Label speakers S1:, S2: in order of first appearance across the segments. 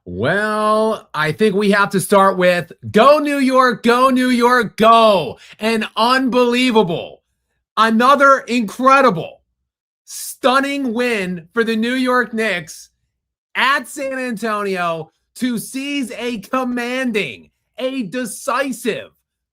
S1: Well, I think we have to start with go New York, go New York, go. An unbelievable, another incredible, stunning win for the New York Knicks at San Antonio to seize a commanding, a decisive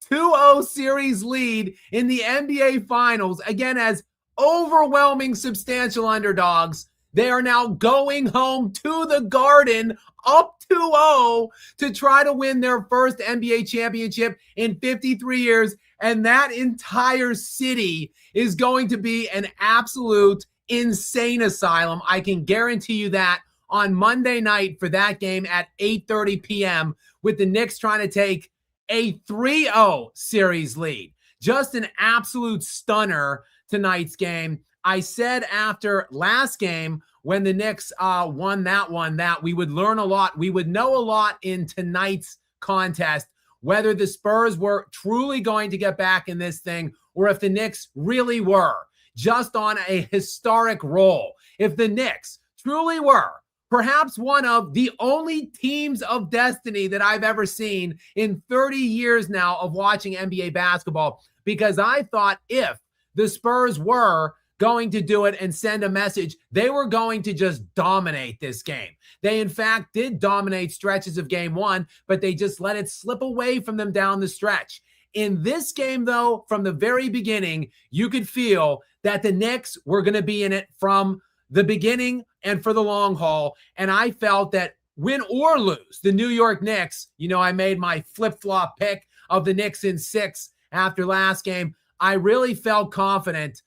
S1: 2-0 series lead in the NBA Finals. Again, as overwhelming, substantial underdogs, they are now going home to the Garden up 2-0 to try to win their first NBA championship in 53 years. And that entire city is going to be an absolute insane asylum. I can guarantee you that on Monday night for that game at 8:30 p.m. with the Knicks trying to take a 3-0 series lead. Just an absolute stunner tonight's game. I said after last game when the Knicks won that one that we would learn a lot. We would know a lot in tonight's contest, whether the Spurs were truly going to get back in this thing or if the Knicks really were just on a historic roll. If the Knicks truly were perhaps one of the only teams of destiny that I've ever seen in 30 years now of watching NBA basketball, because I thought if the Spurs were going to do it and send a message, they were going to just dominate this game. They, in fact, did dominate stretches of game one, but they just let it slip away from them down the stretch. In this game, though, from the very beginning, you could feel that the Knicks were going to be in it from the beginning and for the long haul. And I felt that win or lose, the New York Knicks, I made my flip-flop pick of the Knicks in 6 after last game. I really felt confident,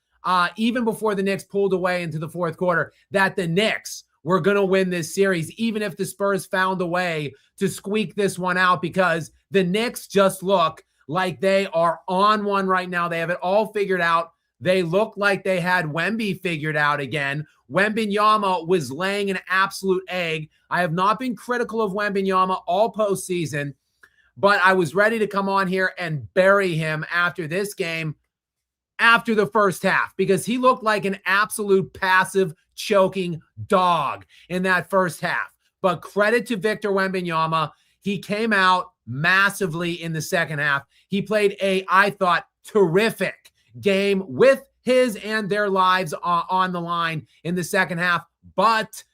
S1: even before the Knicks pulled away into the fourth quarter, that the Knicks were going to win this series, even if the Spurs found a way to squeak this one out, because the Knicks just look like they are on one right now. They have it all figured out. They look like they had Wemby figured out again. Wembanyama was laying an absolute egg. I have not been critical of Wembanyama all postseason, but I was ready to come on here and bury him after this game, after the first half, because he looked like an absolute passive, choking dog in that first half. But credit to Victor Wembanyama. He came out massively in the second half. He played I thought, terrific game with his and their lives on the line in the second half. But,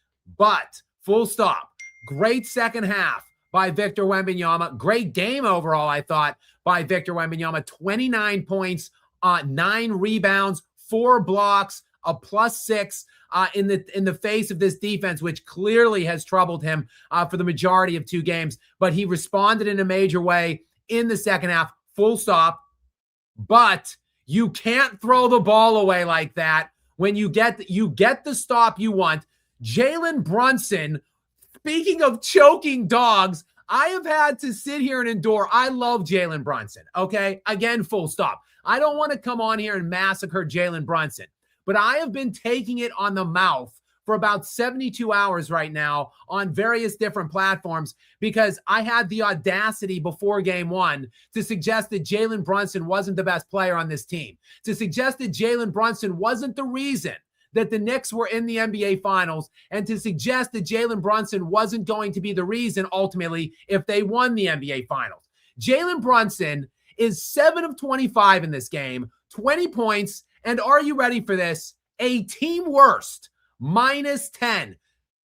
S1: full stop. Great second half by Victor Wembanyama. Great game overall, I thought, by Victor Wembanyama. 29 points, 9 rebounds, 4 blocks, a +6 in the face of this defense, which clearly has troubled him for the majority of 2 games. But he responded in a major way in the second half, full stop. But you can't throw the ball away like that when you get the stop you want. Jalen Brunson, speaking of choking dogs, I have had to sit here and endure. I love Jalen Brunson, okay? Again, full stop. I don't want to come on here and massacre Jalen Brunson, but I have been taking it on the mouth for about 72 hours right now on various different platforms, because I had the audacity before game one to suggest that Jalen Brunson wasn't the best player on this team, to suggest that Jalen Brunson wasn't the reason that the Knicks were in the NBA Finals, and to suggest that Jalen Brunson wasn't going to be the reason ultimately if they won the NBA Finals. Jalen Brunson is 7 of 25 in this game, 20 points, and are you ready for this? A team worst -10.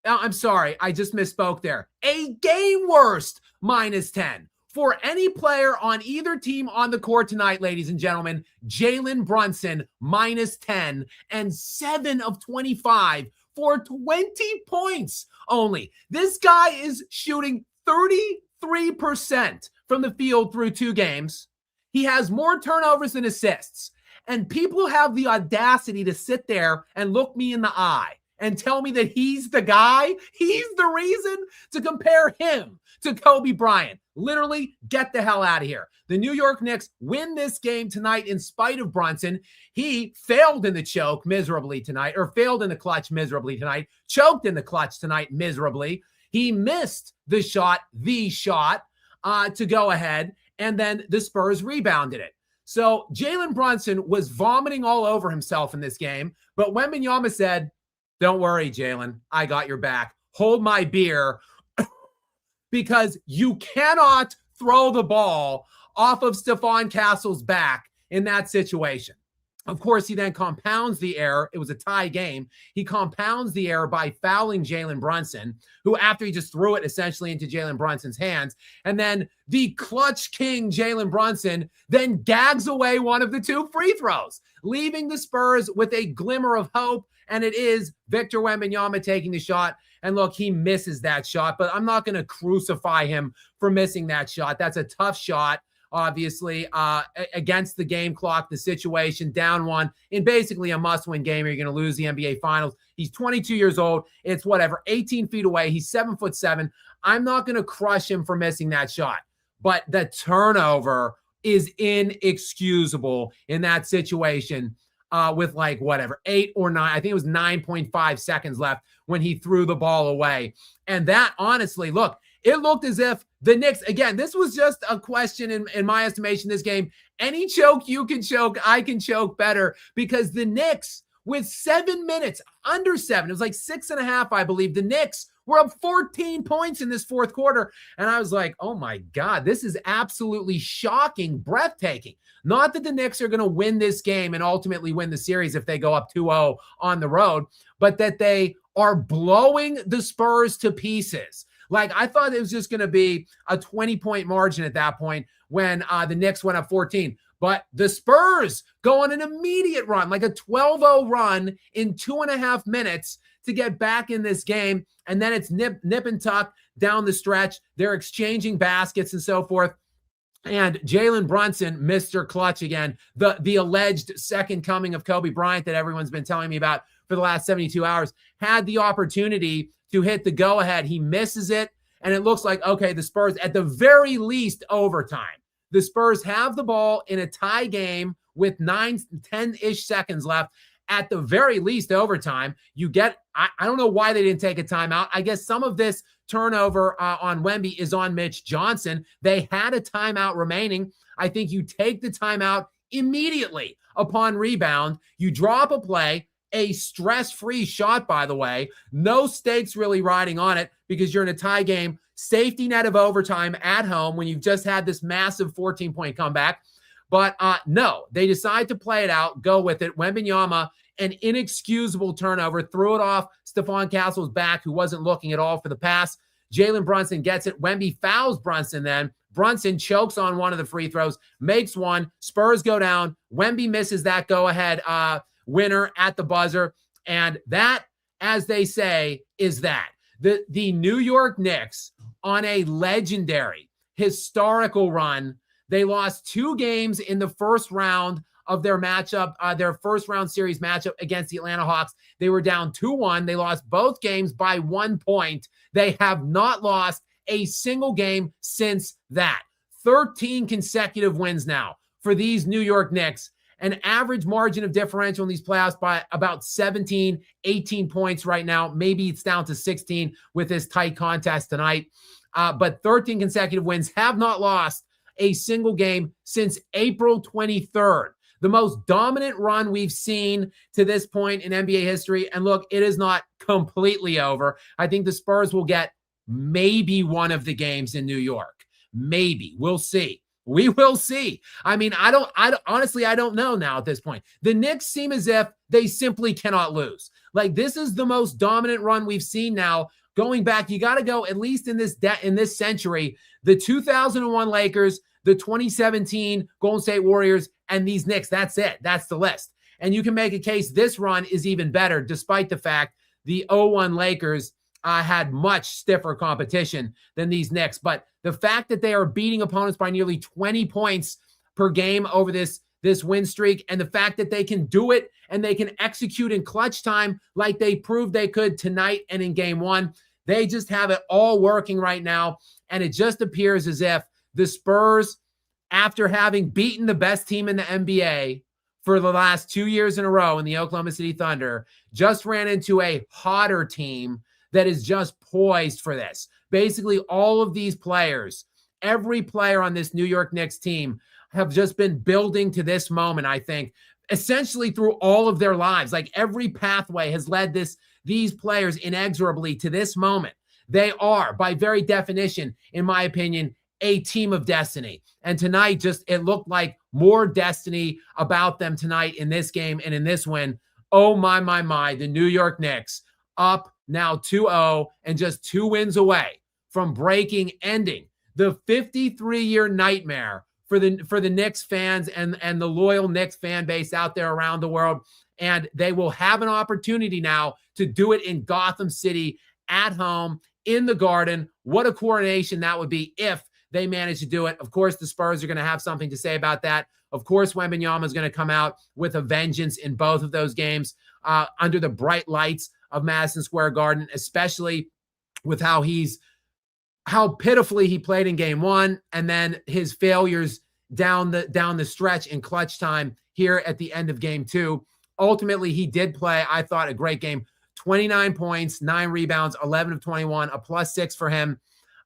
S1: I'm sorry, I just misspoke there. A game worst -10. For any player on either team on the court tonight, ladies and gentlemen, Jalen Brunson -10 and 7 of 25 for 20 points only. This guy is shooting 33% from the field through 2 games. He has more turnovers than assists. And people have the audacity to sit there and look me in the eye and tell me that he's the guy, he's the reason, to compare him to Kobe Bryant. Literally, get the hell out of here. The New York Knicks win this game tonight in spite of Brunson. He failed in the choke miserably tonight, or failed in the clutch miserably tonight, choked in the clutch tonight miserably. He missed the shot to go ahead, and then the Spurs rebounded it. So Jalen Brunson was vomiting all over himself in this game, but Wembanyama said, "Don't worry, Jalen, I got your back. Hold my beer because you cannot throw the ball off of Stephon Castle's back in that situation. Of course, he then compounds the error. It was a tie game. He compounds the error by fouling Jalen Brunson, who after he just threw it essentially into Jalen Brunson's hands. And then the clutch king, Jalen Brunson, then gags away one of the 2 free throws, leaving the Spurs with a glimmer of hope. And it is Victor Wembanyama taking the shot. And look, he misses that shot, but I'm not going to crucify him for missing that shot. That's a tough shot. Obviously, against the game clock, the situation, down 1 in basically a must-win game, or you're going to lose the NBA Finals. He's 22 years old. It's whatever, 18 feet away. He's 7'7". I'm not going to crush him for missing that shot, but the turnover is inexcusable in that situation. With like whatever, 8 or 9, I think it was 9.5 seconds left when he threw the ball away. And that honestly, look, it looked as if the Knicks, again, this was just a question in my estimation, this game. Any choke you can choke, I can choke better, because the Knicks, with 7 minutes, under 7, it was like 6.5, I believe, the Knicks were up 14 points in this fourth quarter. And I was like, oh my God, this is absolutely shocking, breathtaking. Not that the Knicks are going to win this game and ultimately win the series if they go up 2-0 on the road, but that they are blowing the Spurs to pieces. Like, I thought it was just going to be a 20-point margin at that point when the Knicks went up 14. But the Spurs go on an immediate run, like a 12-0 run in 2.5 minutes to get back in this game. And then it's nip and tuck down the stretch. They're exchanging baskets and so forth. And Jalen Brunson, Mr. Clutch again, the alleged second coming of Kobe Bryant that everyone's been telling me about for the last 72 hours, had the opportunity to hit the go-ahead. He misses it, and it looks like, okay, the Spurs, at the very least, overtime. The Spurs have the ball in a tie game with 10-ish seconds left. At the very least, overtime. You get, I don't know why they didn't take a timeout. I guess some of this turnover on Wemby is on Mitch Johnson. They had a timeout remaining. I think you take the timeout immediately upon rebound. You draw up a play, a stress-free shot, by the way. No stakes really riding on it because you're in a tie game. Safety net of overtime at home when you've just had this massive 14-point comeback. But no, they decide to play it out, go with it. Wembanyama, an inexcusable turnover, threw it off Stephon Castle's back, who wasn't looking at all for the pass. Jalen Brunson gets it. Wemby fouls Brunson then. Brunson chokes on one of the free throws, makes one. Spurs go down. Wemby misses that go-ahead winner at the buzzer. And that, as they say, is that. The New York Knicks, on a legendary, historical run, they lost 2 games in the first round of their matchup, their first round series matchup against the Atlanta Hawks. They were down 2-1. They lost both games by 1 point. They have not lost a single game since that. 13 consecutive wins now for these New York Knicks. An average margin of differential in these playoffs by about 17, 18 points right now. Maybe it's down to 16 with this tight contest tonight. But 13 consecutive wins, have not lost a single game since April 23rd. The most dominant run we've seen to this point in NBA history. And look, it is not completely over. I think the Spurs will get maybe one of the games in New York. Maybe. We'll see. We will see. I mean, I don't honestly, I don't know now at this point. The Knicks seem as if they simply cannot lose. Like, this is the most dominant run we've seen now. Going back, you got to go at least in this century, the 2001 Lakers, the 2017 Golden State Warriors, and these Knicks. That's it. That's the list. And you can make a case this run is even better, despite the fact the 01 Lakers had much stiffer competition than these Knicks. But the fact that they are beating opponents by nearly 20 points per game over this win streak, and the fact that they can do it and they can execute in clutch time like they proved they could tonight and in game 1, they just have it all working right now. And it just appears as if the Spurs, after having beaten the best team in the NBA for the last 2 years in a row in the Oklahoma City Thunder, just ran into a hotter team that is just poised for this. Basically, all of these players, every player on this New York Knicks team have just been building to this moment, I think, essentially through all of their lives. Like, every pathway has led these players inexorably to this moment. They are, by very definition, in my opinion, a team of destiny. And tonight, just it looked like more destiny about them tonight in this game and in this win. Oh, my. The New York Knicks up now 2-0 and just 2 wins away from ending the 53-year nightmare for the Knicks fans and the loyal Knicks fan base out there around the world. And they will have an opportunity now to do it in Gotham City at home in the Garden. What a coronation that would be if they manage to do it. Of course, the Spurs are going to have something to say about that. Of course, Wembanyama is going to come out with a vengeance in both of those games under the bright lights of Madison Square Garden, especially with how pitifully he played in game 1 and then his failures down the stretch in clutch time here at the end of game 2. Ultimately, he did play, I thought, a great game. 29 points, 9 rebounds, 11 of 21, a +6 for him.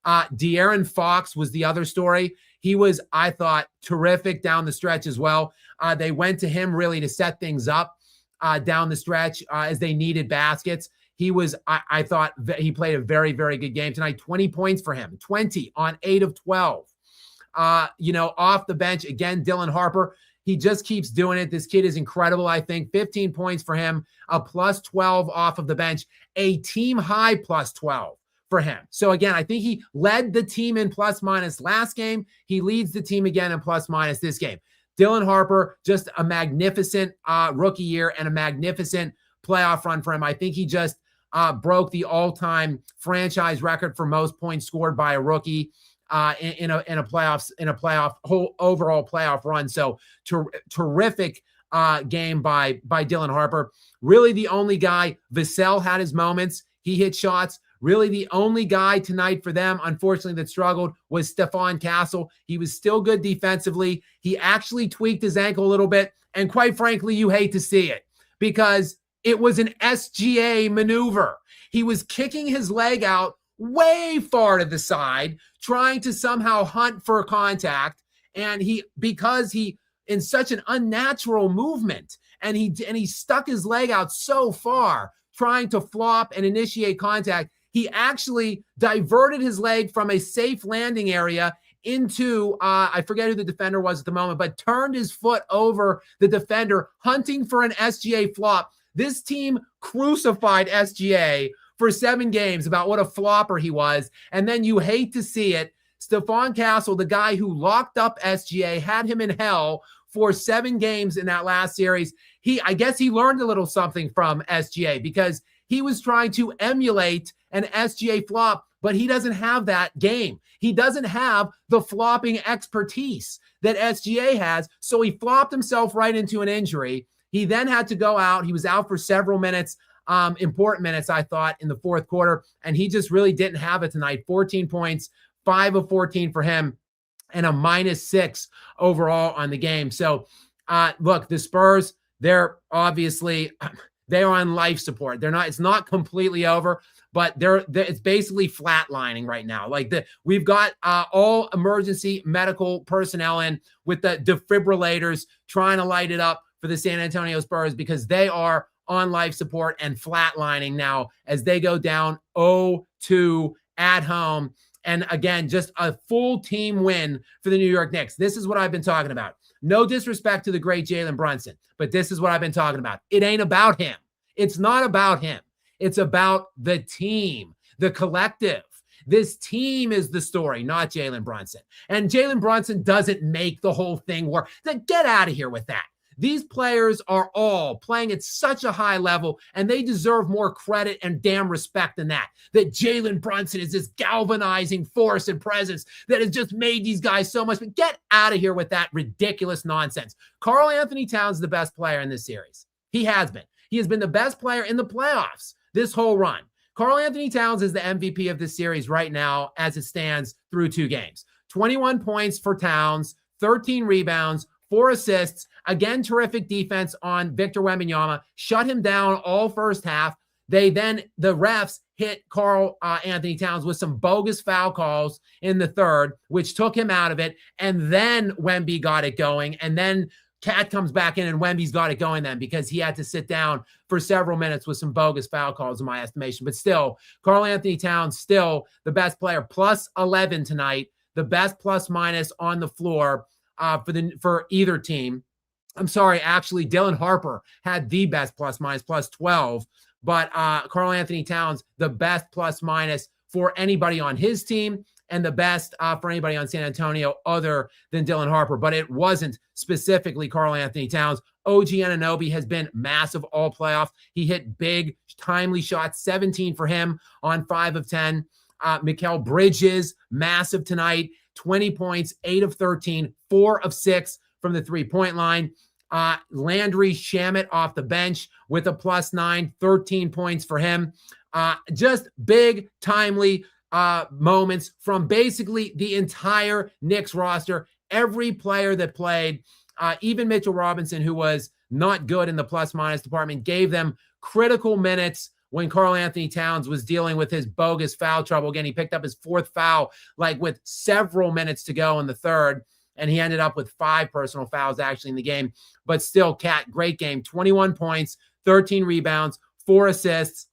S1: De'Aaron Fox was the other story. He was, I thought, terrific down the stretch as well. They went to him really to set things up down the stretch as they needed baskets. He was, I thought, he played a very, very good game tonight. 20 points for him, 20 on 8 of 12. Off the bench, again, Dylan Harper. He just keeps doing it. This kid is incredible, I think. 15 points for him, a +12 off of the bench, a team high +12 for him. So again, I think he led the team in plus-minus last game. He leads the team again in plus-minus this game. Dylan Harper, just a magnificent rookie year and a magnificent playoff run for him. I think he just broke the all-time franchise record for most points scored by a rookie in a whole overall playoff run. So terrific game by Dylan Harper. Really the only guy. Vassell had his moments. He hit shots. Really the only guy tonight for them, unfortunately, that struggled was Stephon Castle. He was still good defensively. He actually tweaked his ankle a little bit. And quite frankly, you hate to see it because it was an SGA maneuver. He was kicking his leg out way far to the side, trying to somehow hunt for contact. And because he in such an unnatural movement, and he stuck his leg out so far, trying to flop and initiate contact, he actually diverted his leg from a safe landing area into, I forget who the defender was at the moment, but turned his foot over the defender, hunting for an SGA flop. This team crucified SGA for 7 games about what a flopper he was. And then you hate to see it. Stephon Castle, the guy who locked up SGA, had him in hell for 7 games in that last series. I guess he learned a little something from SGA because he was trying to emulate an SGA flop, but he doesn't have that game. He doesn't have the flopping expertise that SGA has. So he flopped himself right into an injury. He then had to go out. He was out for several minutes, important minutes, I thought, in the fourth quarter. And he just really didn't have it tonight. 14 points, 5 of 14 for him, and a -6 overall on the game. So, look, the Spurs, they're obviously, they're on life support. It's not completely over, but it's basically flatlining right now. We've got all emergency medical personnel in with the defibrillators trying to light it up for the San Antonio Spurs because they are on life support and flatlining now as they go down 0-2 at home. And again, just a full team win for the New York Knicks. This is what I've been talking about. No disrespect to the great Jalen Brunson, but this is what I've been talking about. It ain't about him. It's not about him. It's about the team, the collective. This team is the story, not Jalen Brunson. And Jalen Brunson doesn't make the whole thing work. Get out of here with that. These players are all playing at such a high level, and they deserve more credit and damn respect than that. That Jalen Brunson is this galvanizing force and presence that has just made these guys so much. But get out of here with that ridiculous nonsense. Karl Anthony Towns is the best player in this series. He has been. He has been the best player in the playoffs this whole run. Karl Anthony Towns is the MVP of this series right now as it stands through 2 games. 21 points for Towns, 13 rebounds, 4 assists. Again, terrific defense on Victor Wembanyama. Shut him down all first half. The refs hit Karl Anthony Towns with some bogus foul calls in the third, which took him out of it. And then Wemby got it going. And then Cat comes back in and Wemby's got it going then because he had to sit down for several minutes with some bogus foul calls in my estimation. But still, Karl-Anthony Towns still the best player, plus 11 tonight, the best plus minus on the floor for either team. I'm sorry, actually, Dylan Harper had the best plus minus, plus 12. But Karl-Anthony Towns, the best plus minus for anybody on his team and the best for anybody on San Antonio other than Dylan Harper. But it wasn't specifically Karl-Anthony Towns. OG Anunoby has been massive all playoff. He hit big, timely shots, 17 for him on 5 of 10. Mikal Bridges, massive tonight, 20 points, 8 of 13, 4 of 6 from the three-point line. Landry Shamet off the bench with a plus 9, 13 points for him. Just big, timely moments from basically the entire Knicks roster. Every player that played, even Mitchell Robinson, who was not good in the plus-minus department, gave them critical minutes when Karl-Anthony Towns was dealing with his bogus foul trouble. Again, he picked up his 4th foul, like with several minutes to go in the third, and he ended up with 5 personal fouls actually in the game. But still, Cat, great game, 21 points, 13 rebounds, 4 assists,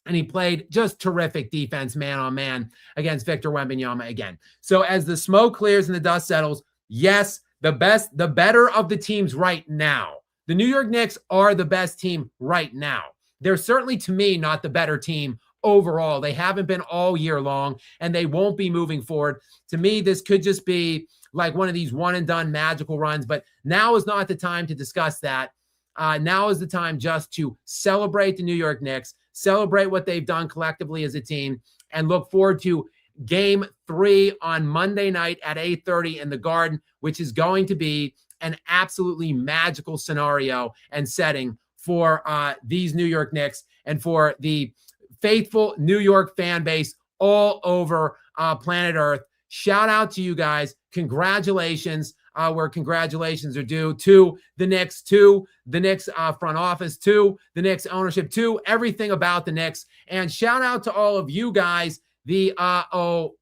S1: and he played just terrific defense, man-on-man, against Victor Wembanyama again. So as the smoke clears and the dust settles, yes, the better of the teams right now. The New York Knicks are the best team right now. They're certainly, to me, not the better team overall. They haven't been all year long, and they won't be moving forward. To me, this could just be like one of these one-and-done magical runs, but now is not the time to discuss that. Now is the time just to celebrate the New York Knicks, celebrate what they've done collectively as a team, and look forward to Game 3 on Monday night at 8:30 in the Garden, which is going to be an absolutely magical scenario and setting for these New York Knicks and for the faithful New York fan base all over planet Earth. Shout out to you guys. Congratulations, where congratulations are due, to the Knicks, to the Knicks front office, to the Knicks ownership, to everything about the Knicks. And shout out to all of you guys, the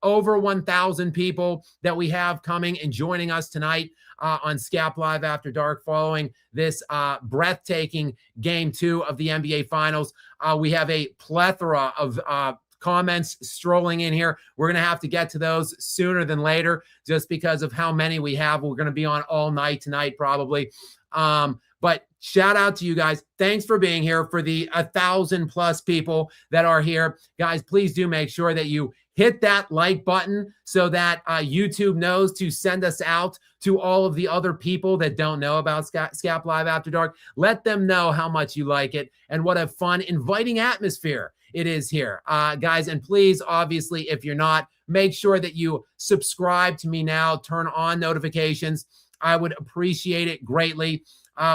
S1: over 1,000 people that we have coming and joining us tonight on Skap Live After Dark following this breathtaking Game 2 of the NBA Finals. We have a plethora of comments strolling in here. We're going to have to get to those sooner than later just because of how many we have. We're going to be on all night tonight probably. But shout out to you guys. Thanks for being here. For the 1,000+ people that are here, guys, please do make sure that you hit that like button so that YouTube knows to send us out to all of the other people that don't know about Skap Live After Dark. Let them know how much you like it and what a fun, inviting atmosphere it is here, guys. And please, obviously, if you're not, make sure that you subscribe to me now, turn on notifications. I would appreciate it greatly.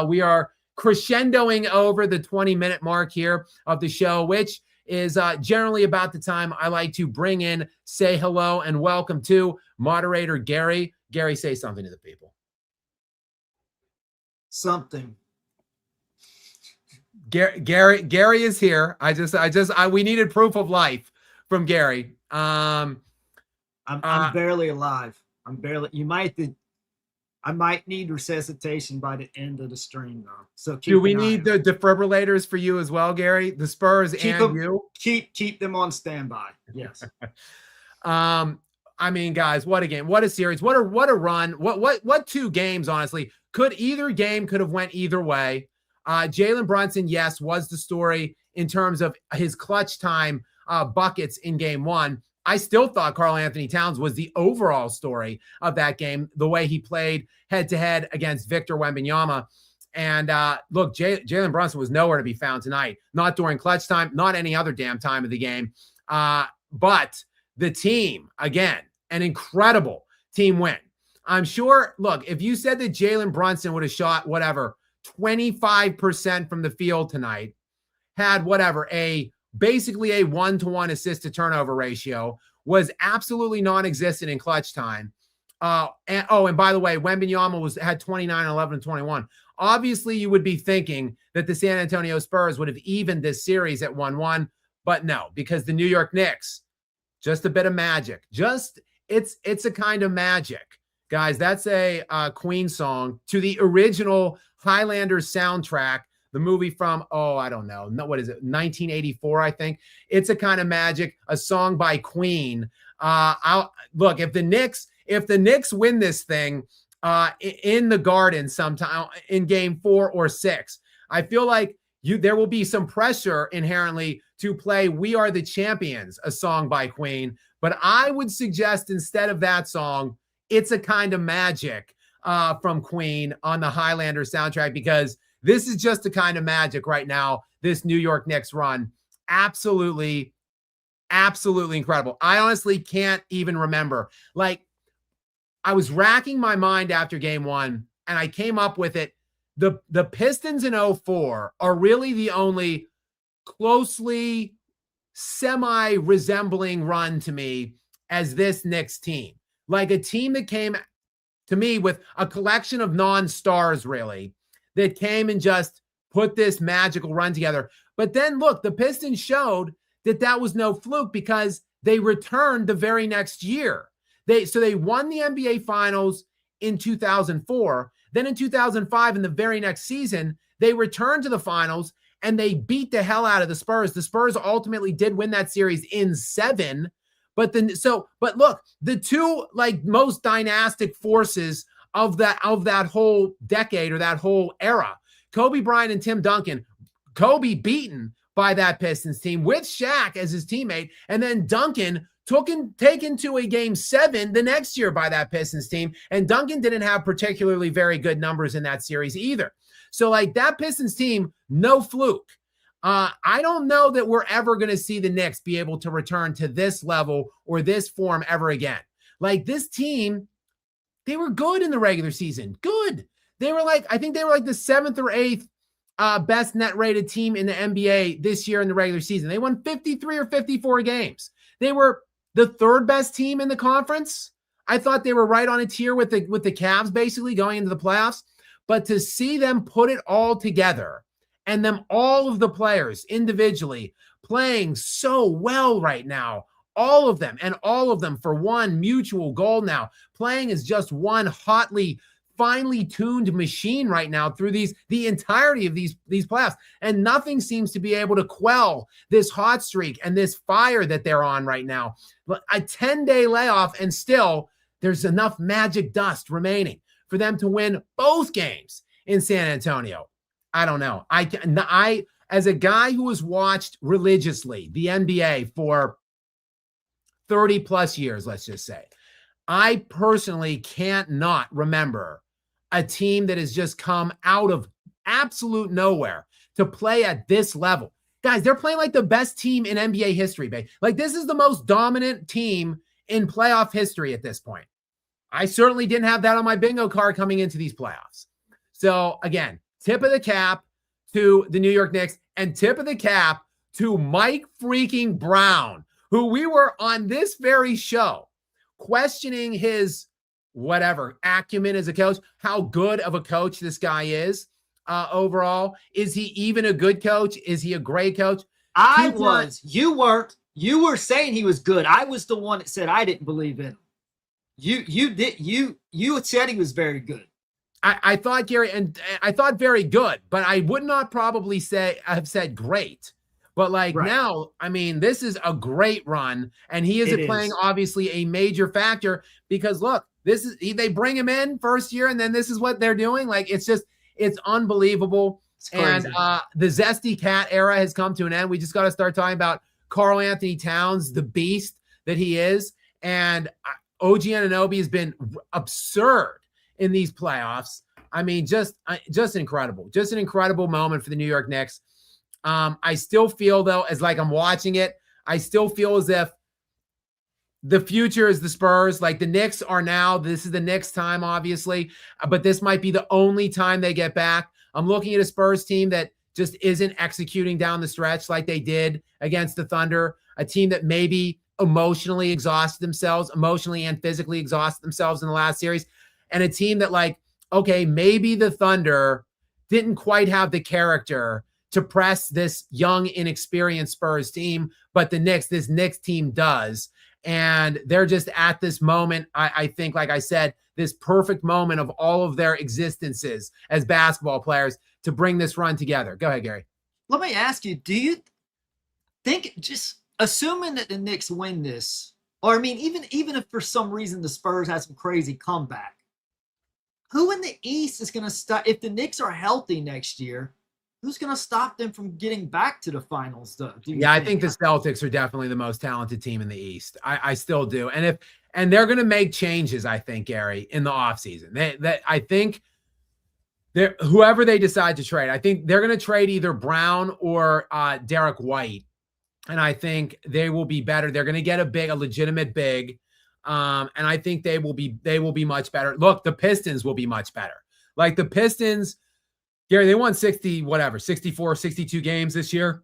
S1: We are crescendoing over the 20-minute mark here of the show, which is generally about the time I like to bring in, say hello and welcome to moderator Gary. Gary, say something to the people.
S2: Something.
S1: Gary is here. We needed proof of life from Gary.
S2: I'm barely alive. I might need resuscitation by the end of the stream, though. So
S1: do we need the defibrillators for you as well, Gary? The Spurs and you?
S2: Keep them on standby. Yes.
S1: I mean, guys, what a game! What a series! What a run! What 2 games? Honestly, either game could have went either way. Jalen Brunson, yes, was the story in terms of his clutch time buckets in Game 1. I still thought Karl-Anthony Towns was the overall story of that game, the way he played head-to-head against Victor Wembanyama. And look, Jalen Brunson was nowhere to be found tonight, not during clutch time, not any other damn time of the game. But the team, again, an incredible team win. I'm sure, look, if you said that Jalen Brunson would have shot, 25% from the field tonight, had basically a 1-to-1 assist to turnover ratio, was absolutely non-existent in clutch time. And by the way, Wembanyama had 29, 11, and 21. Obviously, you would be thinking that the San Antonio Spurs would have evened this series at 1-1, but no, because the New York Knicks, just a bit of magic. It's a kind of magic. Guys, that's a Queen song to the original Highlanders soundtrack, the movie from, I don't know. No, what is it? 1984, I think. It's a Kind of Magic, a song by Queen. Look, if the Knicks win this thing in the Garden sometime in game 4 or 6, I feel like there will be some pressure inherently to play We Are the Champions, a song by Queen. But I would suggest instead of that song, It's a Kind of Magic from Queen on the Highlander soundtrack, because this is just a kind of magic right now, this New York Knicks run. Absolutely, absolutely incredible. I honestly can't even remember. Like, I was racking my mind after game 1, and I came up with it. The Pistons in 04 are really the only closely semi-resembling run to me as this Knicks team. Like a team that came to me with a collection of non-stars, really, that came and just put this magical run together. But then, look, the Pistons showed that was no fluke, because they returned the very next year. They won the NBA Finals in 2004. Then in 2005, in the very next season, they returned to the finals and they beat the hell out of the Spurs. The Spurs ultimately did win that series in 7. But look, the two most dynastic forces of that whole decade or that whole era, Kobe Bryant and Tim Duncan. Kobe beaten by that Pistons team with Shaq as his teammate, and then Duncan taken to a game 7 the next year by that Pistons team. And Duncan didn't have particularly very good numbers in that series either. So that Pistons team, no fluke. I don't know that we're ever going to see the Knicks be able to return to this level or this form ever again. This team, they were good in the regular season. Good. They were I think they were the 7th or 8th best net rated team in the NBA this year in the regular season. They won 53 or 54 games. They were the 3rd best team in the conference. I thought they were right on a tier with the Cavs basically going into the playoffs. But to see them put it all together, and them, all of the players individually playing so well right now, all of them for one mutual goal now, playing as just one hotly, finely tuned machine right now through the entirety of these playoffs. And nothing seems to be able to quell this hot streak and this fire that they're on right now. A 10-day layoff, and still there's enough magic dust remaining for them to win both games in San Antonio. I don't know. I as a guy who has watched religiously the NBA for 30 plus years, let's just say, I personally can't not remember a team that has just come out of absolute nowhere to play at this level. Guys, they're playing like the best team in NBA history, babe. This is the most dominant team in playoff history at this point. I certainly didn't have that on my bingo card coming into these playoffs. So again, tip of the cap to the New York Knicks, and tip of the cap to Mike freaking Brown, who we were on this very show questioning his acumen as a coach, how good of a coach this guy is overall. Is he even a good coach? Is he a great coach?
S2: I was. You weren't. You were saying he was good. I was the one that said I didn't believe in him. You did. You said he was very good.
S1: I thought, Gary, and I thought very good, but I would not probably have said great. But right now, I mean, this is a great run, and he is playing obviously a major factor, because look, they bring him in first year, and then this is what they're doing. It's unbelievable. It's crazy. And the Zesty Cat era has come to an end. We just got to start talking about Karl Anthony Towns, the beast that he is. And OG Anunoby has been absurd in these playoffs. I mean, just incredible. Just an incredible moment for the New York Knicks. I still feel, though, as I'm watching it, I still feel as if the future is the Spurs. The Knicks are now, this is the Knicks' time, obviously, but this might be the only time they get back. I'm looking at a Spurs team that just isn't executing down the stretch like they did against the Thunder, a team that maybe emotionally and physically exhausted themselves in the last series, and a team that okay, maybe the Thunder didn't quite have the character to press this young, inexperienced Spurs team, but this Knicks team does. And they're just at this moment, I think, like I said, this perfect moment of all of their existences as basketball players to bring this run together. Go ahead, Gary.
S2: Let me ask you, do you think, just assuming that the Knicks win this, or I mean, even if for some reason the Spurs have some crazy comeback, who in the East is going to stop? If the Knicks are healthy next year, who's going to stop them from getting back to the finals, though?
S1: I think the Celtics are definitely the most talented team in the East. I still do. And they're going to make changes, I think, Gary, in the offseason. I think whoever they decide to trade, I think they're going to trade either Brown or Derek White. And I think they will be better. They're going to get a legitimate big. And I think they will be much better. Look, the Pistons will be much better. Like the Pistons, Gary, they won 64, 62 games this year.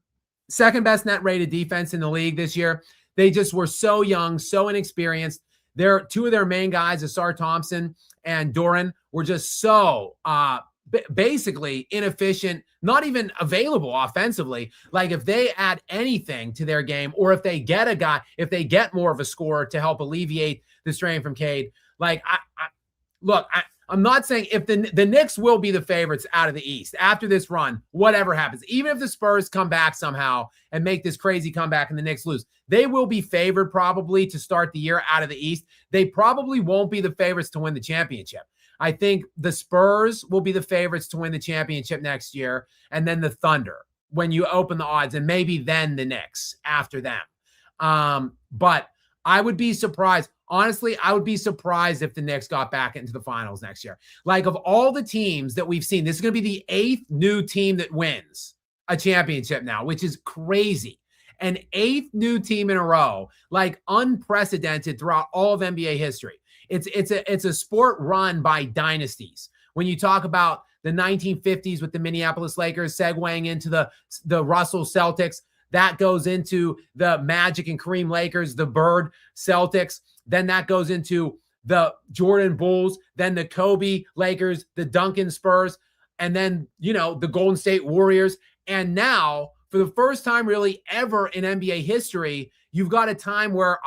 S1: Second best net rated defense in the league this year. They just were so young, so inexperienced. Two of their main guys, Asar Thompson and Doran, were just so basically inefficient, not even available offensively. Like if they add anything to their game, or if they get a guy, if they get more of a scorer to help alleviate the strain from Cade, like I'm not saying if the Knicks will be the favorites out of the East after this run, whatever happens, even if the Spurs come back somehow and make this crazy comeback and the Knicks lose, they will be favored probably to start the year out of the East. They probably won't be the favorites to win the championship. I think the Spurs will be the favorites to win the championship next year, and then the Thunder when you open the odds, and maybe then the Knicks after them. But I would be surprised. Honestly, I would be surprised if the Knicks got back into the finals next year. Like of all the teams that we've seen, this is going to be the 8th new team that wins a championship now, which is crazy. An 8th new team in a row, like unprecedented throughout all of NBA history. It's a sport run by dynasties. When you talk about the 1950s with the Minneapolis Lakers segueing into the Russell Celtics, that goes into the Magic and Kareem Lakers, the Bird Celtics. Then that goes into the Jordan Bulls, then the Kobe Lakers, the Duncan Spurs, and then, the Golden State Warriors. And now, for the first time really ever in NBA history, you've got a time where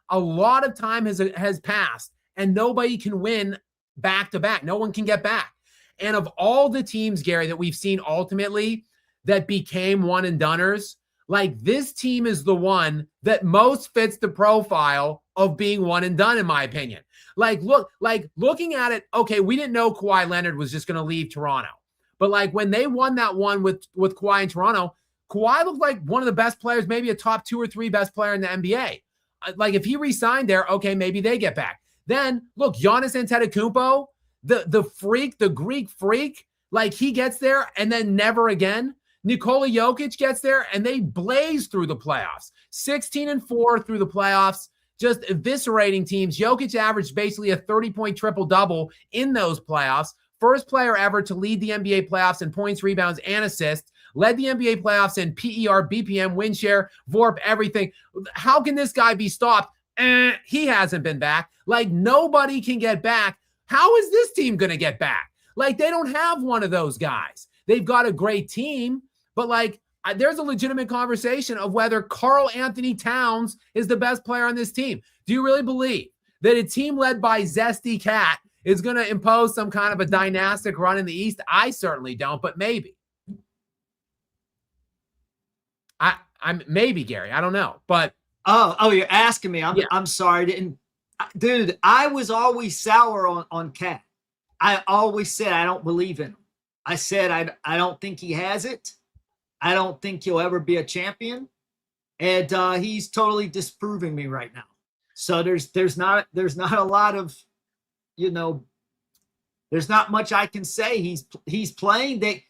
S1: a lot of time has passed and nobody can win back to back. No one can get back. And of all the teams, Gary, that we've seen ultimately that became one and doneers, like this team is the one that most fits the profile of being one and done, in my opinion. Looking at it, okay, we didn't know Kawhi Leonard was just going to leave Toronto. But like when they won that one with Kawhi in Toronto, Kawhi looked like one of the best players, maybe a top 2 or 3 best player in the NBA. Like if he re-signed there, okay, maybe they get back. Then look, Giannis Antetokounmpo, the Greek freak, like he gets there and then never again. Nikola Jokic gets there and they blaze through the playoffs. 16-4 through the playoffs, just eviscerating teams. Jokic averaged basically a 30-point triple-double in those playoffs. First player ever to lead the NBA playoffs in points, rebounds, and assists. Led the NBA playoffs in PER, BPM, win share, VORP, everything. How can this guy be stopped? He hasn't been back. Like nobody can get back. How is this team going to get back? Like they don't have one of those guys. They've got a great team, but like there's a legitimate conversation of whether Karl Anthony Towns is the best player on this team. Do you really believe that a team led by Zesty Cat is going to impose some kind of a dynastic run in the East? I certainly don't, but maybe. I'm maybe, Gary. I don't know, but
S2: you're asking me. I'm sorry. Dude, I was always sour on Cat. I always said I don't believe in him. I said I don't think he has it. I don't think he'll ever be a champion, and he's totally disproving me right now. So there's not a lot of, there's not much I can say. He's playing.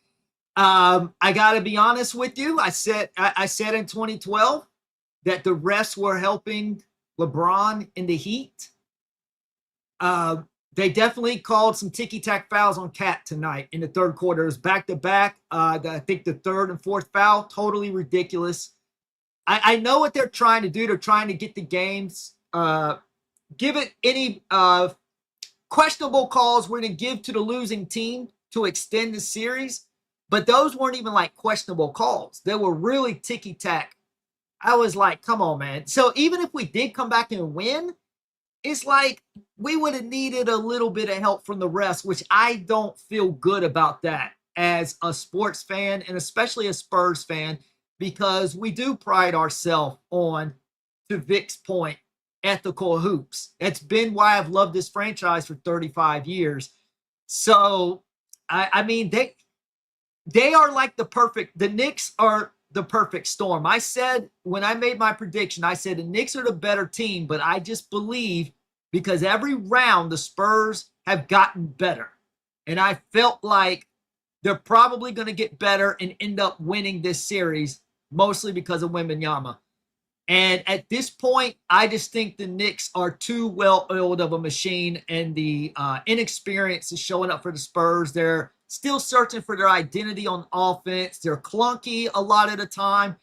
S2: I got to be honest with you. I said in 2012 that the refs were helping LeBron in the Heat. They definitely called some ticky-tack fouls on Cat tonight in the third quarter. It was back-to-back. I think the third and fourth foul, totally ridiculous. I know what they're trying to do. They're trying to get the games, give it any questionable calls we're going to give to the losing team to extend the series. But those weren't even like questionable calls. They were really ticky-tack. I was like, come on, man. So even if we did come back and win, it's like we would have needed a little bit of help from the refs, which I don't feel good about that as a sports fan and especially a Spurs fan, because we do pride ourselves on, to Vic's point, ethical hoops. That's been why I've loved this franchise for 35 years. So, I mean, they are like the Knicks are the perfect storm. I said, when I made my prediction, I said the Knicks are the better team, but I just believe because every round the Spurs have gotten better. And I felt like they're probably going to get better and end up winning this series, mostly because of Wembanyama. And at this point, I just think the Knicks are too well-oiled of a machine, and the inexperience is showing up for the Spurs. They're still searching for their identity on offense. They're clunky a lot of the time.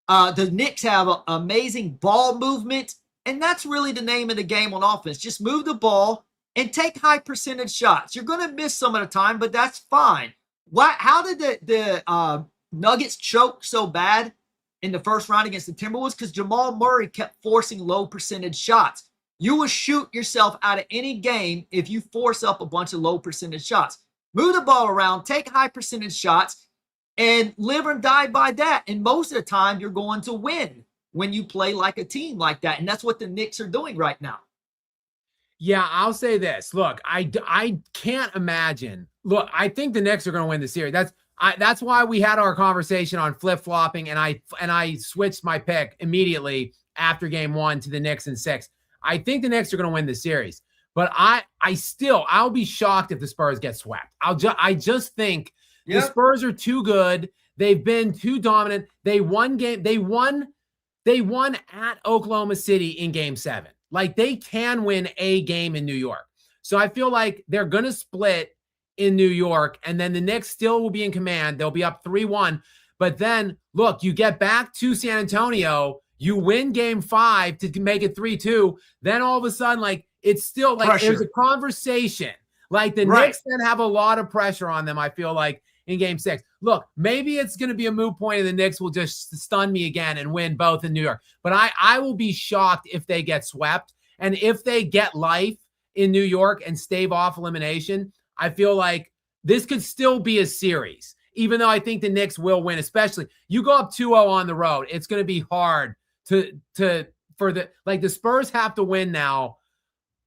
S2: The Knicks have an amazing ball movement, and that's really the name of the game on offense. Just move the ball and take high percentage shots. You're going to miss some of the time, but that's fine. How did the Nuggets choke so bad in the first round against the Timberwolves? Because Jamal Murray kept forcing low percentage shots. You will shoot yourself out of any game if you force up a bunch of low percentage shots. Move the ball around, take high percentage shots, and live or die by that. And most of the time, you're going to win when you play like a team like that. And that's what the Knicks are doing right now.
S1: Yeah, I'll say this. Look, I can't imagine. Look, I think the Knicks are going to win the series. That's why we had our conversation on flip-flopping, and I switched my pick immediately after game 1 to the Knicks in 6. I think the Knicks are going to win the series, but I'll be shocked if the Spurs get swept. I just think the Spurs are too good. They've been too dominant. They won at Oklahoma City in game 7. Like, they can win a game in New York. So I feel like they're going to split in New York, and then the Knicks still will be in command. They'll be up 3-1. But then, look, you get back to San Antonio, you win game 5 to make it 3-2. Then all of a sudden, like, it's still like pressure. There's a conversation. Like, the Knicks then have a lot of pressure on them, I feel like, in game 6. Look, maybe it's going to be a moot point and the Knicks will just stun me again and win both in New York. But I will be shocked if they get swept. And if they get life in New York and stave off elimination, I feel like this could still be a series, even though I think the Knicks will win, especially you go up 2-0 on the road. It's going to be hard for the Spurs have to win now,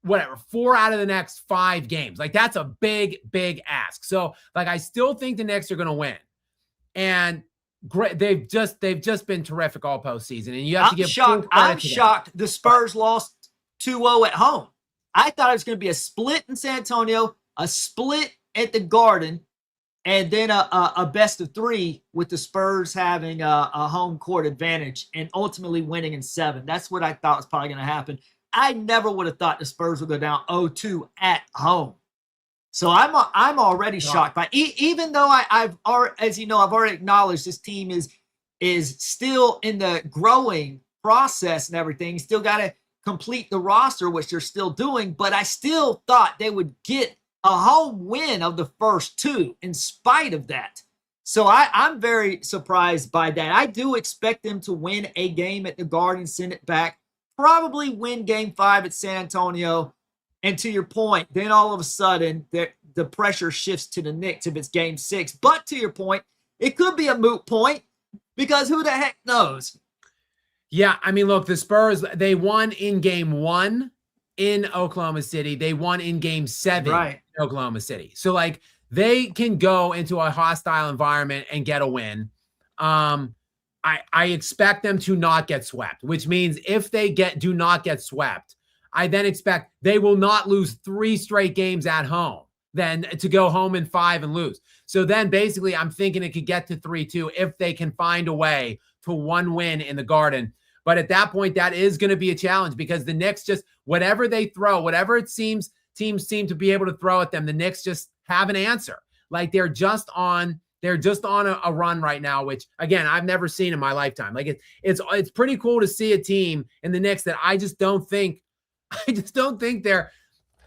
S1: 4 out of the next 5 games. Like, that's a big, big ask. So, like, I still think the Knicks are going to win. And great, they've just been terrific all postseason. And you have to give shocked.
S2: I'm shocked the Spurs lost 2-0 at home. I thought it was going to be a split in San Antonio, a split at the Garden, and then a best of 3 with the Spurs having a home court advantage and ultimately winning in 7. That's what I thought was probably going to happen. I never would have thought the Spurs would go down 0-2 at home. So I'm already shocked by even though I've already acknowledged this team is still in the growing process and everything. Still got to complete the roster, which they're still doing, but I still thought they would get a home win of the first 2 in spite of that. So I'm very surprised by that. I do expect them to win a game at the Garden, send it back, probably win game 5 at San Antonio. And to your point, then all of a sudden the pressure shifts to the Knicks if it's game 6. But to your point, it could be a moot point because who the heck knows?
S1: Yeah, I mean, look, the Spurs, they won in game 1 in Oklahoma City. They won in game 7 in Oklahoma City. So, like, they can go into a hostile environment and get a win. I expect them to not get swept, which means if they do not get swept, I then expect they will not lose 3 straight games at home, then to go home in 5 and lose. So then basically I'm thinking it could get to 3-2 if they can find a way to 1 win in the Garden. But at that point, that is going to be a challenge because the Knicks just, whatever they throw, whatever it seems teams seem to be able to throw at them, the Knicks just have an answer. Like, they're just on a run right now, which, again, I've never seen in my lifetime. Like, it's pretty cool to see a team in the Knicks that I don't think they're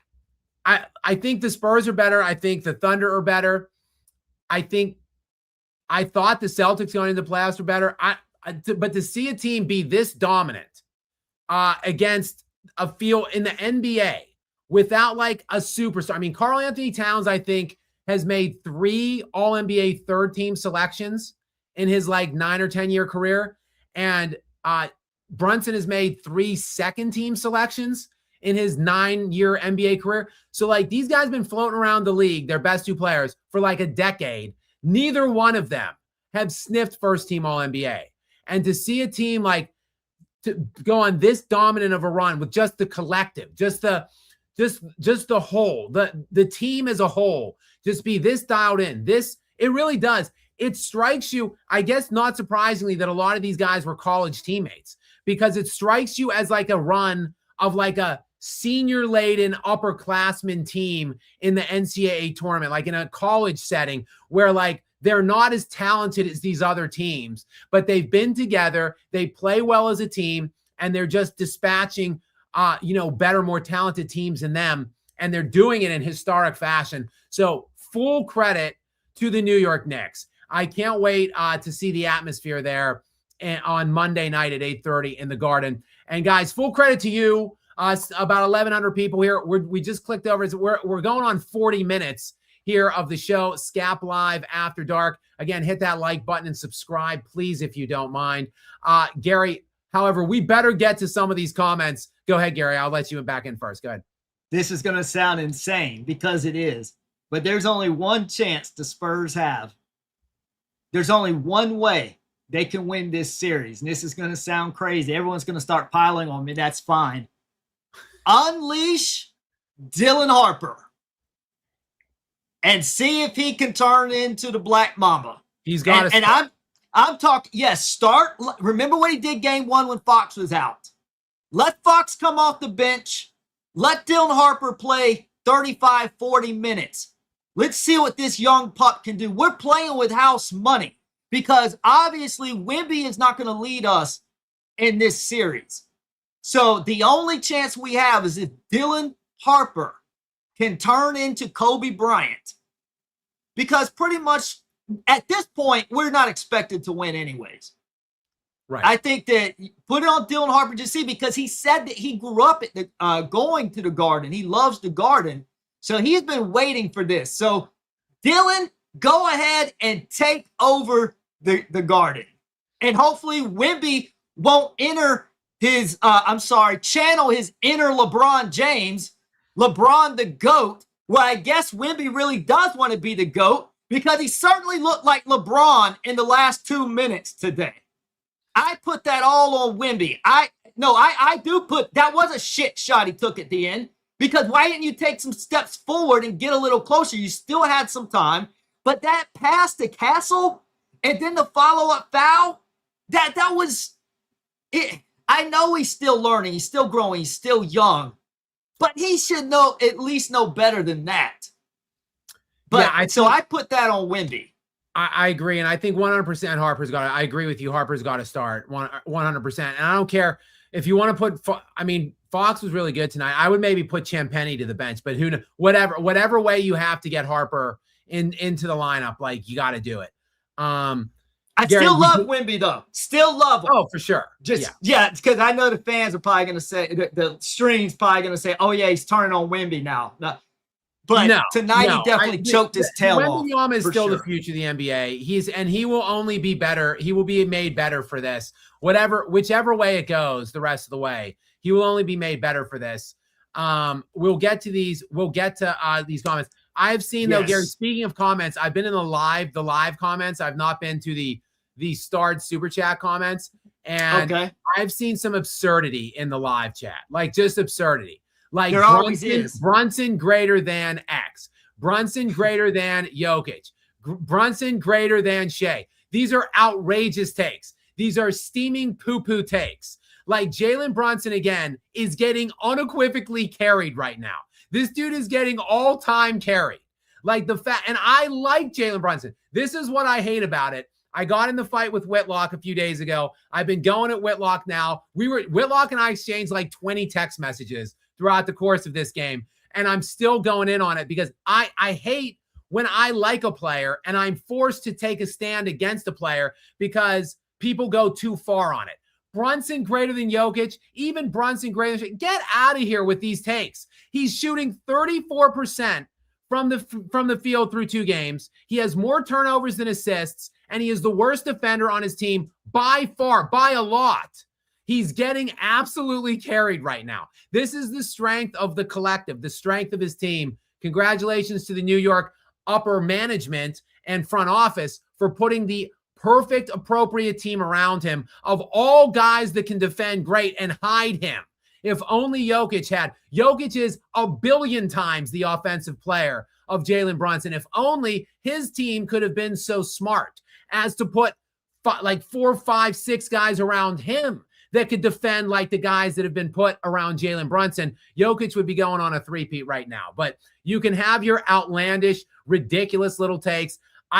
S1: – I think the Spurs are better. I think the Thunder are better. I thought the Celtics going into the playoffs were better. But to see a team be this dominant against a field in the NBA without like a superstar. I mean, Karl Anthony Towns, I think, has made 3 All-NBA third-team selections in his like 9 or 10-year career. And Brunson has made 3 second-team selections in his 9-year NBA career. So like these guys have been floating around the league, their best 2 players, for like a decade. Neither one of them have sniffed first-team All-NBA. And to see a team like to go on this dominant of a run with just the collective, just the whole, the team as a whole, just be this dialed in. It really does. It strikes you, I guess not surprisingly, that a lot of these guys were college teammates, because it strikes you as like a run of like a senior-laden upperclassmen team in the NCAA tournament, like in a college setting where like they're not as talented as these other teams, but they've been together, they play well as a team, and they're just dispatching better, more talented teams than them, and they're doing it in historic fashion. So full credit to the New York Knicks. I can't wait to see the atmosphere there on Monday night at 8:30 in the Garden. And guys, full credit to you. About 1,100 people here. We just clicked over. We're going on 40 minutes here of the show, Skap Live After Dark. Again, hit that like button and subscribe, please, if you don't mind. Gary, however, we better get to some of these comments. Go ahead, Gary. I'll let you back in first. Go ahead.
S2: This is going to sound insane because it is, but there's only one chance the Spurs have. There's only one way they can win this series. And this is going to sound crazy. Everyone's going to start piling on me. That's fine. Unleash Dylan Harper and see if he can turn into the Black Mamba.
S1: He's got to.
S2: And I'm talking, yes, start. Remember what he did game 1 when Fox was out. Let Fox come off the bench. Let Dylan Harper play 35, 40 minutes. Let's see what this young pup can do. We're playing with house money because obviously Wemby is not going to lead us in this series. So the only chance we have is if Dylan Harper can turn into Kobe Bryant. Because pretty much at this point, we're not expected to win anyways.
S1: Right.
S2: I think that put it on Dylan Harper to see, because he said that he grew up at the going to the Garden. He loves the Garden. So he's been waiting for this. So Dylan, go ahead and take over the Garden. And hopefully Wemby won't channel his inner LeBron James, LeBron the GOAT. Well, I guess Wemby really does want to be the GOAT because he certainly looked like LeBron in the last 2 minutes today. I put that all on Wemby. I do put, that was a shit shot he took at the end, because why didn't you take some steps forward and get a little closer? You still had some time, but that pass to Castle and then the follow-up foul, that was it. I know he's still learning, he's still growing, he's still young, but he should at least know better than that. But yeah, I put that on Wemby.
S1: I agree, and I think 100% Harper's got to. I agree with you. Harper's got to start 100%. And I don't care if you want to put. I mean, Fox was really good tonight. I would maybe put Champagnie to the bench, but who knows? Whatever way you have to get Harper into the lineup, like you got to do it.
S2: I still love Wemby though. Still love him.
S1: Oh, for sure.
S2: Yeah, because I know the fans are probably going to say the stream's probably going to say, "Oh yeah, he's turning on Wemby now." But tonight he definitely choked his tail off.
S1: Wemby is still the future of the NBA. He will only be better. He will be made better for this. Whichever way it goes, the rest of the way, he will only be made better for this. We'll get to these. We'll get to these comments. I've seen though, Gary. Speaking of comments, I've been in the live comments. I've not been to the starred super chat comments, and I've seen some absurdity in the live chat, like just absurdity. Like
S2: there always is.
S1: Brunson greater than X. Brunson greater than Jokic. Brunson greater than Shea. These are outrageous takes. These are steaming poo-poo takes. Like Jalen Brunson, again, is getting unequivocally carried right now. This dude is getting all-time carried. Like and I like Jalen Brunson. This is what I hate about it. I got in the fight with Whitlock a few days ago. I've been going at Whitlock now. Whitlock and I exchanged like 20 text messages throughout the course of this game. And I'm still going in on it because I hate when I like a player and I'm forced to take a stand against a player because people go too far on it. Brunson greater than Jokic, even Brunson greater than, get out of here with these takes. He's shooting 34% from the field through 2 games. He has more turnovers than assists, and he is the worst defender on his team by far, by a lot. He's getting absolutely carried right now. This is the strength of the collective, the strength of his team. Congratulations to the New York upper management and front office for putting the perfect, appropriate team around him of all guys that can defend great and hide him. If only Jokic had. Jokic is a billion times the offensive player of Jalen Brunson. If only his team could have been so smart as to put 4, 5, 6 guys around him that could defend like the guys that have been put around Jalen Brunson. Jokic would be going on a three-peat right now. But you can have your outlandish, ridiculous little takes.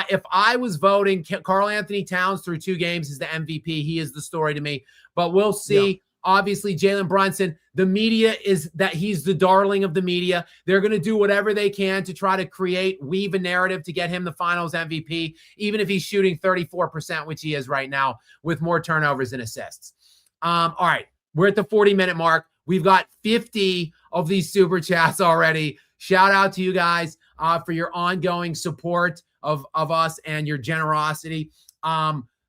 S1: If I was voting, Karl Anthony Towns through 2 games is the MVP. He is the story to me. But we'll see. Yeah. Obviously, Jalen Brunson, the media is that he's the darling of the media. They're going to do whatever they can to try to weave a narrative to get him the finals MVP, even if he's shooting 34%, which he is right now, with more turnovers and assists. All right, we're at the 40-minute mark. We've got 50 of these super chats already. Shout out to you guys for your ongoing support of us and your generosity.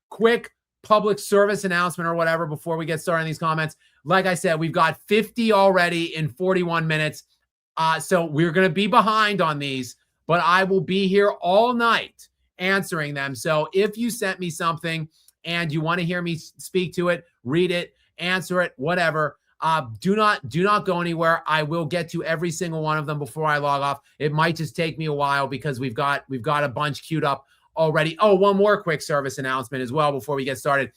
S1: Quick public service announcement or whatever before we get started in these comments. Like I said, we've got 50 already in 41 minutes. So we're going to be behind on these, but I will be here all night answering them. So if you sent me something and you want to hear me speak to it, read it, answer it, whatever, do not go anywhere. I will get to every single one of them before I log off. It might just take me a while because we've got a bunch queued up already. Oh, one more quick service announcement as well before we get started.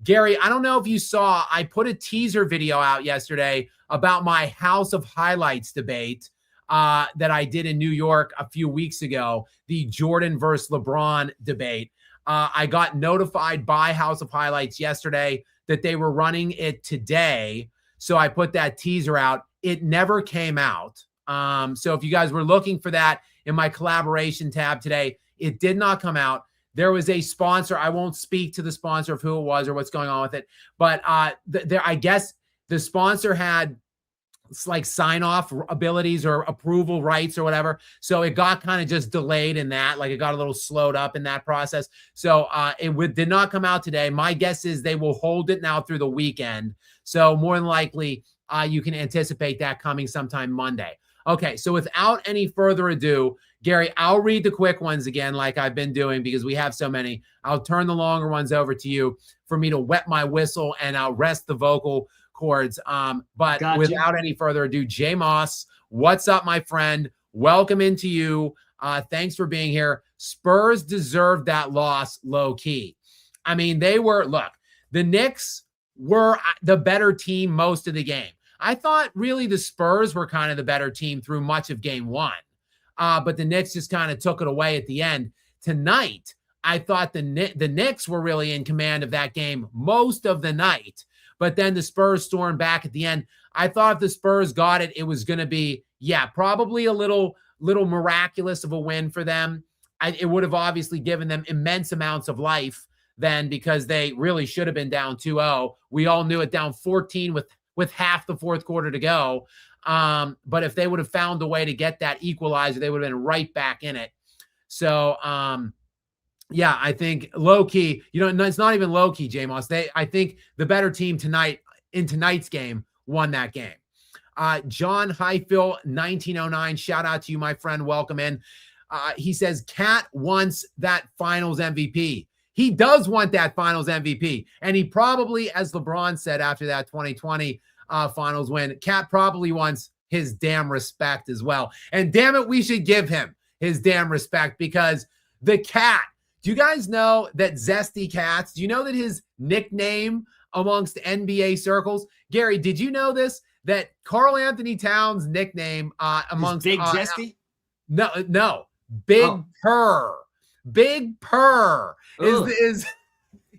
S1: Gary, I don't know if you saw, I put a teaser video out yesterday about my House of Highlights debate that I did in New York a few weeks ago, the Jordan versus LeBron debate. I got notified by House of Highlights yesterday that they were running it today. So I put that teaser out. It never came out. So if you guys were looking for that in my collaboration tab today, it did not come out. There was a sponsor. I won't speak to the sponsor of who it was or what's going on with it. But I guess the sponsor had like sign-off abilities or approval rights or whatever. So it got kind of just delayed in that. Like it got a little slowed up in that process. So it did not come out today. My guess is they will hold it now through the weekend. So more than likely, you can anticipate that coming sometime Monday. Okay, so without any further ado, Gary, I'll read the quick ones again like I've been doing because we have so many. I'll turn the longer ones over to you for me to wet my whistle and I'll rest the vocal cords. But gotcha. Without any further ado, Jay Moss, what's up, my friend? Welcome into you. Thanks for being here. Spurs deserved that loss low key. I mean, the Knicks were the better team most of the game. I thought really the Spurs were kind of the better team through much of game 1. But the Knicks just kind of took it away at the end. Tonight, I thought the Knicks were really in command of that game most of the night. But then the Spurs stormed back at the end. I thought if the Spurs got it, it was going to be, probably a little miraculous of a win for them. It would have obviously given them immense amounts of life then because they really should have been down 2-0. We all knew it, down 14 with half the fourth quarter to go. But if they would have found a way to get that equalizer, they would have been right back in it. So, I think low key, it's not even low key, J Moss. I think the better team in tonight's game won that game. John Highfill, 1909. Shout out to you, my friend. Welcome in. He says, Cat wants that finals MVP. He does want that finals MVP. And he probably, as LeBron said after that 2020 finals win, Cat probably wants his damn respect as well. And damn it, we should give him his damn respect because the Cat, do you guys know that Zesty Cats, do you know that his nickname amongst NBA circles, Gary, did you know this? That Karl Anthony Towns' nickname amongst
S2: Big Zesty?
S1: No, Big Purr. Big Purr is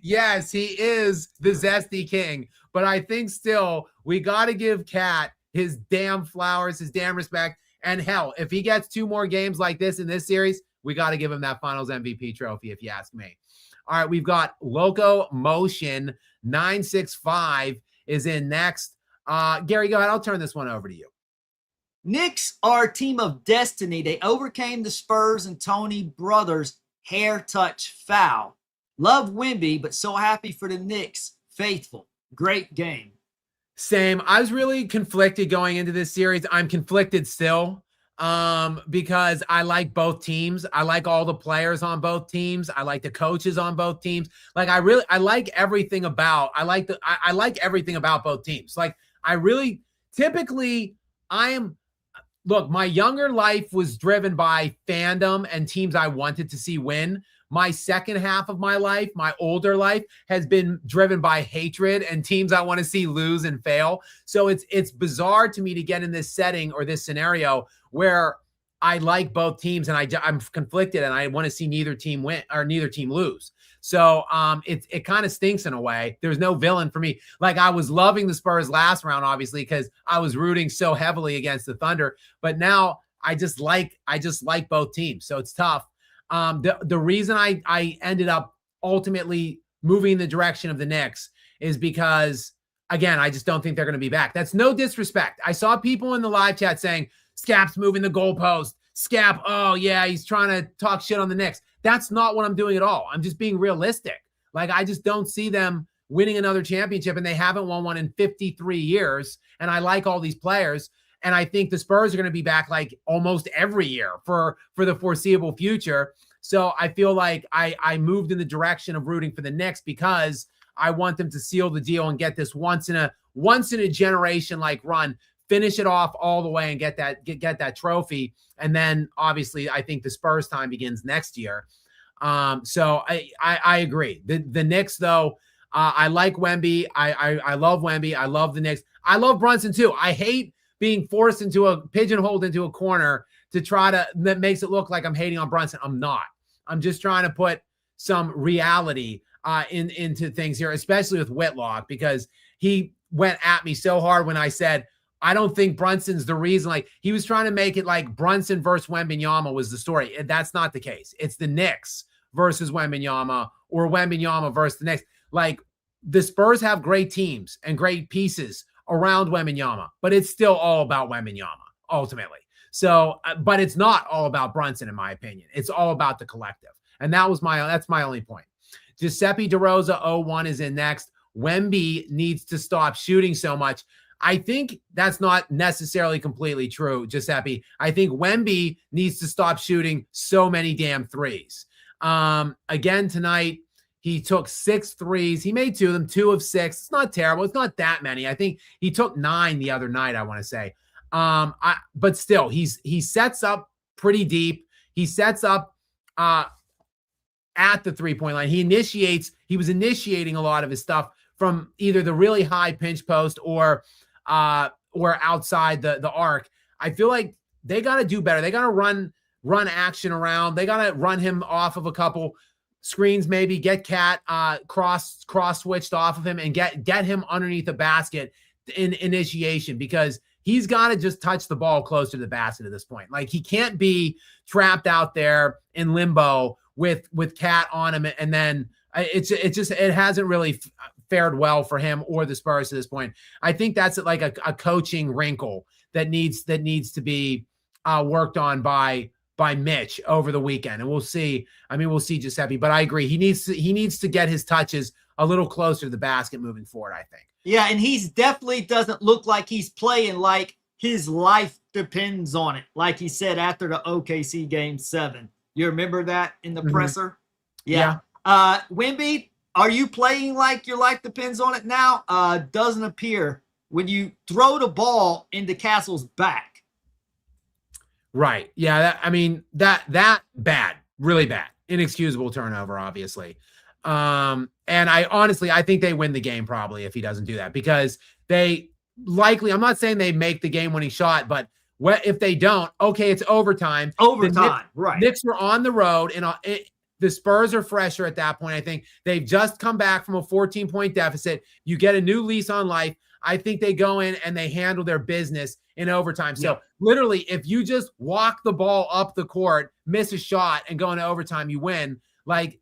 S1: yes, he is the Zesty King. But I think still we got to give Cat his damn flowers, his damn respect. And hell, if he gets 2 more games like this in this series, we got to give him that finals MVP trophy, if you ask me. All right, we've got Loco Motion 965 is in next. Gary, go ahead. I'll turn this one over to you.
S2: Knicks are a team of destiny. They overcame the Spurs and Tony Brothers hair touch foul. Love Wemby, but so happy for the Knicks. Faithful. Great game.
S1: Same. I was really conflicted going into this series. I'm conflicted still because I like both teams. I like all the players on both teams. I like the coaches on both teams. Like I like everything about. I like everything about both teams. Like I really typically Look, my younger life was driven by fandom and teams I wanted to see win. My second half of my life, my older life, has been driven by hatred and teams I want to see lose and fail. So it's bizarre to me to get in this setting or this scenario where I like both teams and I'm conflicted and I want to see neither team win or neither team lose. So it kind of stinks in a way. There's no villain for me. Like I was loving the Spurs last round, obviously, because I was rooting so heavily against the Thunder. But now I just like both teams. So it's tough. The reason I ended up ultimately moving in the direction of the Knicks is because, again, I just don't think they're going to be back. That's no disrespect. I saw people in the live chat saying, Skap's moving the goalpost. Skap, oh yeah, he's trying to talk shit on the Knicks. That's not what I'm doing at all. I'm just being realistic. Like I just don't see them winning another championship, and they haven't won one in 53 years. And I like all these players, and I think the Spurs are going to be back like almost every year for the foreseeable future. So I feel like I moved in the direction of rooting for the Knicks because I want them to seal the deal and get this once in a generation like run. Finish it off all the way and get that trophy. And then obviously I think the Spurs time begins next year. So I agree. The Knicks though, I like Wemby. I love Wemby. I love the Knicks. I love Brunson too. I hate being forced pigeonholed into a corner that makes it look like I'm hating on Brunson. I'm not. I'm just trying to put some reality into things here, especially with Whitlock, because he went at me so hard when I said, I don't think Brunson's the reason. Like he was trying to make it like Brunson versus Wembanyama was the story. And that's not the case. It's the Knicks versus Wembanyama or Wembanyama versus the Knicks. Like the Spurs have great teams and great pieces around Wembanyama, but it's still all about Wembanyama ultimately. So, but it's not all about Brunson, in my opinion. It's all about the collective. And that's my only point. Giuseppe DeRosa 01 is in next. Wemby needs to stop shooting so much. I think that's not necessarily completely true, Giuseppe. I think Wemby needs to stop shooting so many damn threes. Again, tonight, he took 6 threes. He made 2 of them, 2 of 6. It's not terrible. It's not that many. I think he took 9 the other night, I want to say. But still, he sets up pretty deep. He sets up at the three-point line. He was initiating a lot of his stuff from either the really high pinch post or outside the arc. I feel like they got to do better. They got to run action around. They got to run him off of a couple screens, maybe get Cat cross switched off of him and get him underneath the basket in initiation, because he's got to just touch the ball closer to the basket at this point. Like he can't be trapped out there in limbo with Cat on him, and then it hasn't really fared well for him or the Spurs to this point. I think that's like a coaching wrinkle that needs to be worked on by Mitch over the weekend, and we'll see. I mean, we'll see Giuseppe, but I agree. He needs to get his touches a little closer to the basket moving forward, I think.
S2: Yeah, and he's definitely doesn't look like he's playing like his life depends on it, like he said after the OKC Game 7. You remember that in the presser? Yeah. Wemby, are you playing like your life depends on it now? Doesn't appear when you throw the ball into Castle's back.
S1: Right. Yeah. That bad, really bad, inexcusable turnover, obviously. And I think they win the game probably if he doesn't do that, because they likely, I'm not saying they make the game winning shot, but if they don't, okay, it's overtime.
S2: Right.
S1: Knicks were on the road, and the Spurs are fresher at that point. I think they've just come back from a 14-point deficit. You get a new lease on life. I think they go in and they handle their business in overtime. So literally, if you just walk the ball up the court, miss a shot, and go into overtime, you win. Like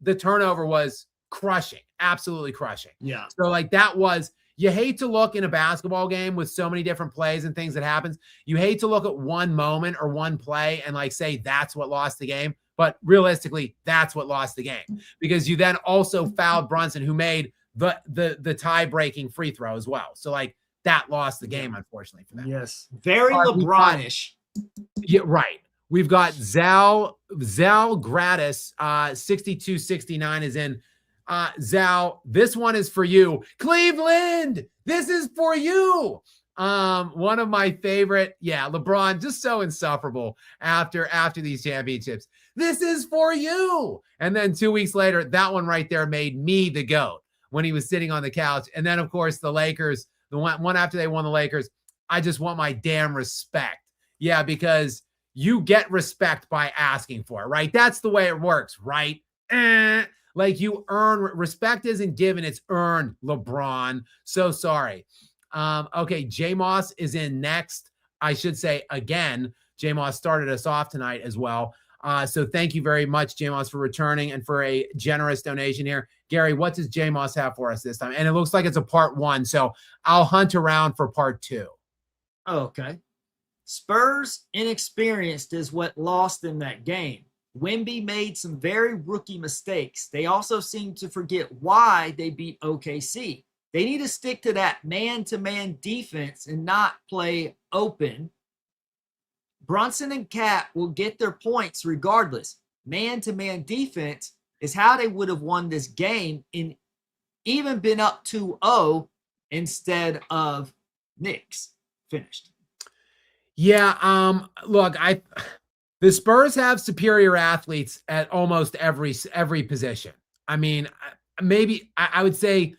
S1: the turnover was crushing, absolutely crushing.
S2: Yeah.
S1: So like that was, you hate to look in a basketball game with so many different plays and things that happens. You hate to look at one moment or one play and like say that's what lost the game. But realistically, that's what lost the game, because you then also fouled Brunson, who made the tie-breaking free throw as well. So like that lost the game, unfortunately, for them.
S2: Yes. Very LeBron-ish.
S1: Yeah, right. We've got Zal Gratis, 6269 is in. Zal, this one is for you. Cleveland, this is for you. One of my favorite. Yeah, LeBron, just so insufferable after these championships. This is for you. And then 2 weeks later, that one right there made me the GOAT when he was sitting on the couch. And then, of course, the Lakers, the one after they won the Lakers, I just want my damn respect. Yeah, because you get respect by asking for it, right? That's the way it works, right? Like you earn respect, isn't given, it's earned, LeBron. So sorry. Okay, J Moss is in next. I should say again, J Moss started us off tonight as well. So thank you very much, J Moss, for returning and for a generous donation here. Gary, what does J Moss have for us this time? And it looks like it's a part 1, so I'll hunt around for part 2.
S2: Okay. Spurs inexperienced is what lost them that game. Wemby made some very rookie mistakes. They also seem to forget why they beat OKC. They need to stick to that man-to-man defense and not play open. Brunson and Cat will get their points regardless. Man-to-man defense is how they would have won this game and even been up 2-0 instead of Knicks finished.
S1: Yeah, look, the Spurs have superior athletes at almost every position. I mean, maybe I would say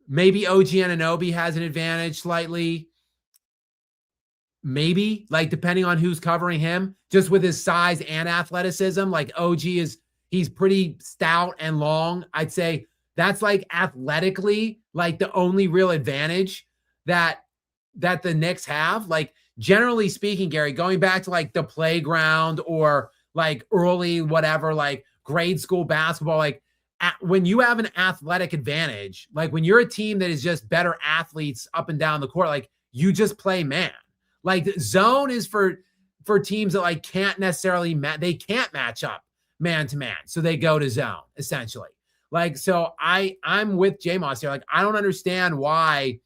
S1: maybe OG Anunoby has an advantage slightly. Maybe, like, depending on who's covering him, just with his size and athleticism. Like OG he's pretty stout and long. I'd say that's like athletically like the only real advantage that the Knicks have. Like, generally speaking, Gary, going back to like the playground or like early whatever, like grade school basketball, like when you have an athletic advantage, like when you're a team that is just better athletes up and down the court, like you just play man. Like zone is for teams that like can't necessarily they can't match up man to man, so they go to zone essentially. Like, so I'm with J Moss here. Like, I don't understand why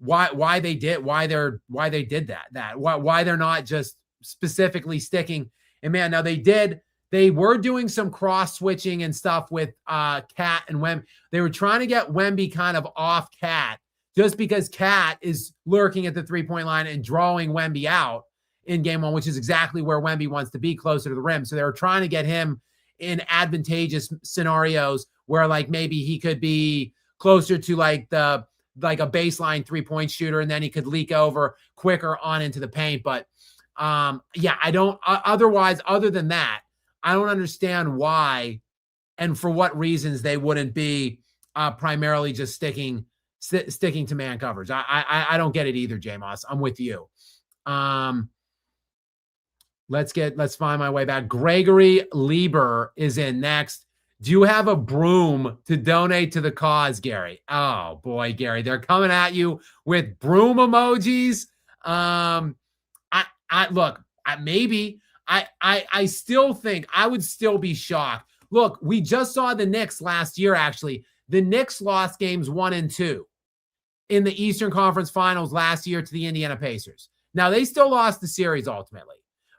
S1: they did that. Why they're not just specifically sticking. And man, now they were doing some cross switching and stuff with Cat and Wemby. They were trying to get Wemby kind of off Cat, just because Cat is lurking at the 3-point line and drawing Wemby out in game 1, which is exactly where Wemby wants to be, closer to the rim. So they were trying to get him in advantageous scenarios where like maybe he could be closer to like a baseline 3-point shooter, and then he could leak over quicker on into the paint. But yeah, I don't, other than that, I don't understand why and for what reasons they wouldn't be primarily just sticking to man coverage. I don't get it either, J Moss. I'm with you. Let's find my way back. Gregory Lieber is in next. Do you have a broom to donate to the cause, Gary? Oh boy, Gary, they're coming at you with broom emojis. I still think I would still be shocked. Look, we just saw the Knicks last year. Actually, the Knicks lost games 1 and 2 in the Eastern Conference Finals last year to the Indiana Pacers. Now they still lost the series ultimately,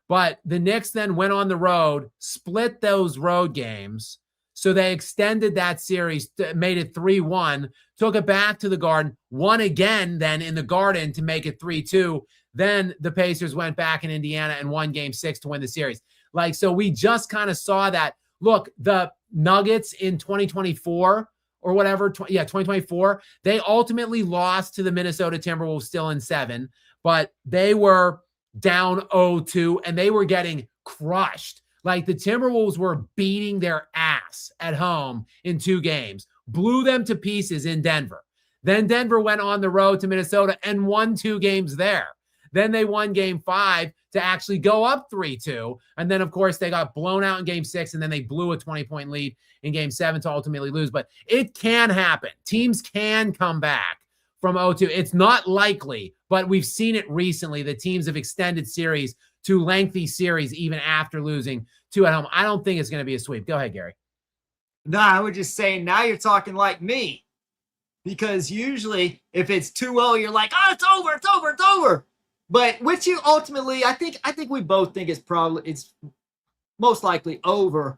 S1: but the Knicks then went on the road, split those road games. So they extended that series, made it 3-1, took it back to the Garden, won again then in the Garden to make it 3-2. Then the Pacers went back in Indiana and won game 6 to win the series. Like, so we just kind of saw that. Look, the Nuggets in 2024 or whatever, 2024, they ultimately lost to the Minnesota Timberwolves still in 7, but they were down 0-2 and they were getting crushed. Like, the Timberwolves were beating their ass at home in 2 games, blew them to pieces in Denver. Then Denver went on the road to Minnesota and won 2 games there. Then they won game 5 to actually go up 3-2. And then, of course, they got blown out in game 6, and then they blew a 20-point lead in game 7 to ultimately lose. But it can happen. Teams can come back from 0-2. It's not likely, but we've seen it recently that teams have extended series to lengthy series even after losing 2 at home. I don't think it's going to be a sweep. Go ahead, Gary.
S2: No, I was just saying, now you're talking like me. Because usually if it's 2-0, you're like, oh, it's over, it's over, it's over. But which you ultimately, I think we both think it's most likely over.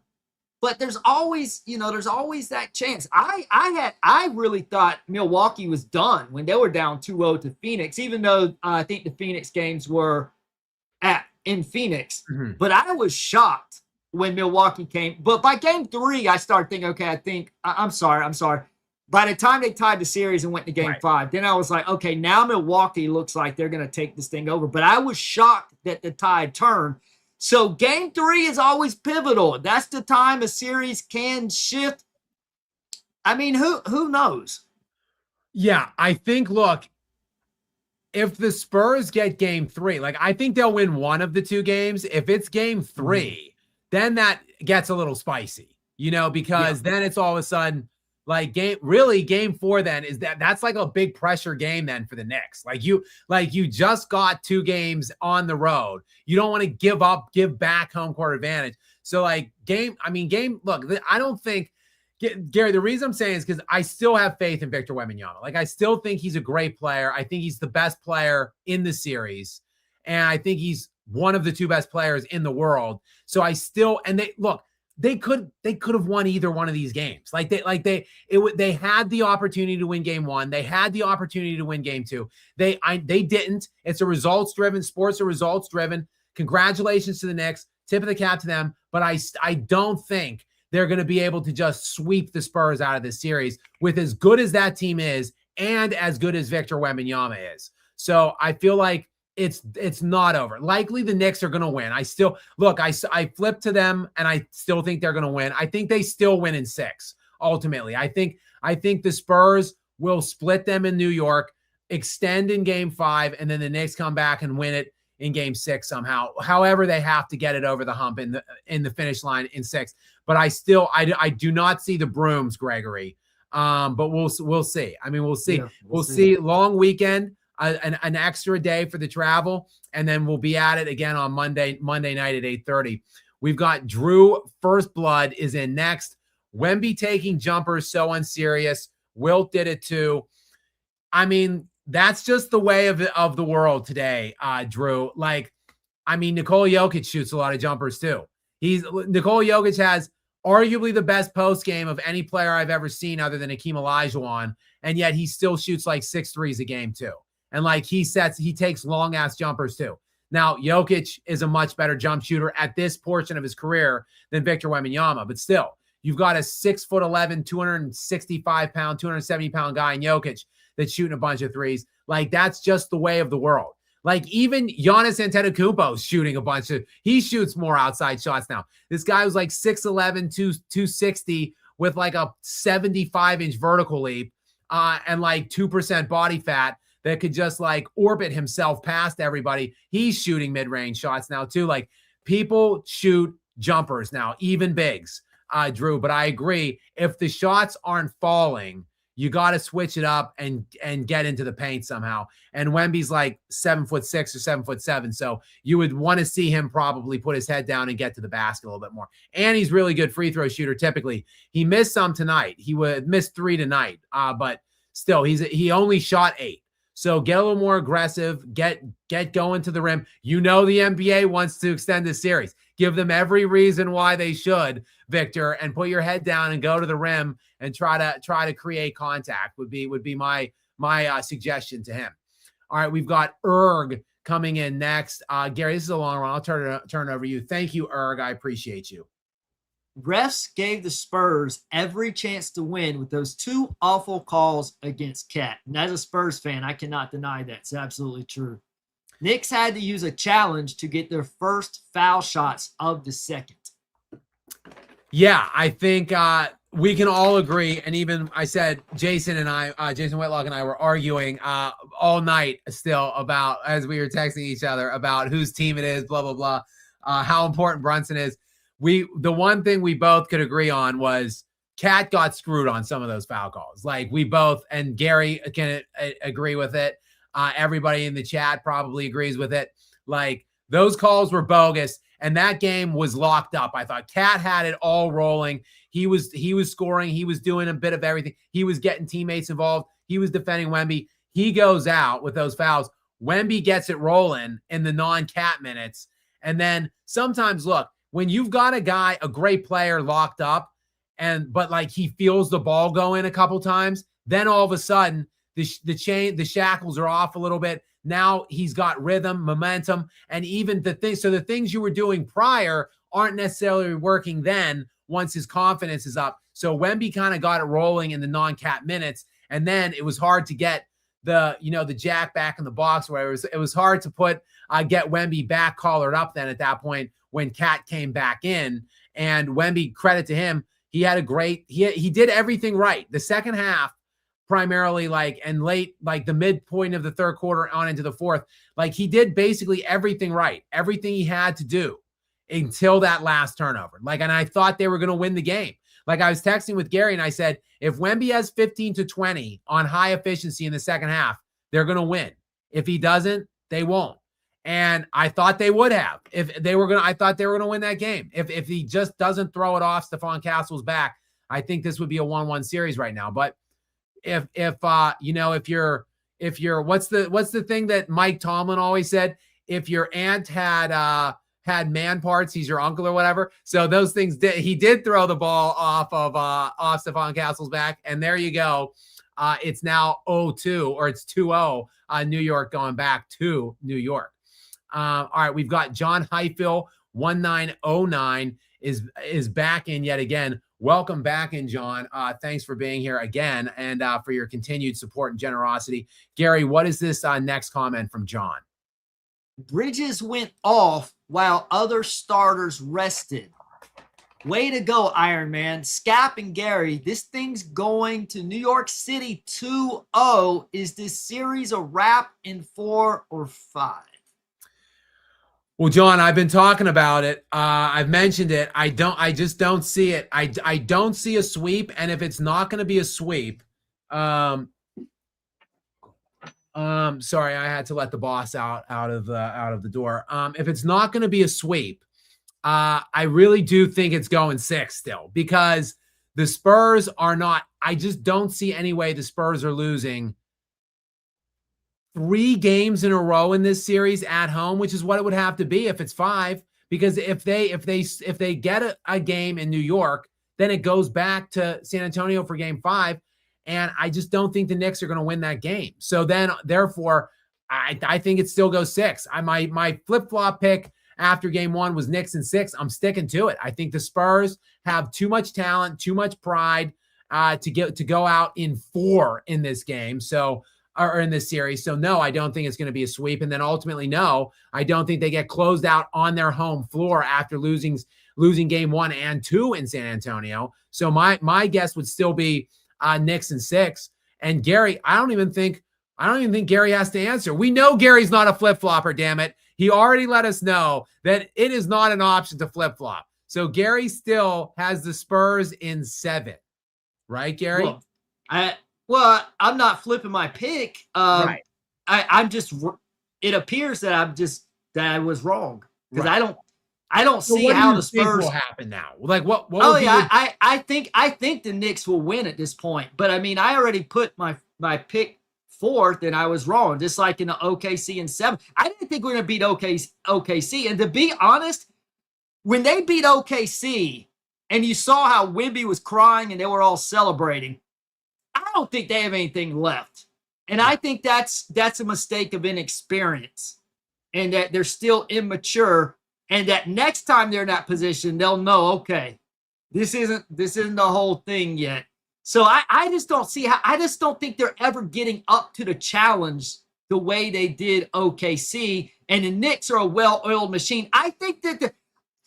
S2: But there's always, there's always that chance. I really thought Milwaukee was done when they were down 2-0 to Phoenix, even though I think the Phoenix games were in Phoenix. Mm-hmm. But I was shocked when Milwaukee came. But by game 3, I started thinking, okay, I'm sorry. By the time they tied the series and went to game 5, then I was like, okay, now Milwaukee looks like they're going to take this thing over. But I was shocked that the tide turned. So game 3 is always pivotal. That's the time a series can shift. I mean, who knows?
S1: Yeah, I think, look, if the Spurs get game 3, I think they'll win one of the 2 games. If it's game 3, then that gets a little spicy, because then it's all of a sudden game 4 then that's like a big pressure game then for the Knicks. You just got 2 games on the road. You don't want to give back home court advantage. So look, I don't think, Gary, the reason I'm saying is because I still have faith in Victor Wembanyama. I still think he's a great player. I think he's the best player in the series. And I think he's one of the 2 best players in the world. So they could have won either one of these games. They had the opportunity to win game 1. They had the opportunity to win game 2. They didn't. It's a results driven. Sports are results driven. Congratulations to the Knicks. Tip of the cap to them. But I don't think they're going to be able to just sweep the Spurs out of this series with as good as that team is and as good as Victor Wembanyama is. So I feel like it's not over. Likely the Knicks are going to win. I flip to them and I still think they're going to win. I think they still win in 6 ultimately. I think the Spurs will split them in New York, extend in game 5, and then the Knicks come back and win it in game 6 somehow. However, they have to get it over the hump in the finish line in 6. But I do not see the brooms, Gregory. But we'll see. I mean, we'll see. Yeah, we'll see. Long weekend. An extra day for the travel, and then we'll be at it again on Monday night at 8:30. We've got Drew First Blood is in next. Wemby taking jumpers, so unserious. Wilt did it too. I mean, that's just the way of the world today, Drew. Nikola Jokic shoots a lot of jumpers too. Nikola Jokic has arguably the best post game of any player I've ever seen other than Hakeem Olajuwon, and yet he still shoots 6 threes a game too. And he takes long ass jumpers too. Now, Jokic is a much better jump shooter at this portion of his career than Victor Wembanyama, but still, you've got a 6'11", 265 pound, 270 pound guy in Jokic that's shooting a bunch of threes. That's just the way of the world. Even Giannis Antetokounmpo's shooting a bunch of, he shoots more outside shots now. This guy was 6'11", 260 with a 75-inch vertical leap and 2% body fat that could just orbit himself past everybody. He's shooting mid-range shots now too. People shoot jumpers now, even bigs, Drew. But I agree, if the shots aren't falling, you got to switch it up and get into the paint somehow. And Wemby's 7'6" or 7'7", so you would want to see him probably put his head down and get to the basket a little bit more. And he's really good free throw shooter. Typically, he missed some tonight. He would miss 3 tonight, but still, he only shot 8. So get a little more aggressive, get going to the rim. The NBA wants to extend this series. Give them every reason why they should, Victor, and put your head down and go to the rim and try to create contact would be my suggestion to him. All right, we've got Erg coming in next. Gary, this is a long one. I'll turn it over to you. Thank you, Erg. I appreciate you.
S2: Refs gave the Spurs every chance to win with those 2 awful calls against Cat. And as a Spurs fan, I cannot deny that. It's absolutely true. Knicks had to use a challenge to get their first foul shots of the second.
S1: Yeah, I think we can all agree. And even I said, Jason Whitlock and I were arguing all night still about, as we were texting each other, about whose team it is, blah, blah, blah, how important Brunson is. The one thing we both could agree on was Cat got screwed on some of those foul calls. Like we both, and Gary can agree with it. Everybody in the chat probably agrees with it. Like those calls were bogus, and that game was locked up. I thought Cat had it all rolling. He was scoring. He was doing a bit of everything. He was getting teammates involved. He was defending Wemby. He goes out with those fouls. Wemby gets it rolling in the non-Cat minutes. And then sometimes, look, when you've got a guy, a great player locked up, but like he feels the ball go in a couple times, then all of a sudden the shackles are off a little bit. Now he's got rhythm, momentum, and even the things you were doing prior aren't necessarily working then once his confidence is up. So Wemby kind of got it rolling in the non-Cat minutes, and then it was hard to get the jack back in the box, where it was hard to get Wemby back collared up then at that point when Cat came back in. And Wemby, credit to him, he had he did everything right. The second half, primarily, and late, the midpoint of the third quarter on into the fourth, he did basically everything right, everything he had to do until that last turnover. And I thought they were going to win the game. I was texting with Gary and I said, if Wemby has 15 to 20 on high efficiency in the second half, they're going to win. If he doesn't, they won't. And I thought they would have. I thought they were going to win that game. If he just doesn't throw it off Stephon Castle's back, I think this would be a 1-1 series right now. But if you're what's the thing that Mike Tomlin always said? If your aunt had man parts, he's your uncle or whatever. So those things he did throw the ball off Stephon Castle's back, and there you go. It's now 0-2, or it's 2-0. New York going back to New York. All right, we've got John Heifel 1909 is back in yet again. Welcome back in, John. Thanks for being here again, and for your continued support and generosity. Gary, what is this next comment from John?
S2: Bridges went off while other starters rested. Way to go, Iron Man. Skap and Gary, this thing's going to New York City 2-0. Is this series a wrap in 4 or 5?
S1: Well, John, I've been talking about it. I've mentioned it. I just don't see it. I don't see a sweep. And if it's not going to be a sweep, sorry, I had to let the boss out of the door. If it's not going to be a sweep, I really do think it's going 6 still, because the Spurs are not. I just don't see any way the Spurs are losing 3 games in a row in this series at home, which is what it would have to be if it's 5. Because if they get a game in New York, then it goes back to San Antonio for game 5. And I just don't think the Knicks are going to win that game. So then, therefore, I think it still goes 6. My flip-flop pick after game 1 was Knicks in 6. I'm sticking to it. I think the Spurs have too much talent, too much pride to go out in 4 in this game. Or in this series. So no, I don't think it's going to be a sweep. And then ultimately, no, I don't think they get closed out on their home floor after losing game 1 and 2 in San Antonio. So my guess would still be Knicks in 6. And Gary, I don't even think Gary has to answer. We know Gary's not a flip-flopper, damn it. He already let us know that it is not an option to flip-flop. So Gary still has the Spurs in 7. Right, Gary?
S2: Well, I'm not flipping my pick.
S1: Right.
S2: I'm just. It appears that I was wrong, because
S1: right.
S2: I don't see how the Spurs
S1: will happen now. What?
S2: Oh yeah, I think the Knicks will win at this point. But I mean, I already put my pick 4th, and I was wrong. Just like in the OKC in 7, I didn't think we were gonna beat OKC. And to be honest, when they beat OKC, and you saw how Wemby was crying and they were all celebrating, I don't think they have anything left. And I think that's a mistake of inexperience, and that they're still immature, and that next time they're in that position, they'll know, okay, this isn't the whole thing yet. So I just don't see how. I just don't think they're ever getting up to the challenge the way they did OKC. And the Knicks are a well-oiled machine. I think that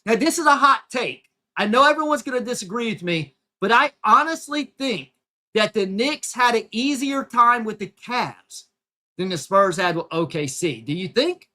S2: now this is a hot take. I know everyone's going to disagree with me, but I honestly think that the Knicks had an easier time with the Cavs than the Spurs had with OKC. Do you think?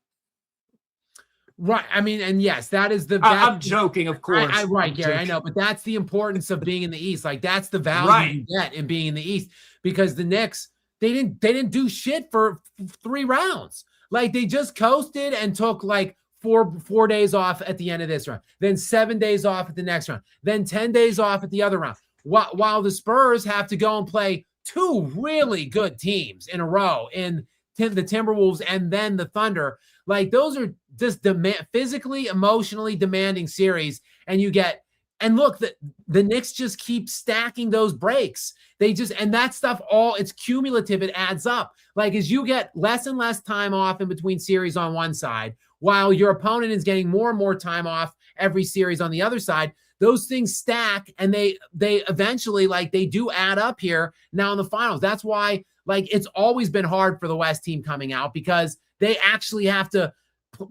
S1: Right. I mean, and yes, that is the.
S2: I'm joking, of course.
S1: Right, Gary. I know, but that's the importance of being in the East. Like that's the value you get in being in the East, because the Knicks, they didn't do shit for 3 rounds. Like they just coasted and took like four days off at the end of this round, then 7 days off at the next round, then 10 days off at the other round. While the Spurs have to go and play 2 really good teams in a row in the Timberwolves and then the Thunder. Like those are just physically, emotionally demanding series. And look, the Knicks just keep stacking those breaks. And that stuff it's cumulative. It adds up. Like as you get less and less time off in between series on one side, while your opponent is getting more and more time off every series on the other side, those things stack and they eventually, like they do add up here now in the finals. That's why, like, it's always been hard for the West team coming out, because they actually have to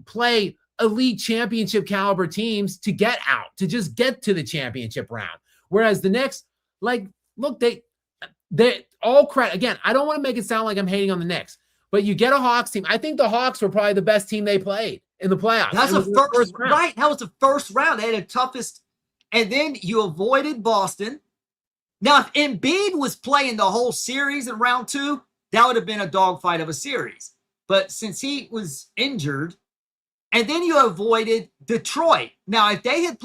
S1: play elite championship caliber teams to get out, to just get to the championship round. Whereas the Knicks, like, look, they all credit. Again, I don't want to make it sound like I'm hating on the Knicks, but you get a Hawks team. I think the Hawks were probably the best team they played in the playoffs.
S2: That's the first round. Right. That was the first round. They had the toughest. And then you avoided Boston. Now, if Embiid was playing the whole series in round 2, that would have been a dogfight of a series. But since he was injured, and then you avoided Detroit. Now, if they had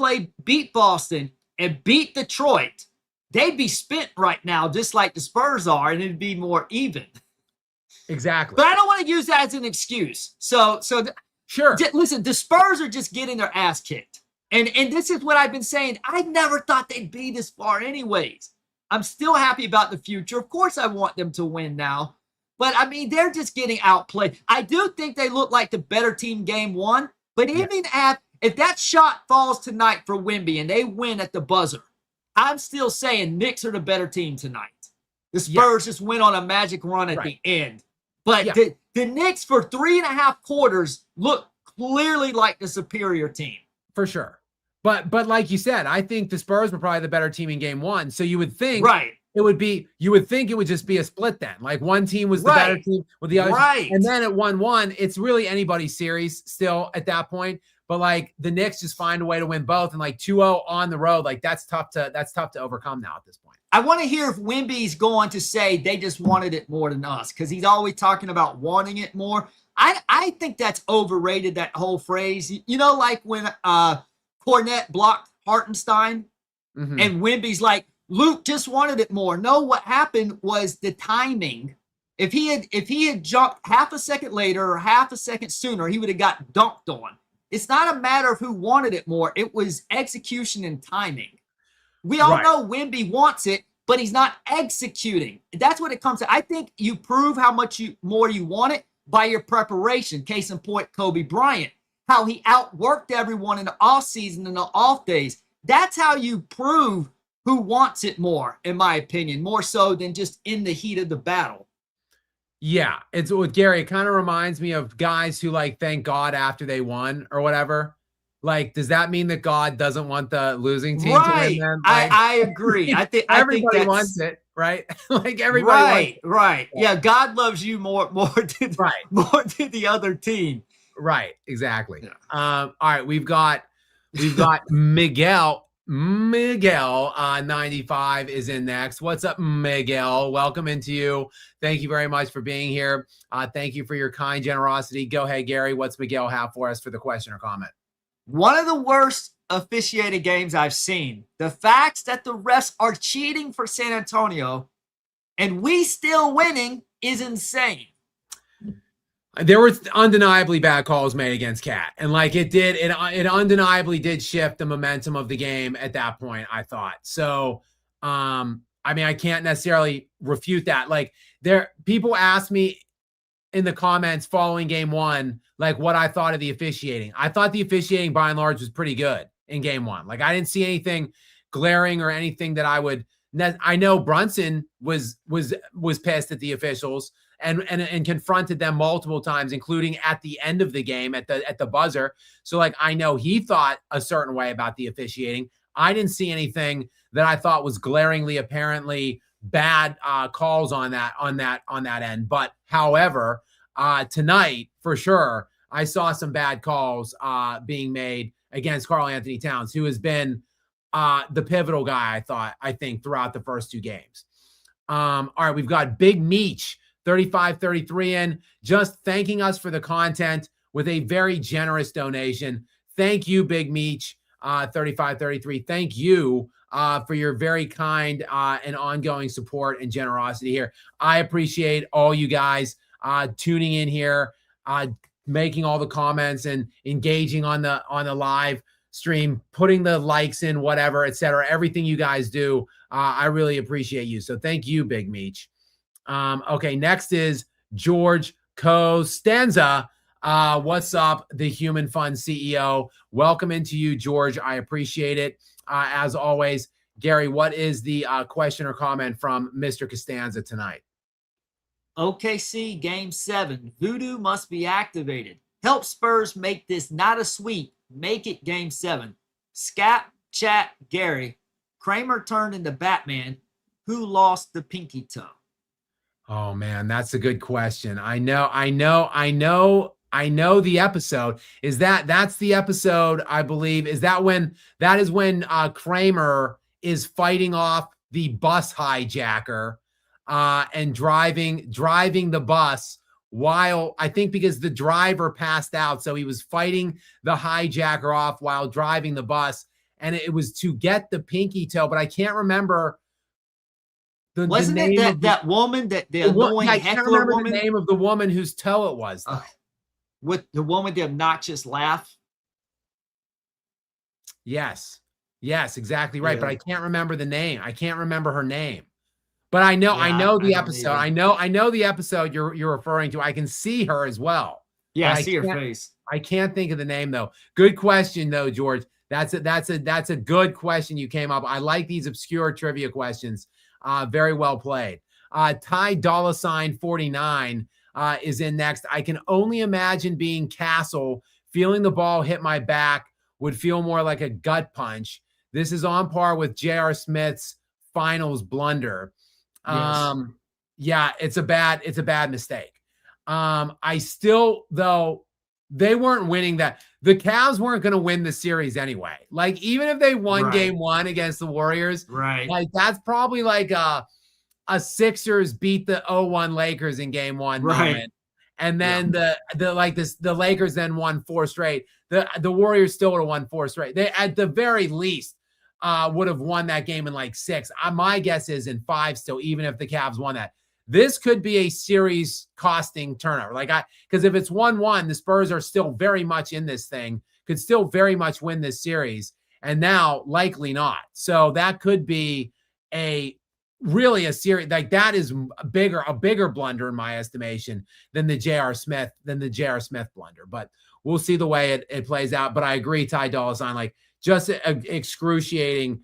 S2: beat Boston and beat Detroit, they'd be spent right now, just like the Spurs are, and it'd be more even.
S1: Exactly.
S2: But I don't want to use that as an excuse. Sure. Listen, the Spurs are just getting their ass kicked. And this is what I've been saying. I never thought they'd be this far anyways. I'm still happy about the future. Of course, I want them to win now. But, I mean, they're just getting outplayed. I do think they look like the better team game 1. But even if that shot falls tonight for Wemby and they win at the buzzer, I'm still saying Knicks are the better team tonight. The Spurs just went on a magic run at the end. But the Knicks for 3.5 quarters look clearly like the superior team.
S1: For sure. But like you said, I think the Spurs were probably the better team in game 1. So you would think it would just be a split then. Like one team was the better team with the other. Right. And then at 1-1, it's really anybody's series still at that point. But like the Knicks just find a way to win both, and like 2-0 on the road, like that's tough to overcome now at this point.
S2: I want to hear if Wemby's going to say they just wanted it more than us, because he's always talking about wanting it more. I think that's overrated, that whole phrase. You know, like when Cornette blocked Hartenstein, and Wemby's like, Luke just wanted it more. No, what happened was the timing. If he had jumped half a second later or half a second sooner, he would have got dunked on. It's not a matter of who wanted it more. It was execution and timing. We all know Wemby wants it, but he's not executing. That's what it comes to. I think you prove how much more you want it by your preparation. Case in point, Kobe Bryant, how he outworked everyone in the off season and the off days. That's how you prove who wants it more, in my opinion, more so than just in the heat of the battle.
S1: Yeah, it's with Gary. It kind of reminds me of guys who like thank God after they won or whatever. Like, does that mean that God doesn't want the losing team to win then? Like,
S2: I agree. I think
S1: everybody wants it, right? Like everybody.
S2: Right. Yeah, God loves you more than the other team.
S1: Right. Exactly. Yeah. All right, we've got Miguel. Miguel 95 is in next. What's up, Miguel? Welcome into you. Thank you very much for being here. Thank you for your kind generosity. Go ahead, Gary. What's Miguel have for us for the question or comment?
S2: One of the worst officiated games I've seen. The facts that the refs are cheating for San Antonio and we still winning is insane.
S1: There were undeniably bad calls made against Cat, and like it undeniably did shift the momentum of the game at that point, I thought. So, I mean, I can't necessarily refute that. Like people asked me in the comments following game 1, like what I thought of the officiating. I thought the officiating by and large was pretty good in game 1. Like I didn't see anything glaring or anything that I know Brunson was pissed at the officials and confronted them multiple times, including at the end of the game at the buzzer. So like I know he thought a certain way about the officiating. I didn't see anything that I thought was glaringly apparently bad calls on that end. But however, tonight, for sure, I saw some bad calls being made against Karl Anthony Towns, who has been the pivotal guy, I think, throughout the first 2 games. All right, we've got Big Meech, 3533 in, just thanking us for the content with a very generous donation. Thank you, Big Meech, 3533. Thank you for your very kind and ongoing support and generosity here. I appreciate all you guys tuning in here, making all the comments and engaging on the live stream, putting the likes in, whatever, etc. Everything you guys do, I really appreciate you. So thank you, Big Meech. Okay, next is George Costanza. What's up, the Human Fund CEO? Welcome into you, George. I appreciate it. As always, Gary, what is the question or comment from Mr. Costanza tonight?
S2: OKC Game 7. Voodoo must be activated. Help Spurs make this not a sweep. Make it Game 7. Skap, Chat, Gary. Kramer turned into Batman. Who lost the pinky toe?
S1: Oh, man, that's a good question. I know the episode. That's the episode, I believe. Is when Kramer is fighting off the bus hijacker and driving the bus while, I think, because the driver passed out. So he was fighting the hijacker off while driving the bus. And it was to get the pinky toe, but I can't remember
S2: Wasn't it that woman, that the annoying
S1: I can't
S2: heckler
S1: remember
S2: woman?
S1: the name of the woman whose toe it was, though.
S2: With the one with the obnoxious laugh?
S1: Yes, exactly right. Yeah. But I can't remember the name. I can't remember her name. But I know the episode. I know the episode you're referring to. I can see her as well.
S2: Yeah, I see her face.
S1: I can't think of the name though. Good question though, George. That's a good question you came up. I like these obscure trivia questions. Very well played. Ty $ 49 is in next. I can only imagine being Castle, feeling the ball hit my back would feel more like a gut punch. This is on par with J.R. Smith's finals blunder.
S2: Yes.
S1: Yeah, it's a bad mistake. I still, though, they weren't winning that. The Cavs weren't going to win the series anyway. Like, even if they won game 1 against the Warriors, like that's probably like a Sixers beat the 0-1 Lakers in game 1 moment. And then the Lakers then won 4 straight. The Warriors still would have won 4 straight. They, at the very least, would have won that game in like 6. My guess is in 5 still, even if the Cavs won that. This could be a series costing turnover. Because if it's 1-1, the Spurs are still very much in this thing, could still very much win this series. And now likely not. So that could be really a series like that is a bigger blunder in my estimation than the J.R. Smith blunder. But we'll see the way it plays out. But I agree, Ty $, like just an excruciating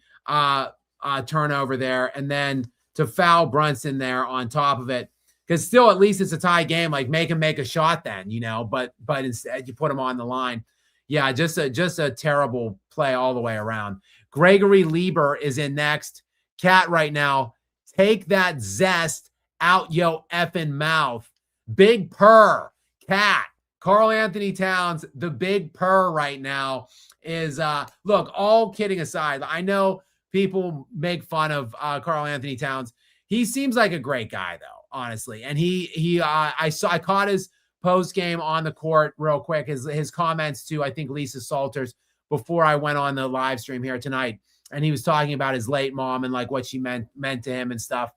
S1: turnover there. And then to foul Brunson there on top of it, because still at least it's a tie game. Like make him make a shot then, But instead you put him on the line. Yeah, just a terrible play all the way around. Gregory Lieber is in next. Cat right now. Take that zest out yo effing mouth. Big purr. Cat. Karl Anthony Towns, the big purr right now is look, all kidding aside, I know people make fun of Karl Anthony Towns. He seems like a great guy though, honestly. And I caught his post game on the court real quick, his comments to I think Lisa Salters before I went on the live stream here tonight. And he was talking about his late mom and like what she meant to him and stuff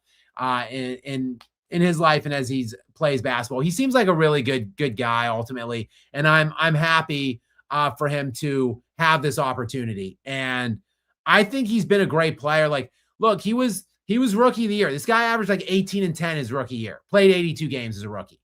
S1: in his life and as he plays basketball. He seems like a really good guy ultimately, and I'm happy for him to have this opportunity. And I think he's been a great player. Like, look, he was rookie of the year. This guy averaged like 18 and 10 his rookie year. Played 82 games as a rookie.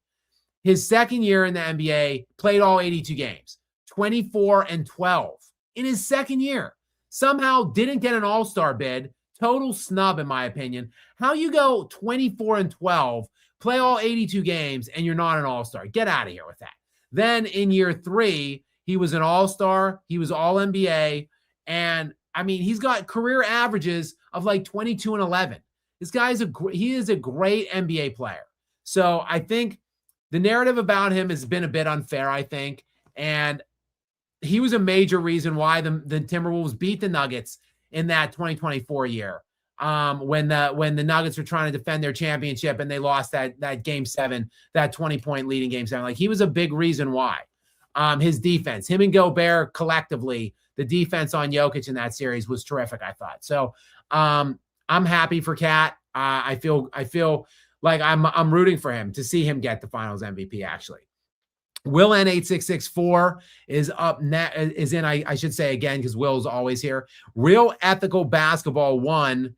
S1: His second year in the NBA, played all 82 games. 24 and 12 in his second year. Somehow didn't get an all-star bid. Total snub, in my opinion. How you go 24 and 12, play all 82 games, and you're not an all-star? Get out of here with that. Then in year 3, he was an all-star. He was all-NBA. And, I mean, he's got career averages of like 22 and 11. This guy is a great NBA player. So I think the narrative about him has been a bit unfair, I think. And he was a major reason why the Timberwolves beat the Nuggets in that 2024 year. When the Nuggets were trying to defend their championship and they lost that game 7, that 20-point lead in game 7. Like, he was a big reason why. His defense, him and Gobert collectively, the defense on Jokic in that series was terrific, I thought. So I'm happy for Cat. I feel like I'm rooting for him to see him get the Finals MVP, actually. Will N8664 is up is in, I should say again, because Will's always here. Real Ethical Basketball 1.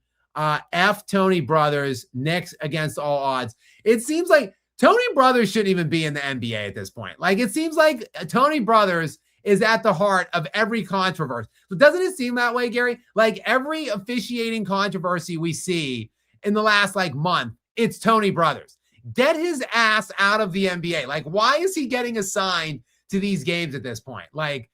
S1: F Tony Brothers, Knicks against all odds. It seems like Tony Brothers shouldn't even be in the NBA at this point. Like, it seems like Tony Brothers is at the heart of every controversy. Doesn't it seem that way, Gary? Like, every officiating controversy we see in the last month, it's Tony Brothers. Get his ass out of the NBA. Like, why is he getting assigned to these games at this point? Like,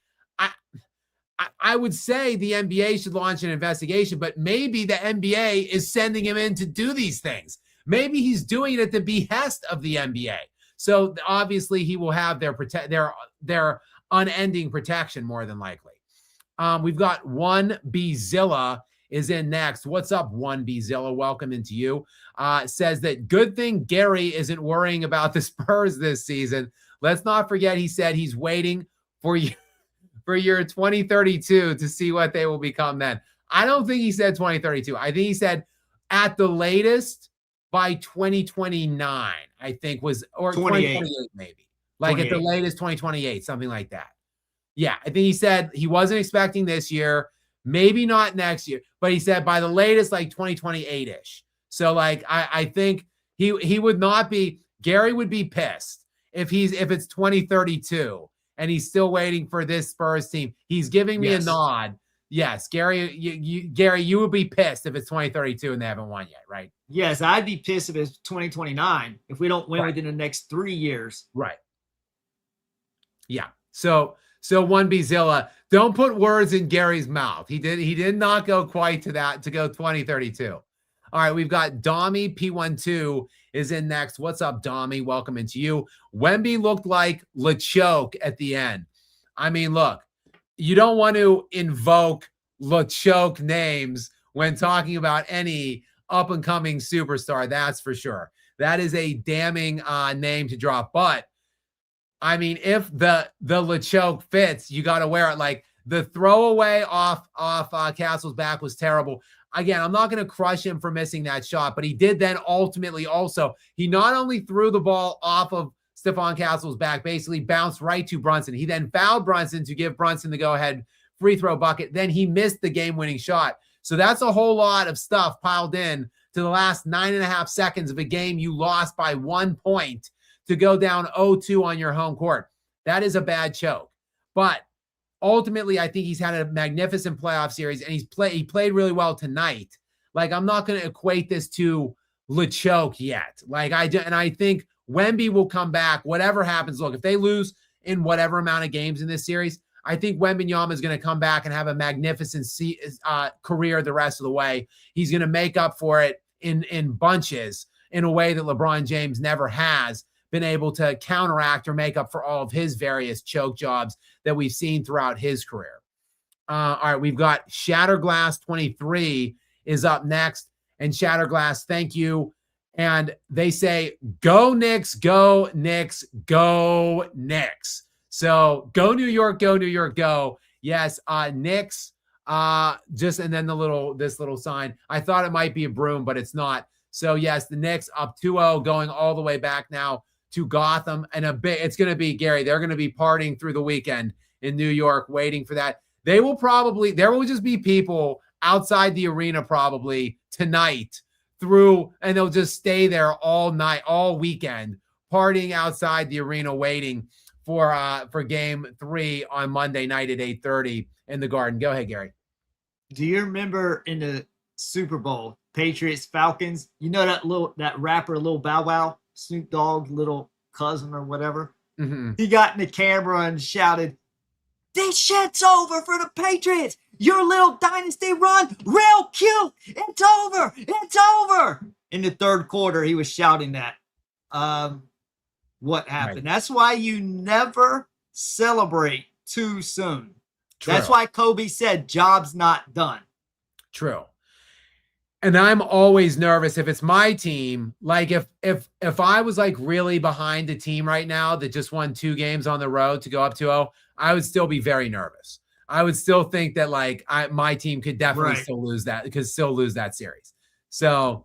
S1: I would say the NBA should launch an investigation, but maybe the NBA is sending him in to do these things. Maybe he's doing it at the behest of the NBA. So obviously he will have their unending protection, more than likely. We've got 1Bzilla is in next. What's up, 1Bzilla? Welcome into you. Says that good thing Gary isn't worrying about the Spurs this season. Let's not forget he said he's waiting for your 2032 to see what they will become then. I don't think he said 2032. I think he said at the latest by 2029, I think was, or 2028 maybe. Like at the latest 2028, something like that. Yeah, I think he said he wasn't expecting this year, maybe not next year, but he said by the latest, like 2028-ish. So I think he would not be, Gary would be pissed if it's 2032 and he's still waiting for this Spurs team. He's giving me a nod. Yes, Gary, you would be pissed if it's 2032 and they haven't won yet, right?
S2: Yes, I'd be pissed if it's 2029 if we don't win within the next 3 years.
S1: Right. Yeah. So 1Bzilla, don't put words in Gary's mouth. He did not go quite to that to go 2032. All right, we've got Dommy P12 is in next. What's up, Dommy? Welcome into you. Wemby looked like LeChoke at the end. I mean, look, you don't want to invoke LeChoke names when talking about any up-and-coming superstar, that's for sure. That is a damning name to drop. But, I mean, if the LeChoke fits, you got to wear it. Like, the throwaway off Castle's back was terrible. Again, I'm not going to crush him for missing that shot, but he did then ultimately also, he not only threw the ball off of Stephon Castle's back, basically bounced right to Brunson. He then fouled Brunson to give Brunson the go-ahead free throw bucket. Then he missed the game-winning shot. So that's a whole lot of stuff piled in to the last 9.5 seconds of a game you lost by 1 point to go down 0-2 on your home court. That is a bad choke. But ultimately, I think he's had a magnificent playoff series, and he played really well tonight. Like, I'm not going to equate this to LeChoke yet. I think Wemby will come back, whatever happens. Look, if they lose in whatever amount of games in this series, I think Wembanyama is going to come back and have a magnificent career the rest of the way. He's going to make up for it in bunches in a way that LeBron James never has been able to counteract or make up for all of his various choke jobs that we've seen throughout his career. All right, we've got Shatterglass 23 is up next. And Shatterglass, thank you. And they say, go Knicks, go Knicks, go Knicks. So go New York, go New York, go. Yes, Knicks. And then this little sign. I thought it might be a broom, but it's not. So yes, the Knicks up 2-0, going all the way back now to Gotham. And it's going to be, Gary, they're going to be partying through the weekend in New York, waiting for that. There will just be people outside the arena probably tonight and they'll just stay there all night, all weekend, partying outside the arena, waiting for game 3 on Monday night at 8:30 in the Garden. Go ahead, Gary.
S2: Do you remember in the Super Bowl, Patriots Falcons? You know that rapper Lil Bow Wow, Snoop Dogg's little cousin or whatever?
S1: Mm-hmm.
S2: He got in the camera and shouted, "This shit's over for the Patriots. Your little dynasty run, real cute. It's over. It's over." In the third quarter, he was shouting that. what happened. Right. That's why you never celebrate too soon. True. That's why Kobe said, job's not done.
S1: True. And I'm always nervous if it's my team. Like if I was like really behind the team right now that just won 2 games on the road to go up 2-0, I would still be very nervous. I would still think that like my team could definitely still lose that series. So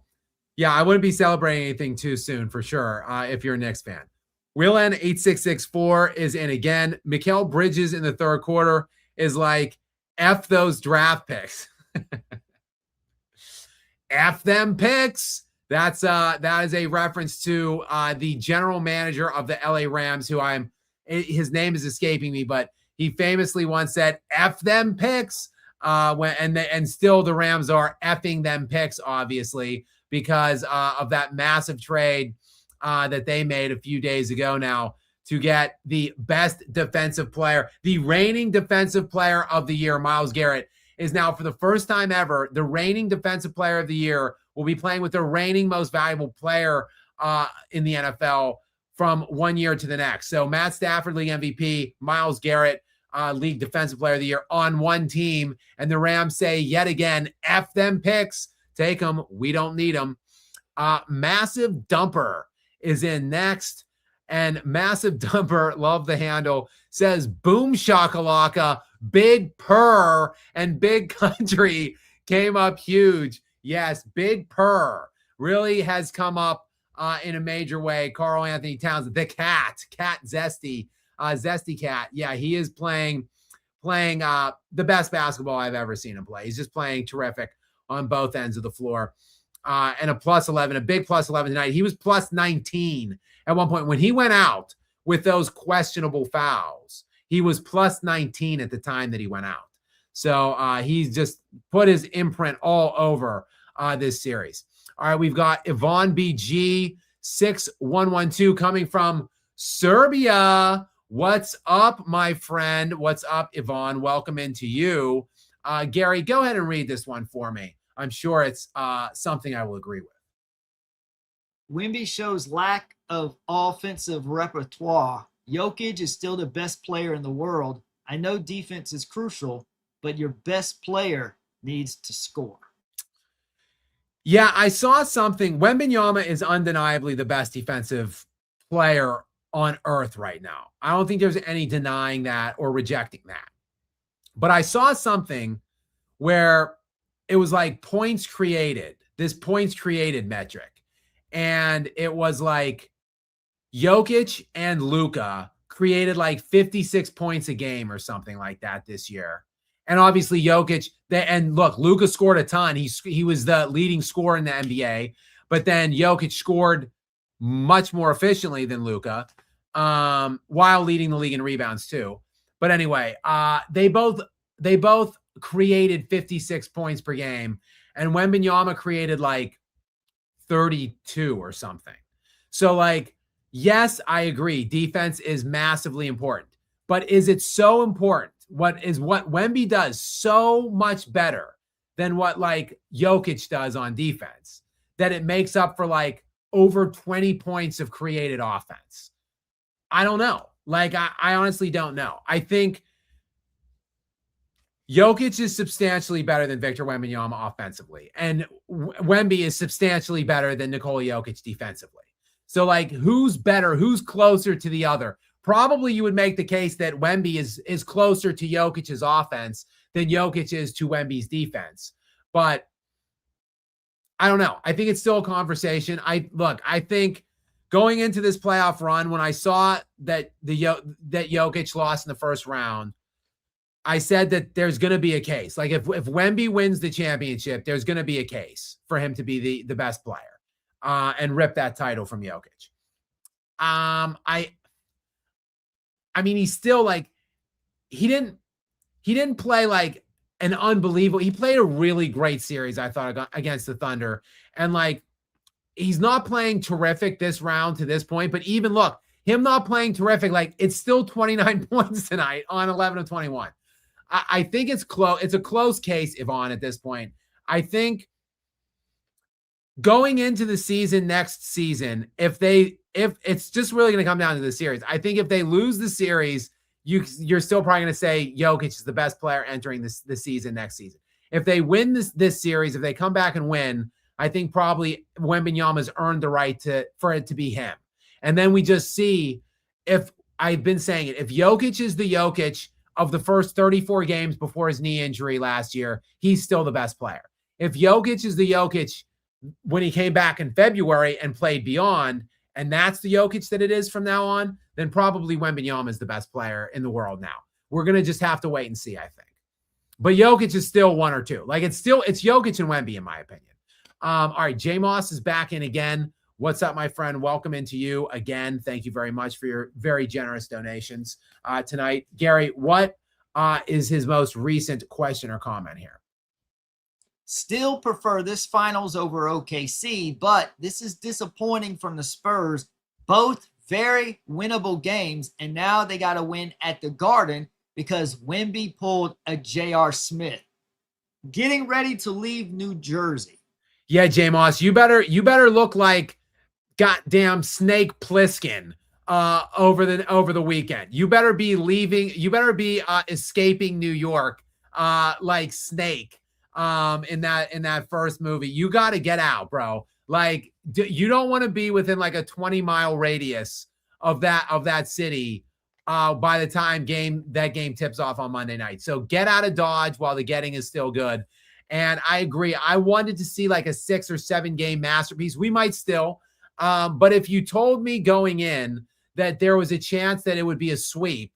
S1: yeah, I wouldn't be celebrating anything too soon for sure. If you're a Knicks fan. Willen 8664 is in again. Mikal Bridges in the third quarter is like, F those draft picks. F them picks. That is a reference to the general manager of the LA Rams, his name is escaping me, but he famously once said, F them picks. And still the Rams are effing them picks, obviously, because of that massive trade that they made a few days ago now to get the best defensive player, the reigning defensive player of the year, Myles Garrett, is now for the first time ever, the reigning defensive player of the year will be playing with the reigning most valuable player in the NFL from one year to the next. So Matt Stafford, league MVP, Myles Garrett, league defensive player of the year on one team. And the Rams say yet again, F them picks, take them. We don't need them. Massive Dumper is in next. And Massive Dumper, love the handle, says boom shakalaka, big purr, and big country came up huge. Yes, big purr really has come up in a major way. Karl Anthony Towns, the cat Zesty, Zesty Cat. Yeah, he is playing the best basketball I've ever seen him play. He's just playing terrific on both ends of the floor. And a +11, a big +11 tonight. He was +19 at one point. When he went out with those questionable fouls, he was +19 at the time that he went out. So he's just put his imprint all over this series. All right, we've got Yvonne BG 6112 coming from Serbia. What's up, my friend? What's up, Yvonne? Welcome into you. Gary, go ahead and read this one for me. I'm sure it's something I will agree with.
S2: Wemby shows lack of offensive repertoire. Jokic is still the best player in the world. I know defense is crucial, but your best player needs to score.
S1: Yeah, I saw something. Wembanyama is undeniably the best defensive player on earth right now. I don't think there's any denying that or rejecting that. But I saw something where it was like points created, this points created metric. And it was like Jokic and Luka created like 56 points a game or something like that this year. And obviously Jokic, and look, Luka scored a ton. He was the leading scorer in the NBA, but then Jokic scored much more efficiently than Luka, while leading the league in rebounds too. But anyway, they both created 56 points per game, and Wembanyama created like 32 or something. So like, yes, I agree. Defense is massively important, but is it so important? What Wemby does so much better than what like Jokic does on defense that it makes up for like over 20 points of created offense? I don't know. Like, I honestly don't know. I think Jokic is substantially better than Victor Wembanyama offensively, and Wemby is substantially better than Nikola Jokic defensively. So, like, who's better? Who's closer to the other? Probably you would make the case that Wemby is closer to Jokic's offense than Jokic is to Wemby's defense. But I don't know. I think it's still a conversation. I think going into this playoff run, when I saw that that Jokic lost in the first round, I said that there's going to be a case. Like if Wemby wins the championship, there's going to be a case for him to be the best player and rip that title from Jokic. I mean, he's still like, he didn't play like an unbelievable. He played a really great series, I thought, against the Thunder. And like, he's not playing terrific this round to this point, but even look, him not playing terrific, like it's still 29 points tonight on 11 of 21. I think it's close. It's a close case, Yvonne, at this point. I think going into the season next season, if they if it's just really going to come down to the series. I think if they lose the series, you're still probably going to say Jokic is the best player entering this season next season. If they win this series, if they come back and win, I think probably Wembanyama's earned the right for it to be him. And then we just see if I've been saying it, if Jokic is the Jokic of the first 34 games before his knee injury last year, he's still the best player. If Jokic is the Jokic when he came back in February and played beyond, and that's the Jokic that it is from now on, then probably Wembanyama is the best player in the world now. We're going to just have to wait and see, I think. But Jokic is still one or two. Like it's Jokic and Wemby, in my opinion. All right, J Moss is back in again. What's up, my friend? Welcome into you again. Thank you very much for your very generous donations tonight. Gary, what is his most recent question or comment here?
S2: Still prefer this finals over OKC, but this is disappointing from the Spurs. Both very winnable games, and now they got to win at the Garden because Wemby pulled a J.R. Smith. Getting ready to leave New Jersey.
S1: Yeah, J Moss, you better look like goddamn Snake Plissken over the weekend. You better be leaving. You better be escaping New York like Snake in that first movie. You got to get out, bro. Like you don't want to be within like a 20-mile radius of that city by the time that game tips off on Monday night. So get out of Dodge while the getting is still good. And I agree. I wanted to see like a 6 or 7 game masterpiece. We might still. But if you told me going in that there was a chance that it would be a sweep,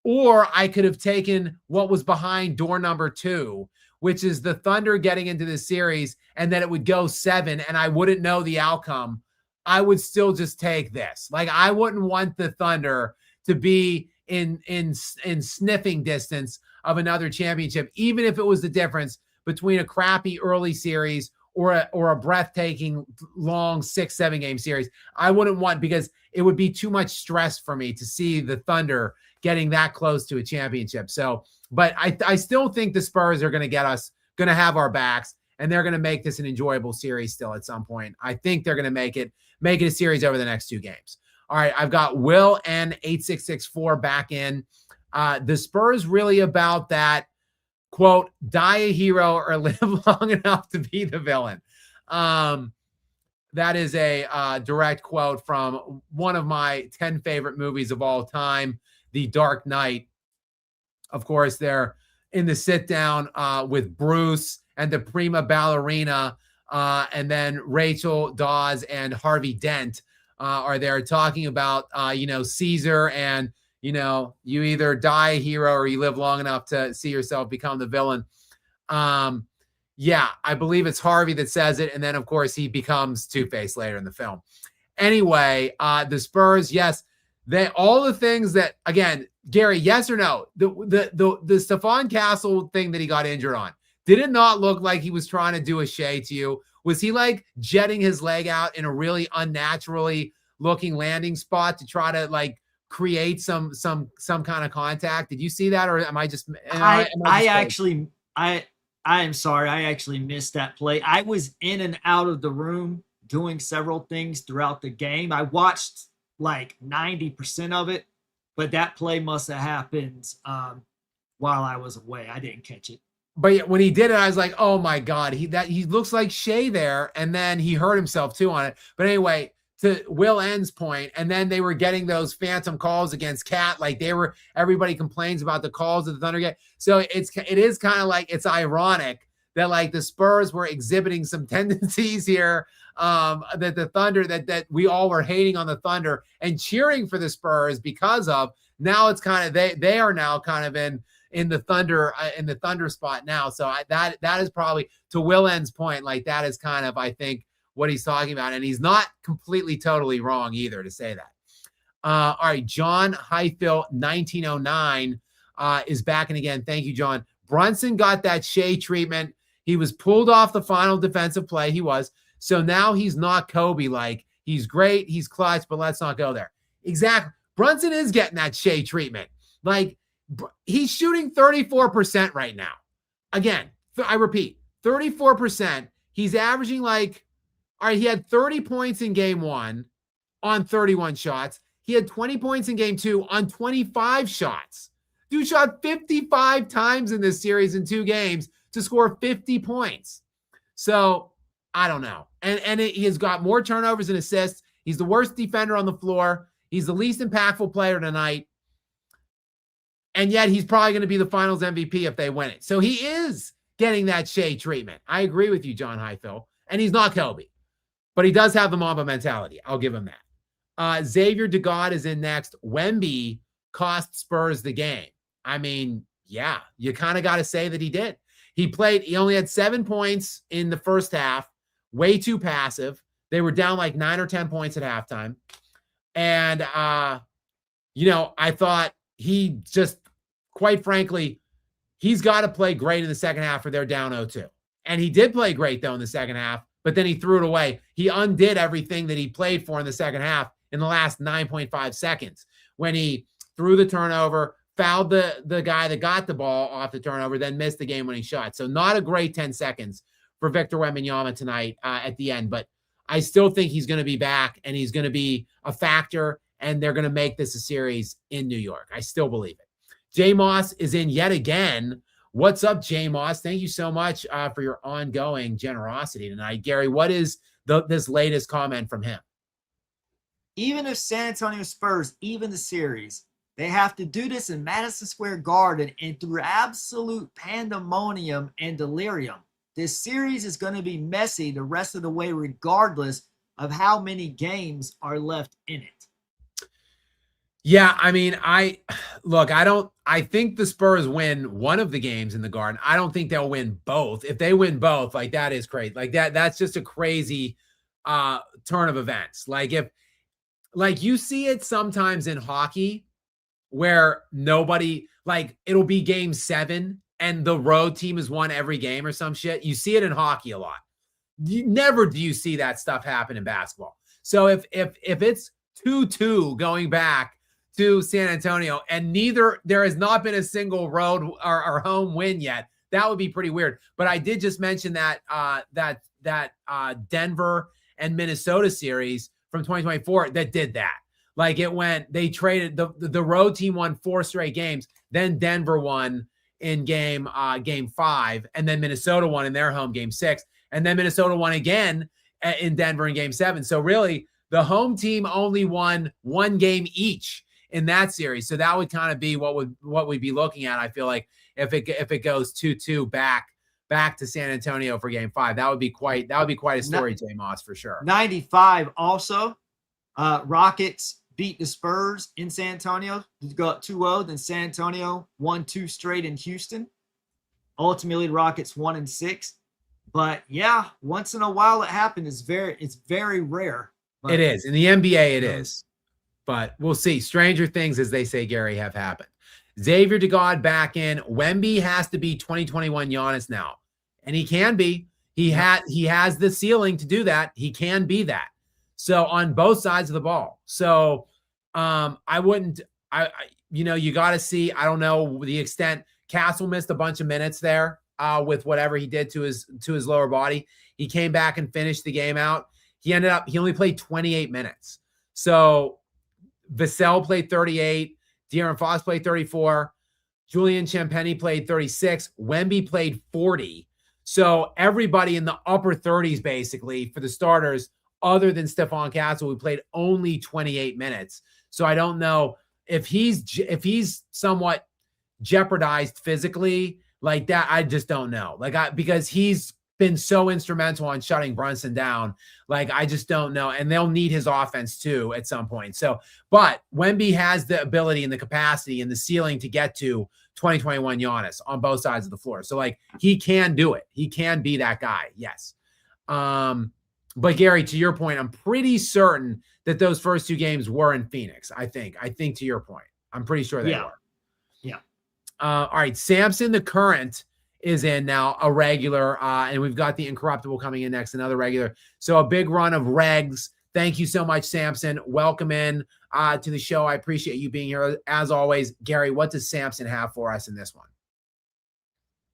S1: or I could have taken what was behind door number 2, which is the Thunder getting into the series, and that it would go 7 and I wouldn't know the outcome, I would still just take this. Like I wouldn't want the Thunder to be in sniffing distance of another championship, even if it was the difference between a crappy early series or a breathtaking long 6-7 game series. I wouldn't want, because it would be too much stress for me to see the Thunder getting that close to a championship. So, but I still think the Spurs are going to have our backs, and they're going to make this an enjoyable series still at some point. I think they're going to make it a series over the next 2 games. All right, I've got Will N8664 back in. The Spurs really about that, quote, die a hero or live long enough to be the villain. That is a direct quote from one of my 10 favorite movies of all time, The Dark Knight. Of course, they're in the sit down with Bruce and the prima ballerina, and then Rachel Dawes and Harvey Dent are there talking about, Caesar, and, you either die a hero or you live long enough to see yourself become the villain. Yeah, I believe it's Harvey that says it. And then, of course, he becomes Two-Face later in the film. Anyway, the Spurs, yes, all the things that, again, Gary, yes or no? The Stephon Castle thing that he got injured on, did it not look like he was trying to do a shea to you? Was he like jetting his leg out in a really unnaturally looking landing spot to try to like create some kind of contact? Did you see that, or am I just?
S2: I am sorry. I actually missed that play. I was in and out of the room doing several things throughout the game. I watched like 90% of it, but that play must have happened while I was away. I didn't catch it.
S1: But when he did it, I was like, oh my God, he looks like Shea there. And then he hurt himself too on it. But anyway, to Will N's point, and then they were getting those phantom calls against Cat. Like everybody complains about the calls of the Thunder get. So it is kind of like, it's ironic that like the Spurs were exhibiting some tendencies here, that the Thunder, that we all were hating on the Thunder and cheering for the Spurs because of. Now it's kind of, they are now kind of in the Thunder spot now. So that is probably, to Will N's point, like that is kind of, I think, what he's talking about. And he's not completely totally wrong either to say that. All right, John Highfield 1909 is back in again. Thank you, John. Brunson got that Shea treatment. He was pulled off the final defensive play. He was. So now he's not Kobe. Like, he's great, he's clutch, but let's not go there. Exactly. Brunson is getting that Shea treatment. Like, he's shooting 34% right now. Again, I repeat, 34%. He's averaging like, all right, he had 30 points in game 1. on 31 shots. He had 20 points in game 2 on 25 shots. Dude shot 55 times in this series in 2 games to score 50 points. So I don't know. And he has got more turnovers and assists. He's the worst defender on the floor. He's the least impactful player tonight. And yet he's probably going to be the finals MVP if they win it. So he is getting that Shea treatment. I agree with you, John Highfill. And he's not Kobe. But he does have the Mamba mentality. I'll give him that. Xavier DeGod is in next. Wemby cost Spurs the game. I mean, yeah, you kind of got to say that he did. He only had 7 points in the first half, way too passive. They were down like 9 or 10 points at halftime. And, I thought he just, quite frankly, he's got to play great in the second half or they're down 0-2. And he did play great, though, in the second half, but then he threw it away. He undid everything that he played for in the second half in the last 9.5 seconds when he threw the turnover, fouled the guy that got the ball off the turnover, then missed the game when he shot. So not a great 10 seconds for Victor Wembanyama tonight at the end, but I still think he's going to be back and he's going to be a factor and they're going to make this a series in New York. I still believe it. Jay Moss is in yet again. What's up, Jay Moss? Thank you so much for your ongoing generosity tonight. Gary, what is this latest comment from him?
S2: Even if San Antonio Spurs even the series, they have to do this in Madison Square Garden and through absolute pandemonium and delirium. This series is going to be messy the rest of the way, regardless of how many games are left in it.
S1: Yeah, I mean, I think the Spurs win one of the games in the Garden. I don't think they'll win both. If they win both, like that is crazy. Like that's just a crazy turn of events. Like you see it sometimes in hockey where nobody, like it'll be game 7 and the road team has won every game or some shit. You see it in hockey a lot. Never do you see that stuff happen in basketball. So if it's 2-2 going back to San Antonio and there has not been a single road or home win yet, that would be pretty weird. But I did just mention that Denver and Minnesota series from 2024 that did that. Like they traded the road team won 4 straight games. Then Denver won in game 5, and then Minnesota won in their home game 6, and then Minnesota won again in Denver in game 7. So really, the home team only won 1 game each in that series. So that would kind of be what we'd be looking at. I feel like if it goes 2-2 back to San Antonio for game 5, that would be quite a story, Jay Moss, for sure.
S2: 95 also. Rockets beat the Spurs in San Antonio to go up 2-0. Then San Antonio won 2 straight in Houston. Ultimately, the Rockets 1-6. But yeah, once in a while it happens. It's very rare. But,
S1: it is. In the NBA, it is. But we'll see. Stranger things, as they say, Gary, have happened. Xavier DeGod back in. Wemby has to be 2021 Giannis now. And he can be. He has the ceiling to do that. He can be that. So on both sides of the ball. So you got to see. I don't know the extent. Castle missed a bunch of minutes there with whatever he did to his lower body. He came back and finished the game out. He only played 28 minutes. So Vassell played 38. De'Aaron Fox played 34. Julian Champagny played 36. Wemby played 40. So everybody in the upper 30s, basically, for the starters, other than Stephon Castle, who played only 28 minutes. So I don't know if he's somewhat jeopardized physically like that. I just don't know. Because he's been so instrumental on shutting Brunson down. I just don't know. And they'll need his offense too at some point. So, but Wemby has the ability and the capacity and the ceiling to get to 2021 Giannis on both sides of the floor. So he can do it. He can be that guy. Yes. But Gary, to your point, I'm pretty certain that those first 2 games were in Phoenix. I think to your point, I'm pretty sure they were.
S2: Yeah.
S1: All right. Samson, the current, is in now, a regular, and we've got the Incorruptible coming in next, another regular. So a big run of regs. Thank you so much, Samson. Welcome in to the show. I appreciate you being here. As always, Gary, what does Samson have for us in this one?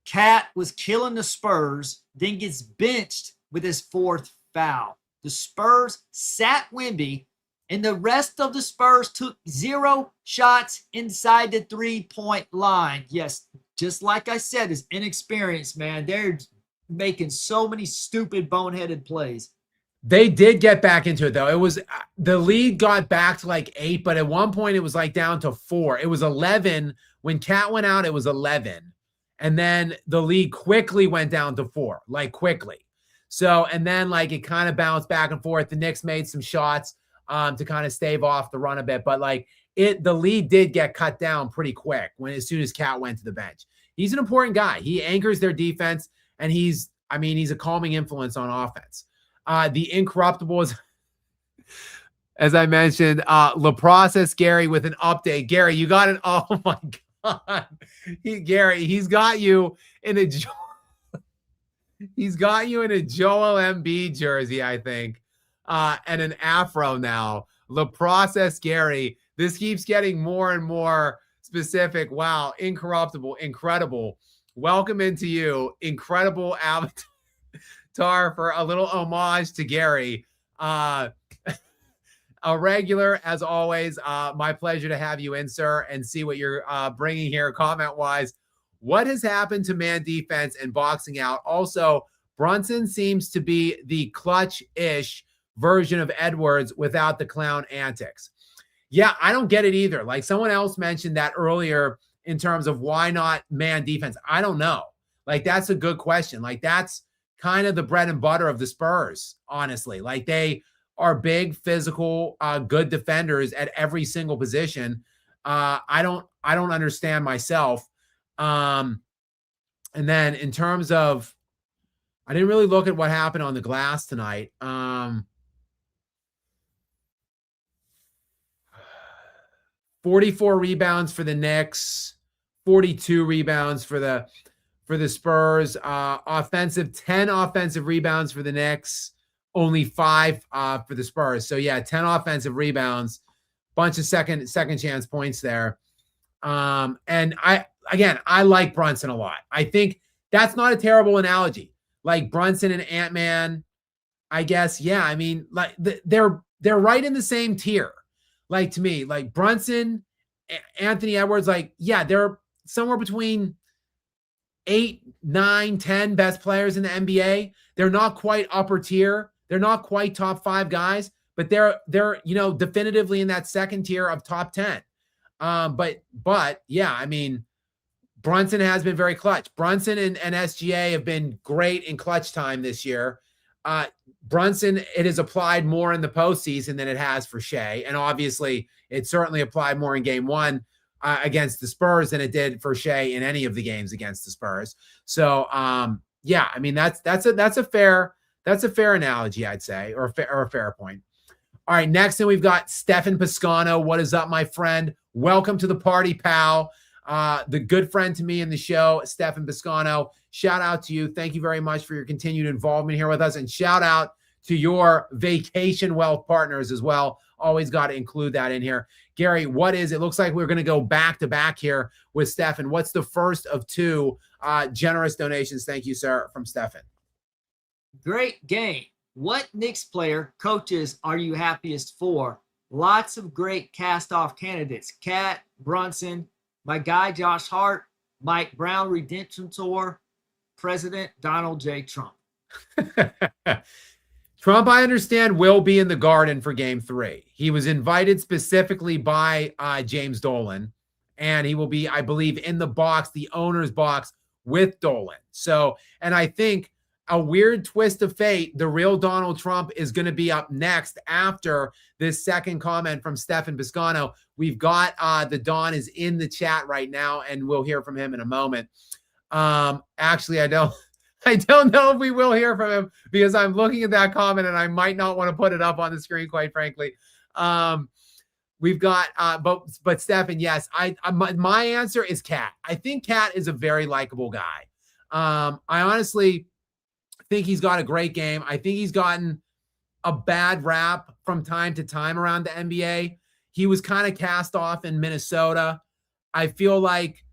S2: Cat was killing the Spurs, then gets benched with his 4th foul. The Spurs sat Wemby And the rest of the Spurs took 0 shots inside the 3-point line. Yes, just like I said, it's inexperienced, man. They're making so many stupid, boneheaded plays.
S1: They did get back into it, though. It was the lead got back to like 8, but at one point it was like down to 4. It was 11. When Cat went out, it was 11. And then the lead quickly went down to 4, like quickly. So, and then like it kind of bounced back and forth. The Knicks made some shots to kind of stave off the run a bit, but like the lead did get cut down pretty quick as soon as Cat went to the bench. He's an important guy. He anchors their defense, and he's a calming influence on offense. The incorruptibles, as I mentioned, LaProcess Gary with an update. Gary, you got it. Oh my God, Gary, he's got you in a Joel Embiid jersey, I think. And an afro now. LaProcess Gary. This keeps getting more and more specific. Wow. Incorruptible. Incredible. Welcome into you. Incredible avatar for a little homage to Gary. A regular, as always. My pleasure to have you in, sir, and see what you're bringing here comment-wise. What has happened to man defense and boxing out? Also, Brunson seems to be the clutch-ish version of Edwards without the clown antics. Yeah, I don't get it either. Like someone else mentioned that earlier in terms of why not man defense. I don't know. Like that's a good question. Like that's kind of the bread and butter of the Spurs, honestly. Like they are big, physical, good defenders at every single position. I don't understand myself. And then in terms of, I didn't really look at what happened on the glass tonight. 44 rebounds for the Knicks, 42 rebounds for the Spurs. 10 offensive rebounds for the Knicks, only 5 for the Spurs. So yeah, 10 offensive rebounds, bunch of second chance points there. And I like Brunson a lot. I think that's not a terrible analogy. Like Brunson and Ant-Man, I guess. Yeah, I mean, like they're right in the same tier. Like to me, like Brunson, Anthony Edwards, like, yeah, they're somewhere between 8, 9, 10 best players in the NBA. They're not quite upper tier. They're not quite top 5 guys, but they're definitively in that second tier of top 10. But yeah, I mean, Brunson has been very clutch. Brunson and SGA have been great in clutch time this year. Brunson, it has applied more in the postseason than it has for Shea. And obviously it certainly applied more in game 1 against the Spurs than it did for Shea in any of the games against the Spurs. So yeah, I mean, that's a fair analogy, I'd say, or a fair point. All right, next thing we've got Stefan Piscano. What is up, my friend? Welcome to the party, pal. The good friend to me in the show, Stefan Piscano. Shout out to you. Thank you very much for your continued involvement here with us. And shout out to your vacation wealth partners as well. Always got to include that in here. Gary, what is it? Looks like we're going to go back to back here with Stefan. What's the first of 2 generous donations? Thank you, sir, from Stefan.
S2: Great game. What Knicks player, coaches are you happiest for? Lots of great cast-off candidates. Cat, Brunson, my guy Josh Hart, Mike Brown Redemption Tour, President Donald J. Trump.
S1: Trump, I understand, will be in the Garden for game 3. He was invited specifically by James Dolan, and he will be, I believe, in the box, the owner's box with Dolan. So, and I think a weird twist of fate, the real Donald Trump is going to be up next after this second comment from Stefan Piscano. We've got the Don is in the chat right now, and we'll hear from him in a moment. Actually, I don't know if we will hear from him because I'm looking at that comment and I might not want to put it up on the screen, quite frankly. We've got, but Stefan, yes, my answer is Cat. I think Cat is a very likable guy. I honestly think he's got a great game. I think he's gotten a bad rap from time to time around the NBA. He was kind of cast off in Minnesota. I feel like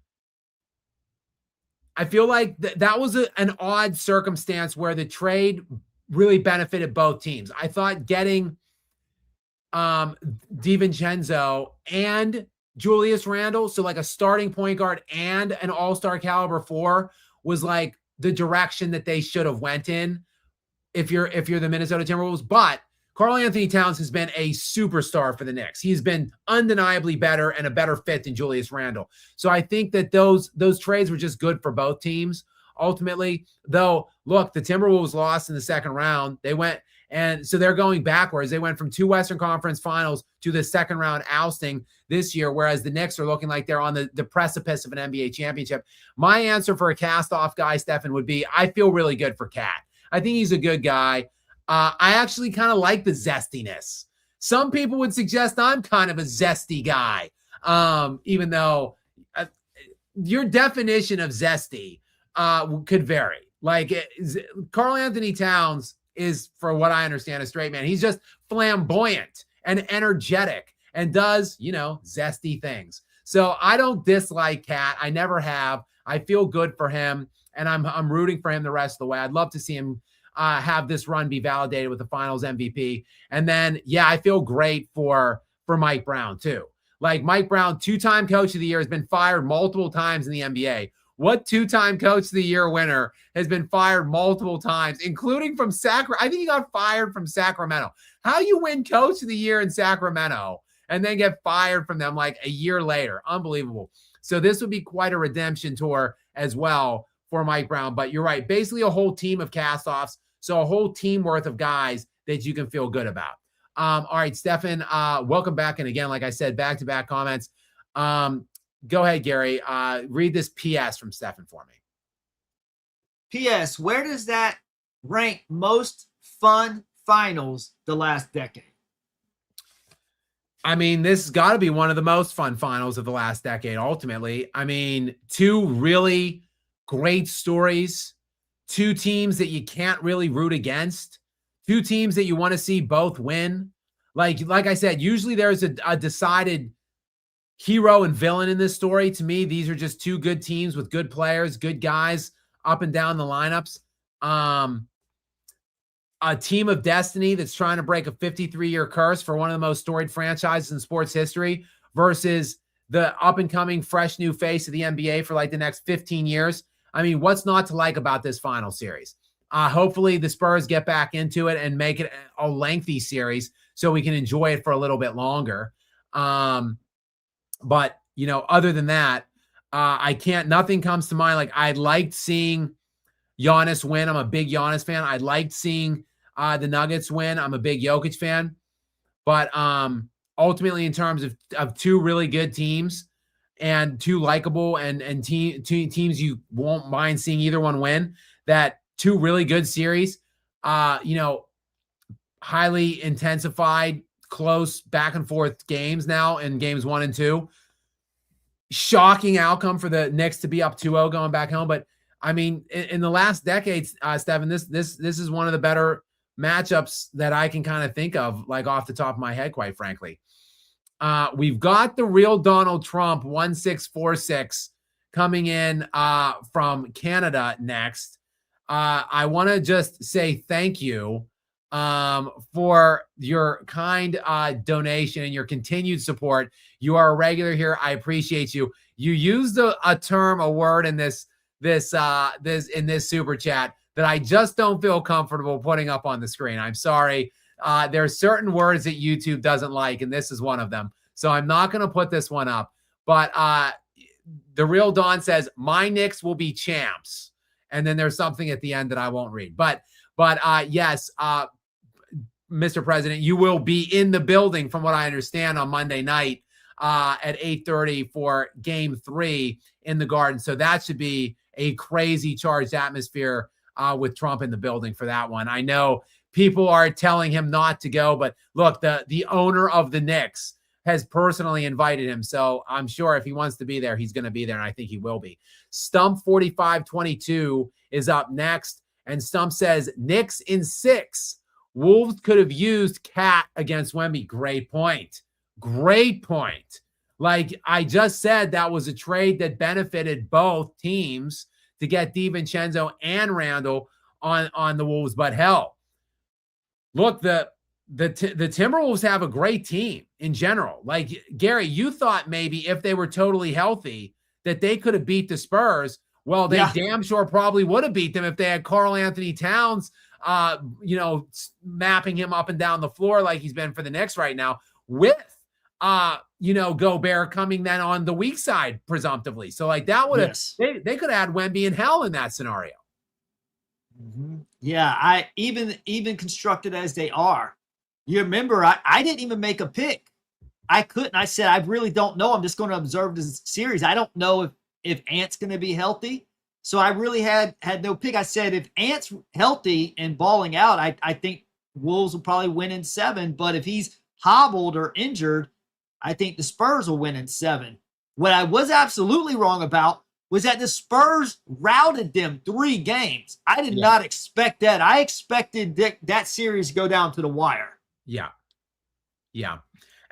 S1: that was an odd circumstance where the trade really benefited both teams. I thought getting DiVincenzo and Julius Randle. So like a starting point guard and an all-star caliber 4 was like the direction that they should have went in if you're the Minnesota Timberwolves. But Karl Anthony Towns has been a superstar for the Knicks. He's been undeniably better and a better fit than Julius Randle. So I think that those trades were just good for both teams ultimately. Though, look, the Timberwolves lost in the second round. They went, and so they're going backwards. They went from 2 Western Conference Finals to the second round ousting this year, whereas the Knicks are looking like they're on the precipice of an NBA championship. My answer for a cast-off guy, Stefan, would be I feel really good for Cat. I think he's a good guy. I actually kind of like the zestiness. Some people would suggest I'm kind of a zesty guy, even though your definition of zesty could vary. Like Karl Anthony Towns is, for what I understand, a straight man. He's just flamboyant and energetic and does, zesty things. So I don't dislike Cat. I never have. I feel good for him, and I'm rooting for him the rest of the way. I'd love to see him have this run be validated with the Finals MVP. And then, I feel great for Mike Brown too. Like Mike Brown, 2-time coach of the year, has been fired multiple times in the NBA. What 2-time coach of the year winner has been fired multiple times, including from Sacramento? I think he got fired from Sacramento. How you win coach of the year in Sacramento and then get fired from them like a year later? Unbelievable. So this would be quite a redemption tour as well for Mike Brown. But you're right. Basically a whole team of cast-offs. So a whole team worth of guys that you can feel good about. All right, Stefan, welcome back. And again, like I said, back-to-back comments. Go ahead, Gary. Read this PS from Stefan for me.
S2: PS, where does that rank most fun finals the last decade?
S1: I mean, this has got to be one of the most fun finals of the last decade, ultimately. I mean, 2 really great stories, 2 teams that you can't really root against, 2 teams that you want to see both win. Like I said, usually there's a decided hero and villain in this story. To me, these are just 2 good teams with good players, good guys up and down the lineups. A team of destiny that's trying to break a 53-year curse for one of the most storied franchises in sports history versus the up-and-coming fresh new face of the NBA for like the next 15 years. I mean, what's not to like about this final series? Hopefully the Spurs get back into it and make it a lengthy series so we can enjoy it for a little bit longer. But, other than that, nothing comes to mind. Like I liked seeing Giannis win. I'm a big Giannis fan. I liked seeing the Nuggets win. I'm a big Jokic fan. But ultimately, in terms of 2 really good teams and 2 likable and teams you won't mind seeing either one win, that 2 really good series, highly intensified, close back and forth games now in games 1 and 2. Shocking outcome for the Knicks to be up 2-0 going back home. But I mean, in the last decades, Stefan, this is one of the better matchups that I can kind of think of, like off the top of my head, quite frankly. We've got the real Donald Trump 1646 coming in from Canada next. I want to just say thank you for your kind donation and your continued support. You are a regular here. I appreciate you. You used a word in this super chat that I just don't feel comfortable putting up on the screen. I'm sorry. There are certain words that YouTube doesn't like, and this is one of them. So I'm not going to put this one up. But the real Don says, my Knicks will be champs. And then there's something at the end that I won't read. But yes, Mr. President, you will be in the building, from what I understand, on Monday night at 8:30 for Game 3 in the Garden. So that should be a crazy charged atmosphere with Trump in the building for that one. I know people are telling him not to go, but look, the owner of the Knicks has personally invited him. So I'm sure if he wants to be there, he's going to be there, and I think he will be. Stump 4522 is up next, and Stump says, Knicks in 6. Wolves could have used Cat against Wemby. Great point. Great point. Like I just said, that was a trade that benefited both teams to get DiVincenzo and Randle on the Wolves. But hell, look, the the Timberwolves have a great team in general. Like, Gary, you thought maybe if they were totally healthy that they could have beat the Spurs. Well, they damn sure probably would have beat them if they had Karl Anthony Towns, mapping him up and down the floor like he's been for the Knicks right now, with Gobert coming then on the weak side presumptively. So like that would have they could have had Wemby in hell in that scenario.
S2: Mm-hmm. Yeah, I even constructed as they are. You remember, I didn't even make a pick. I couldn't. I said, I really don't know. I'm just going to observe this series. I don't know if Ant's going to be healthy. So I really had no pick. I said, if Ant's healthy and balling out, I think Wolves will probably win in 7. But if he's hobbled or injured, I think the Spurs will win in 7. What I was absolutely wrong about was that the Spurs routed them 3 games. I did not expect that. I expected that series to go down to the wire.
S1: Yeah. Yeah.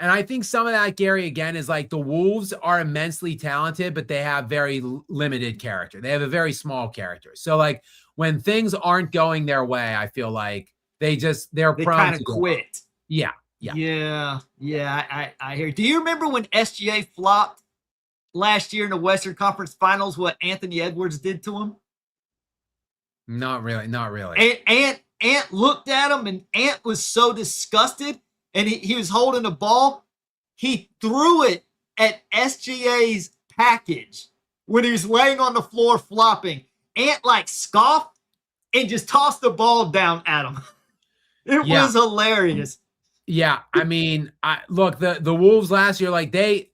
S1: And I think some of that, Gary, again, is like the Wolves are immensely talented, but they have very limited character. They have a very small character. So like when things aren't going their way, I feel like they're prone
S2: kind
S1: to
S2: of quit.
S1: Yeah.
S2: I hear. Do you remember when SGA flopped last year in the Western Conference Finals, what Anthony Edwards did to him?
S1: Not really.
S2: Ant looked at him, and Ant was so disgusted, and he was holding the ball. He threw it at SGA's package when he was laying on the floor flopping. Ant like scoffed and just tossed the ball down at him. It was hilarious.
S1: Yeah, I mean, look, the Wolves last year, like they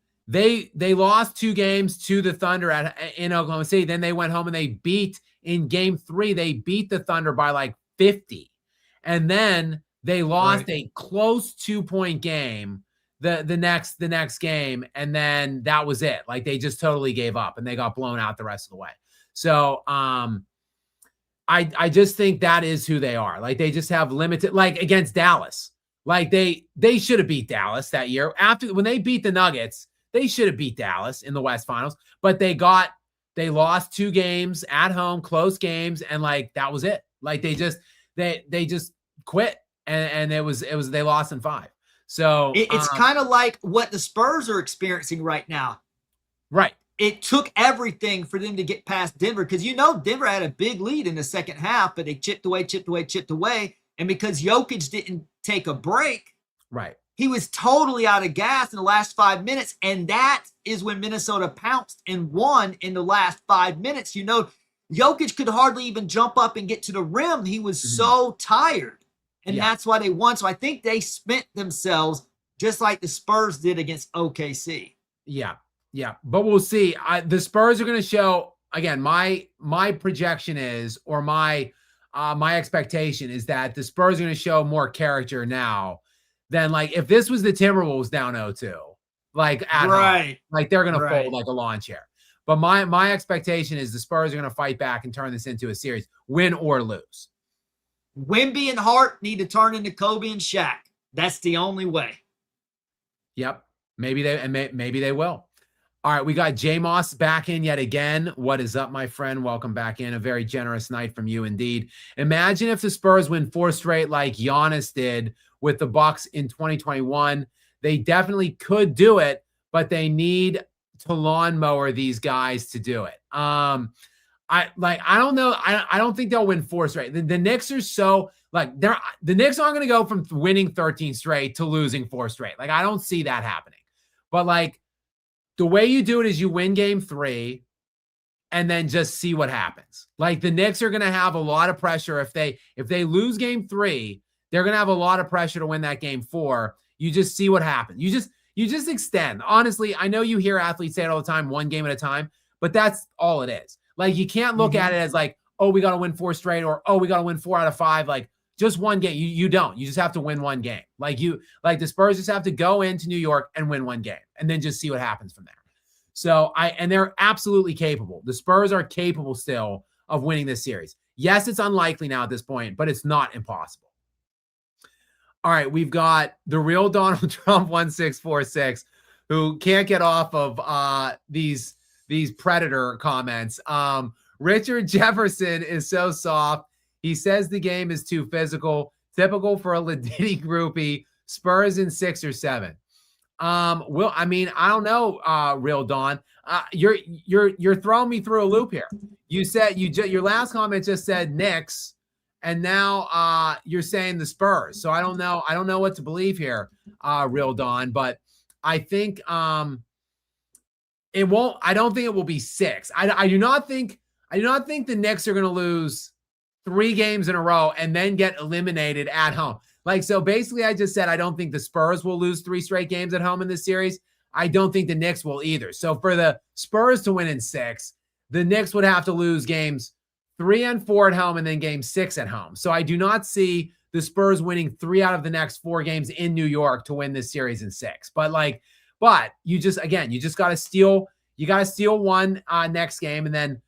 S1: lost 2 games to the Thunder in Oklahoma City. Then they went home and they beat in game 3. They beat the Thunder by like 50, and then they lost a close 2-point game the next game, and then that was it. Like they just totally gave up and they got blown out the rest of the way. So I just think that is who they are. Like they just have limited, like against Dallas. Like they should have beat Dallas that year. When they beat the Nuggets, they should have beat Dallas in the West Finals, but they lost 2 games at home, close games, and like that was it. Like they just quit, and it was they lost in 5. So
S2: it's kind of like what the Spurs are experiencing right now.
S1: Right.
S2: It took everything for them to get past Denver, because Denver had a big lead in the second half, but they chipped away. And because Jokic didn't take a break,
S1: right,
S2: he was totally out of gas in the last 5 minutes. And that is when Minnesota pounced and won in the last 5 minutes. Jokic could hardly even jump up and get to the rim. He was so tired. And that's why they won. So I think they spent themselves just like the Spurs did against OKC.
S1: Yeah. Yeah. But we'll see. The Spurs are going to show, again, my projection is, or my expectation is that the Spurs are going to show more character now than like if this was the Timberwolves down 0-2, like at home, like they're going to fold like a lawn chair. But my expectation is the Spurs are going to fight back and turn this into a series, win or lose.
S2: Wemby and Hart need to turn into Kobe and Shaq. That's the only way.
S1: Yep. Maybe they will. All right, we got J Moss back in yet again. What is up, my friend? Welcome back in. A very generous night from you indeed. Imagine if the Spurs win 4 straight like Giannis did with the Bucks in 2021. They definitely could do it, but they need to lawnmower these guys to do it. I don't know. I don't think they'll win 4 straight. The Knicks are so the Knicks aren't going to go from winning 13 straight to losing 4 straight. Like I don't see that happening. But like the way you do it is you win game 3 and then just see what happens. Like the Knicks are going to have a lot of pressure if they lose game 3, they're going to have a lot of pressure to win that game 4. You just see what happens. You just extend. Honestly, I know you hear athletes say it all the time, 1 game at a time, but that's all it is. Like you can't look at it as like, oh, we got to win 4 straight, or oh, we got to win 4 out of 5. Like just 1 game. You don't. You just have to win 1 game. Like the Spurs just have to go into New York and win 1 game, and then just see what happens from there. So and they're absolutely capable. The Spurs are capable still of winning this series. Yes, it's unlikely now at this point, but it's not impossible. All right, we've got the real Donald Trump 1646, who can't get off of these predator comments. Richard Jefferson is so soft. He says the game is too physical. Typical for a Ladidi groupie. Spurs in 6 or 7. Will, I mean, I don't know, Real Don. You're throwing me through a loop here. You said your last comment just said Knicks, and now you're saying the Spurs. So I don't know what to believe here, Real Don. But I think it won't. I don't think it will be 6. I do not think the Knicks are going to lose 3 games in a row and then get eliminated at home. Like, so basically I just said I don't think the Spurs will lose 3 straight games at home in this series. I don't think the Knicks will either. So for the Spurs to win in 6, the Knicks would have to lose games 3 and 4 at home and then game 6 at home. So I do not see the Spurs winning 3 out of the next 4 games in New York to win this series in 6. But you just got to steal. You got to steal one next game and then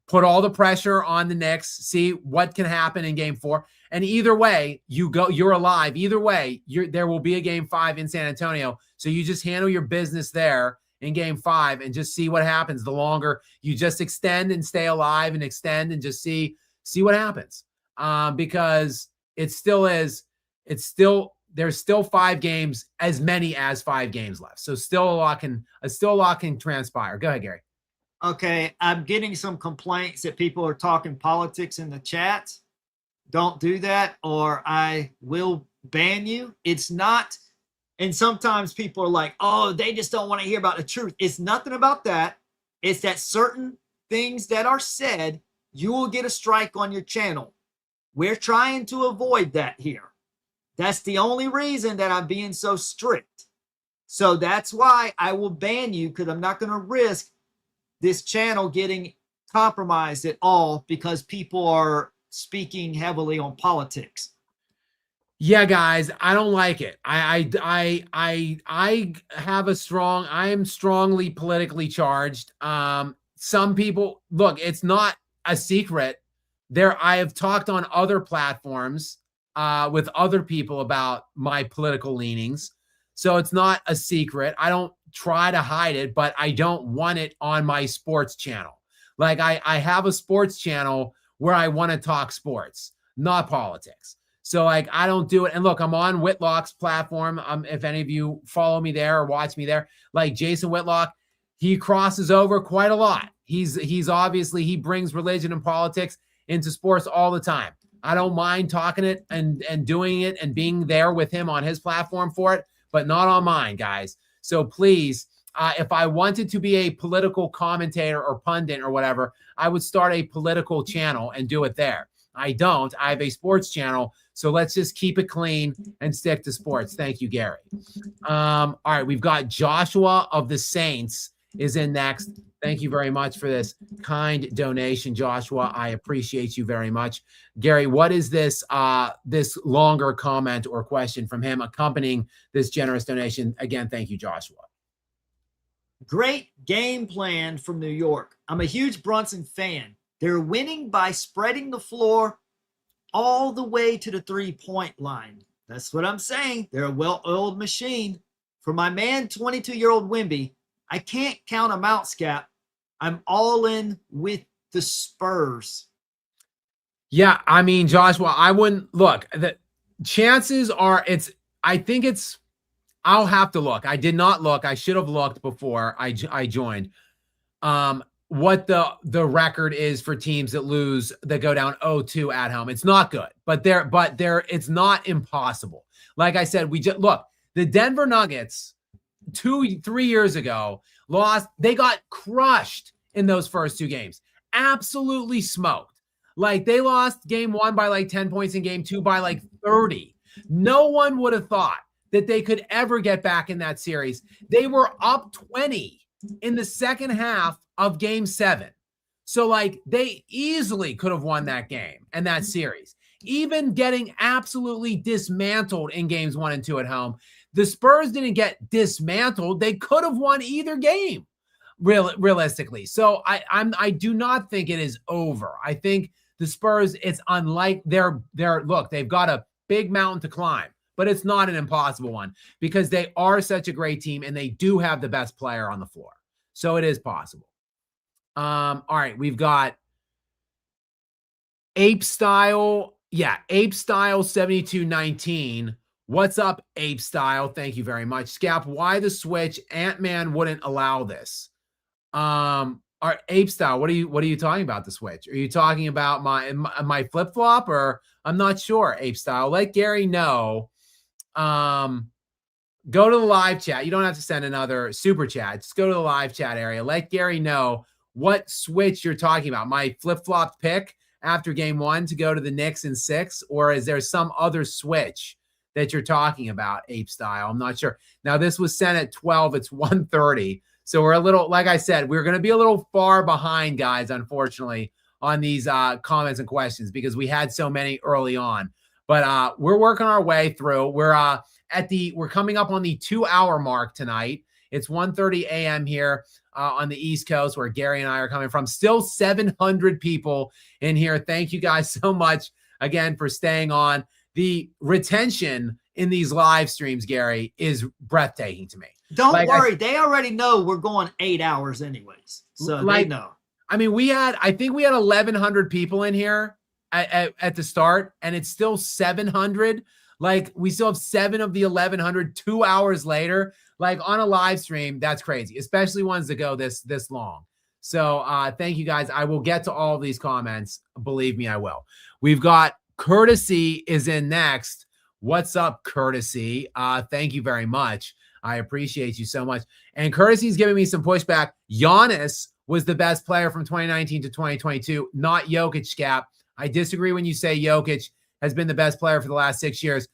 S1: put all the pressure on the Knicks, see what can happen in game 4. And either way, you're alive. Either way, there will be a game 5 in San Antonio. So you just handle your business there in game 5 and just see what happens. The longer you just extend and stay alive and extend and just see what happens. Because there's still 5 games, as many as 5 games left. So still a lot can transpire. Go ahead, Gary.
S2: Okay, I'm getting some complaints that people are talking politics in the chat. Don't do that or I will ban you. It's not, and sometimes people are like, oh, they just don't want to hear about the truth. It's nothing about that. It's that certain things that are said, you will get a strike on your channel. We're trying to avoid that here. That's the only reason that I'm being so strict. So that's why I will ban you, because I'm not going to risk this channel getting compromised at all because people are speaking heavily on politics.
S1: Yeah, guys, I don't like it. I am strongly politically charged. Some people, look, it's not a secret. I have talked on other platforms with other people about my political leanings. So it's not a secret. I don't try to hide it, but I don't want it on my sports channel. Like I have a sports channel where I want to talk sports, not politics. So like I don't do it. And look, I'm on Whitlock's platform. If any of you follow me there or watch me there, like Jason Whitlock, he crosses over quite a lot. He's obviously, he brings religion and politics into sports all the time. I don't mind talking it and doing it and being there with him on his platform for it, but not on mine, guys. So please, if I wanted to be a political commentator or pundit or whatever, I would start a political channel and do it there. I don't. I have a sports channel. So let's just keep it clean and stick to sports. Thank you, Gary. All right, we've got Joshua of the Saints is in next. Thank you very much for this kind donation, Joshua. I appreciate you very much. Gary, what is this this longer comment or question from him accompanying this generous donation? Again, thank you, Joshua.
S2: Great game plan from New York. I'm a huge Brunson fan. They're winning by spreading the floor all the way to the three-point line. That's what I'm saying. They're a well-oiled machine. For my man, 22-year-old Wemby, I can't count him out, Skap. I'm all in with the Spurs.
S1: Yeah, I mean, Joshua, I wouldn't look. The chances are I'll have to look. I did not look. I should have looked before I joined. What the record is for teams that go down 0-2 at home. It's not good, but it's not impossible. Like I said, the Denver Nuggets 2-3 years ago lost. They got crushed in those first 2 games. Absolutely smoked. Like they lost game 1 by like 10 points and game 2 by like 30. No one would have thought that they could ever get back in that series. They were up 20 in the second half of game 7. So like they easily could have won that game and that series, even getting absolutely dismantled in games 1 and 2 at home. The Spurs didn't get dismantled. They could have won either game realistically. So I do not think it is over. I think the Spurs, it's unlike they've got a big mountain to climb, but it's not an impossible one because they are such a great team and they do have the best player on the floor. So it is possible. All right, we've got Ape Style. Yeah, Ape Style 7219. What's up, Ape Style? Thank you very much. Skap, why the switch? Ant-Man wouldn't allow this. Ape Style, what are you talking about the switch? Are you talking about my flip-flop, or I'm not sure, Ape Style? Let Gary know. Go to the live chat. You don't have to send another super chat. Just go to the live chat area. Let Gary know what switch you're talking about. My flip-flop pick after game 1 to go to the Knicks in 6, or is there some other switch that you're talking about, Ape Style? I'm not sure. Now, this was sent at 12. It's 1:30. So we're a little, like I said, we're going to be a little far behind, guys, unfortunately, on these comments and questions because we had so many early on. But we're working our way through. We're coming up on the 2-hour mark tonight. It's 1:30 a.m. here on the East Coast where Gary and I are coming from. Still 700 people in here. Thank you guys so much again for staying on. The retention in these live streams, Gary, is breathtaking to me.
S2: Don't worry. They already know we're going 8 hours anyways. So they know.
S1: I mean, I think we had 1,100 people in here at the start, and it's still 700. Like, we still have 7 of the 1,100 2 hours later. Like, on a live stream, that's crazy, especially ones that go this long. So thank you, guys. I will get to all of these comments. Believe me, I will. We've got Courtesy is in next. What's up, Courtesy? Thank you very much. I appreciate you so much. And Courtesy is giving me some pushback. Giannis was the best player from 2019 to 2022, not Jokic, Skap. I disagree when you say Jokic has been the best player for the last 6 years.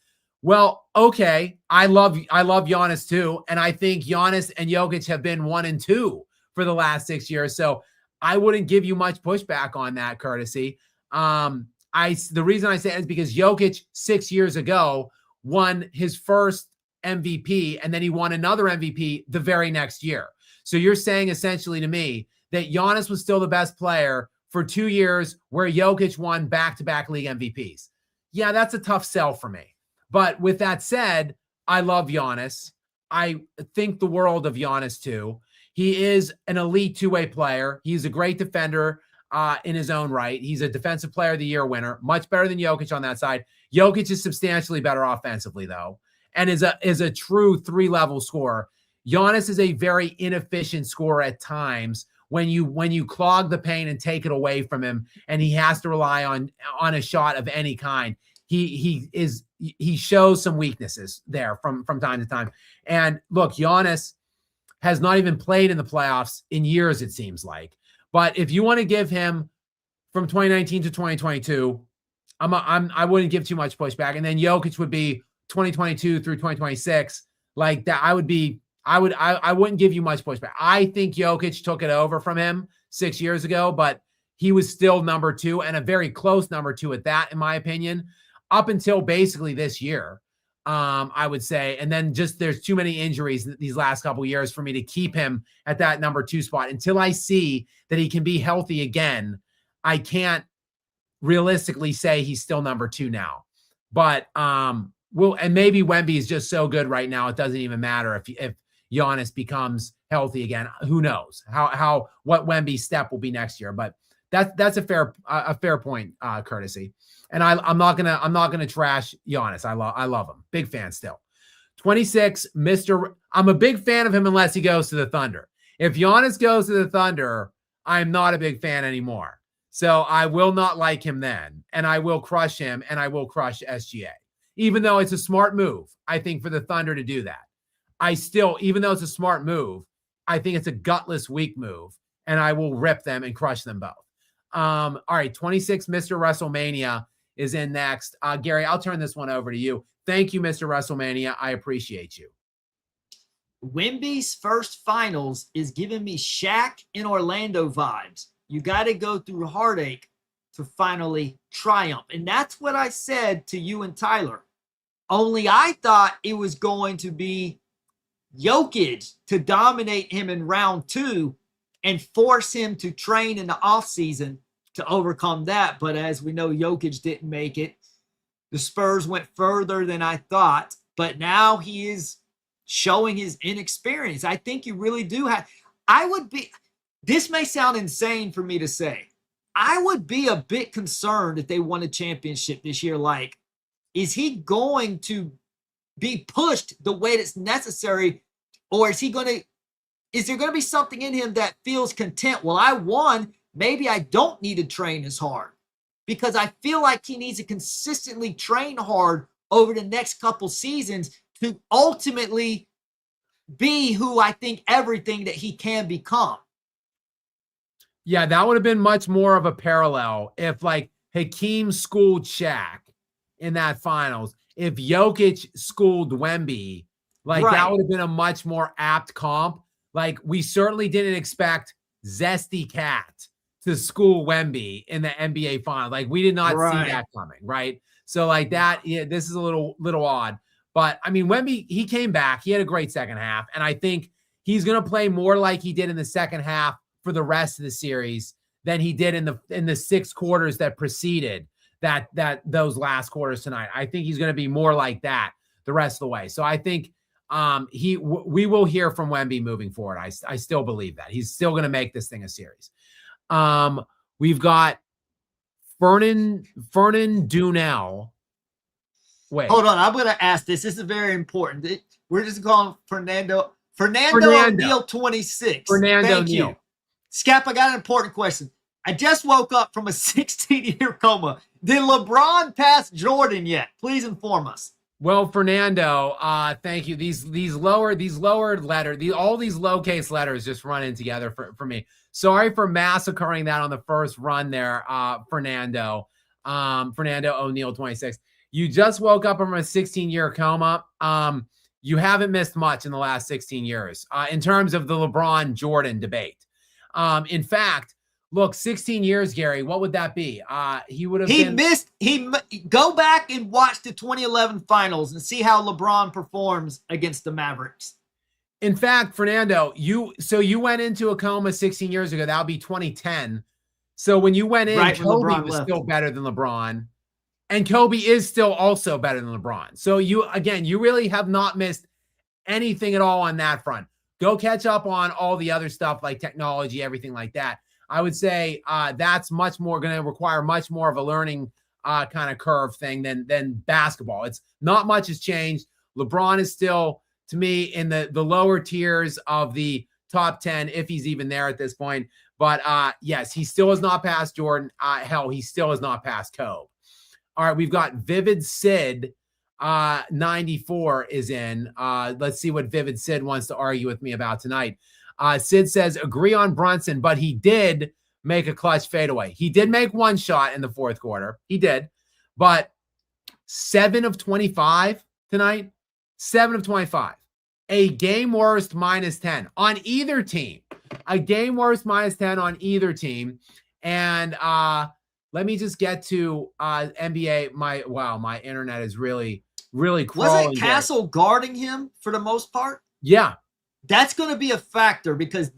S1: Well, okay. I love Giannis too. And I think Giannis and Jokic have been 1 and 2 for the last 6 years. So I wouldn't give you much pushback on that, Courtesy. The reason I say it is because Jokic 6 years ago won his first MVP, and then he won another MVP the very next year. So you're saying essentially to me that Giannis was still the best player for 2 years where Jokic won back-to-back league MVPs. Yeah, that's a tough sell for me. But with that said, I love Giannis. I think the world of Giannis too. He is an elite two-way player. He's a great defender in his own right. He's a defensive player of the year winner, much better than Jokic on that side. Jokic is substantially better offensively though, and is a true 3-level scorer. Giannis is a very inefficient scorer at times when you clog the paint and take it away from him, and he has to rely on a shot of any kind. He shows some weaknesses there from time to time. And look, Giannis has not even played in the playoffs in years, it seems like. But if you want to give him from 2019 to 2022, I wouldn't give too much pushback. And then Jokic would be 2022 through 2026. Like that, I wouldn't give you much pushback. I think Jokic took it over from him 6 years ago, but he was still number 2 and a very close number 2 at that, in my opinion, up until basically this year, I would say. And then just there's too many injuries these last couple of years for me to keep him at that number 2 spot. Until I see that he can be healthy again, I can't realistically say he's still number 2 now. But and maybe Wemby is just so good right now, it doesn't even matter if Giannis becomes healthy again. Who knows what Wemby's step will be next year? But that's a fair point, Courtesy. And I'm not gonna trash Giannis. I love him. Big fan still. 26, I'm a big fan of him unless he goes to the Thunder. If Giannis goes to the Thunder, I'm not a big fan anymore. So I will not like him then, and I will crush him, and I will crush SGA. Even though it's a smart move, I think, for the Thunder to do that. Even though it's a smart move, I think it's a gutless, weak move, and I will rip them and crush them both. All right, 26, Mr. WrestleMania is in next. Gary, I'll turn this one over to you. Thank you, Mr. WrestleMania. I appreciate you.
S2: Wemby's first finals is giving me Shaq in Orlando vibes. You got to go through heartache to finally triumph. And that's what I said to you and Tyler. Only I thought it was going to be Jokic to dominate him in round 2 and force him to train in the offseason to overcome that. But as we know, Jokic didn't make it. The Spurs went further than I thought, but now he is showing his inexperience. I think you really do have. This may sound insane for me to say, I would be a bit concerned if they won a championship this year. Like, is he going to be pushed the way that's necessary, or is there going to be something in him that feels content? Well, I won. Maybe I don't need to train as hard, because I feel like he needs to consistently train hard over the next couple seasons to ultimately be who I think everything that he can become.
S1: Yeah, that would have been much more of a parallel if like Hakeem schooled Shaq in that finals. If Jokic schooled Wemby, like that would have been a much more apt comp. Like we certainly didn't expect Zesty Cat to school Wemby in the NBA final. Like we did not see that coming, right? So like that, yeah, this is a little odd. But I mean, Wemby, he came back. He had a great second half. And I think he's going to play more like he did in the second half for the rest of the series than he did in the 6 quarters that preceded those last quarters tonight. I think he's going to be more like that the rest of the way. So I think we will hear from Wemby moving forward. I still believe that he's still going to make this thing a series. We've got Fernan Dunell. Wait,
S2: hold on. I'm going to ask this. This is very important. We're just calling Fernando O'Neal 26.
S1: Fernando
S2: Thank
S1: O'Neal.
S2: you. Skap, I got an important question. I just woke up from a 16-year coma. Did LeBron pass Jordan yet? Please inform us.
S1: Well, Fernando, thank you. These lower letters, all these lowercase letters just run in together for me. Sorry for massacring that on the first run there, Fernando. Fernando O'Neal 26. You just woke up from a 16-year coma. You haven't missed much in the last 16 years in terms of the LeBron Jordan debate. In fact, look, 16 years, Gary, what would that be? He would have
S2: go back and watch the 2011 finals and see how LeBron performs against the Mavericks.
S1: In fact, Fernando, you went into a coma 16 years ago. That would be 2010. So when you went in, Kobe was still better than LeBron. And Kobe is still also better than LeBron. So you really have not missed anything at all on that front. Go catch up on all the other stuff like technology, everything like that. I would say that's much more going to require much more of a learning kind of curve thing than basketball. It's not much has changed. LeBron is still, to me, in the lower tiers of the top 10, if he's even there at this point. But yes, he still has not passed Jordan. Hell, he still has not passed Kobe. All right, we've got Vivid Sid 94 is in. Let's see what Vivid Sid wants to argue with me about tonight. Sid says, agree on Brunson, but he did make a clutch fadeaway. He did make one shot in the fourth quarter. He did. But 7 of 25 tonight, 7 of 25. A game worst -10 on either team. A game worst -10 on either team. And let me just get to NBA. My internet is really crawling.
S2: Wasn't Castle guarding him for the most part?
S1: Yeah.
S2: That's going to be a factor because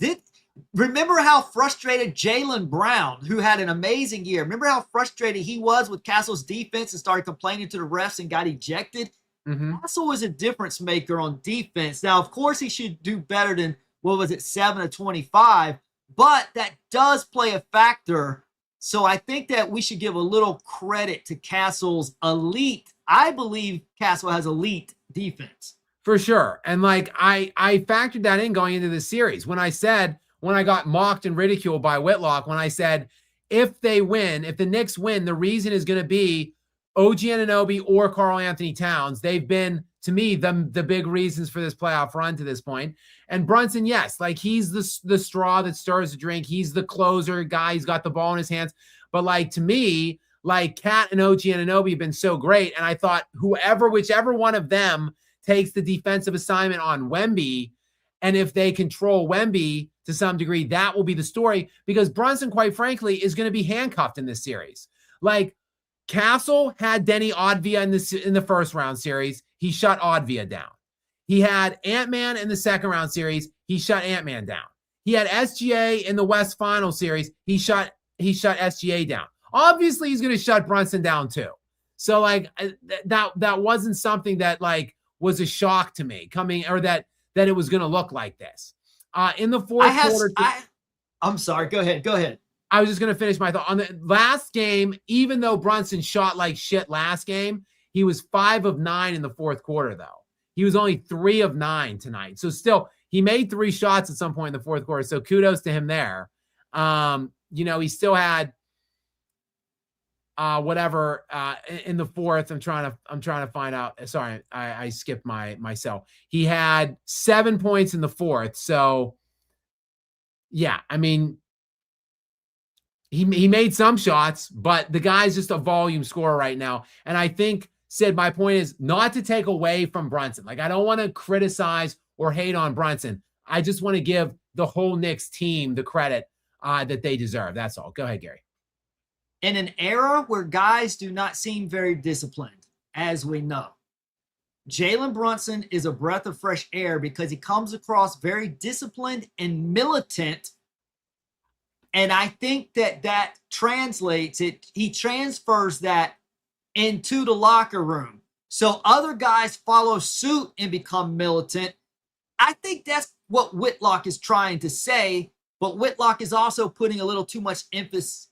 S2: remember how frustrated Jaylen Brown, who had an amazing year, remember how frustrated he was with Castle's defense and started complaining to the refs and got ejected? Mm-hmm. Castle was a difference maker on defense. Now, of course, he should do better than, 7 of 25, but that does play a factor. So I think that we should give a little credit to Castle's elite. I believe Castle has elite defense.
S1: For sure. And like I factored that in going into the series when I got mocked and ridiculed by Whitlock, when I said, if the Knicks win, the reason is going to be OG Anunoby or Karl Anthony Towns. They've been, to me, the big reasons for this playoff run to this point. And Brunson, yes, like he's the straw that stirs the drink. He's the closer guy. He's got the ball in his hands. But like, to me, like Cat and OG Anunoby have been so great. And I thought whichever one of them takes the defensive assignment on Wemby, and if they control Wemby to some degree, that will be the story, because Brunson, quite frankly, is going to be handcuffed in this series. Like Castle had Denny Advia in the first round series. He shut Advia down. He had Ant-Man in the second round series. He shut Ant-Man down. He had SGA in the West Final series. He shut SGA down. Obviously, he's going to shut Brunson down too. So like that wasn't something that like was a shock to me coming, or that it was going to look like this. In the fourth quarter.
S2: I'm sorry. Go ahead.
S1: I was just going to finish my thought on the last game. Even though Brunson shot like shit last game, he was 5 of 9 in the fourth quarter, though. He was only 3 of 9 tonight. So still, he made 3 shots at some point in the fourth quarter. So kudos to him there. He still had whatever in the fourth. I'm trying to find out. Sorry, I skipped myself. He had 7 points in the fourth. So yeah, I mean, he made some shots, but the guy's just a volume scorer right now. And I think, Sid, my point is not to take away from Brunson. Like, I don't want to criticize or hate on Brunson. I just want to give the whole Knicks team the credit that they deserve. That's all. Go ahead, Gary.
S2: In an era where guys do not seem very disciplined, as we know, Jalen Brunson is a breath of fresh air because he comes across very disciplined and militant. And I think that translates it. He transfers that into the locker room. So other guys follow suit and become militant. I think that's what Whitlock is trying to say. But Whitlock is also putting a little too much emphasis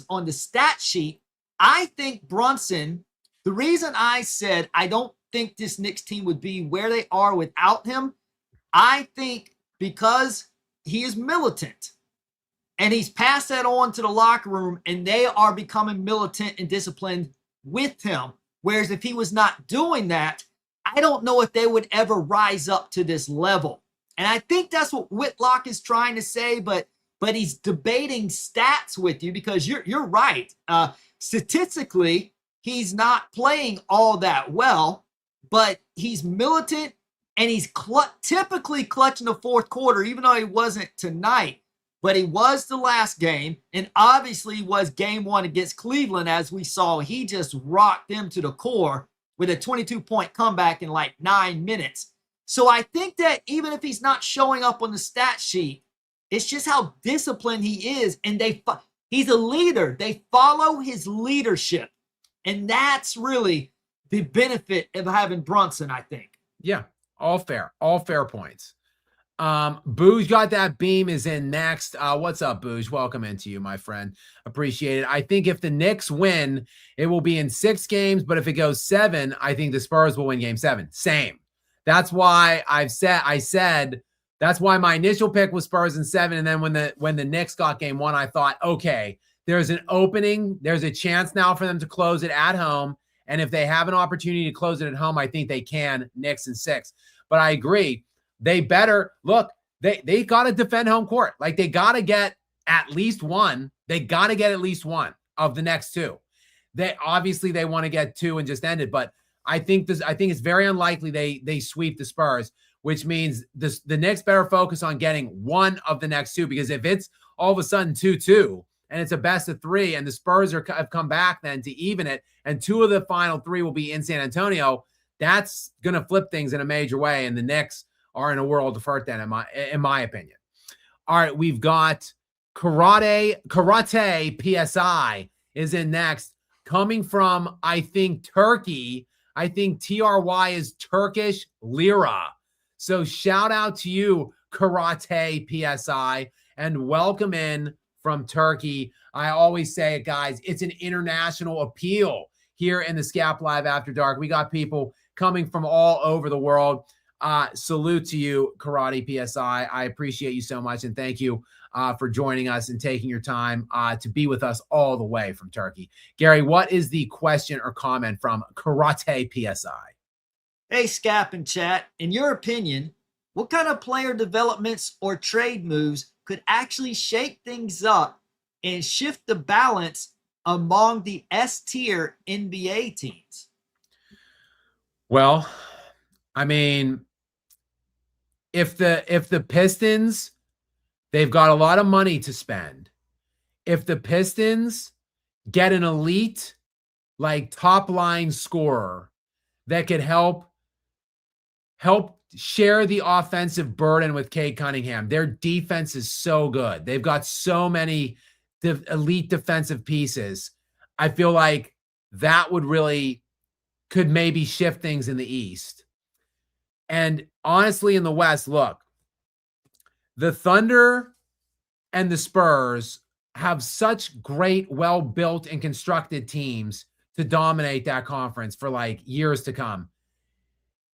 S2: on the stat sheet. I think Brunson, the reason I said I don't think this Knicks team would be where they are without him, I think because he is militant. And he's passed that on to the locker room, and they are becoming militant and disciplined with him. Whereas if he was not doing that, I don't know if they would ever rise up to this level. And I think that's what Whitlock is trying to say, but he's debating stats with you because you're right. Statistically, he's not playing all that well, but he's militant and he's typically clutching the fourth quarter, even though he wasn't tonight. But he was the last game, and obviously was game 1 against Cleveland, as we saw. He just rocked them to the core with a 22-point comeback in like 9 minutes. So I think that even if he's not showing up on the stat sheet, it's just how disciplined he is, and he's a leader. They follow his leadership, and that's really the benefit of having Brunson, I think.
S1: Yeah, all fair points. Booge got that beam is in next. What's up, Booge? Welcome into you, my friend. Appreciate it. I think if the Knicks win, it will be in 6 games, but if it goes 7, I think the Spurs will win game 7. Same. That's why I said that's why my initial pick was Spurs in 7. And then when the Knicks got game 1, I thought, okay, there's an opening. There's a chance now for them to close it at home. And if they have an opportunity to close it at home, I think they can. Knicks in 6. But I agree. They better look, they got to defend home court. Like, they got to get at least one. They got to get at least one of the next 2. They obviously want to get 2 and just end it. But I think it's very unlikely they sweep the Spurs, which means the Knicks better focus on getting one of the next 2, because if it's all of a sudden 2-2 and it's a best of 3 and the Spurs have come back then to even it, and 2 of the final 3 will be in San Antonio, that's going to flip things in a major way. And the Knicks are in a world of hurt then, in my opinion. All right, we've got Karate PSI is in next, coming from, I think, Turkey. I think TRY is Turkish lira. So shout out to you, Karate PSI, and welcome in from Turkey. I always say it, guys, it's an international appeal here in the Skap Live After Dark. We got people coming from all over the world. Salute to you, Karate PSI. I appreciate you so much, and thank you for joining us and taking your time to be with us all the way from Turkey. Gary, what is the question or comment from Karate PSI?
S2: Hey, Skap and chat. In your opinion, what kind of player developments or trade moves could actually shake things up and shift the balance among the S-tier NBA teams?
S1: Well, I mean, if the Pistons, they've got a lot of money to spend. If the Pistons get an elite, like, top line scorer that could help share the offensive burden with Cade Cunningham, their defense is so good. They've got so many elite defensive pieces. I feel like that could maybe shift things in the East. And honestly, in the West, look, the Thunder and the Spurs have such great, well-built and constructed teams to dominate that conference for like years to come.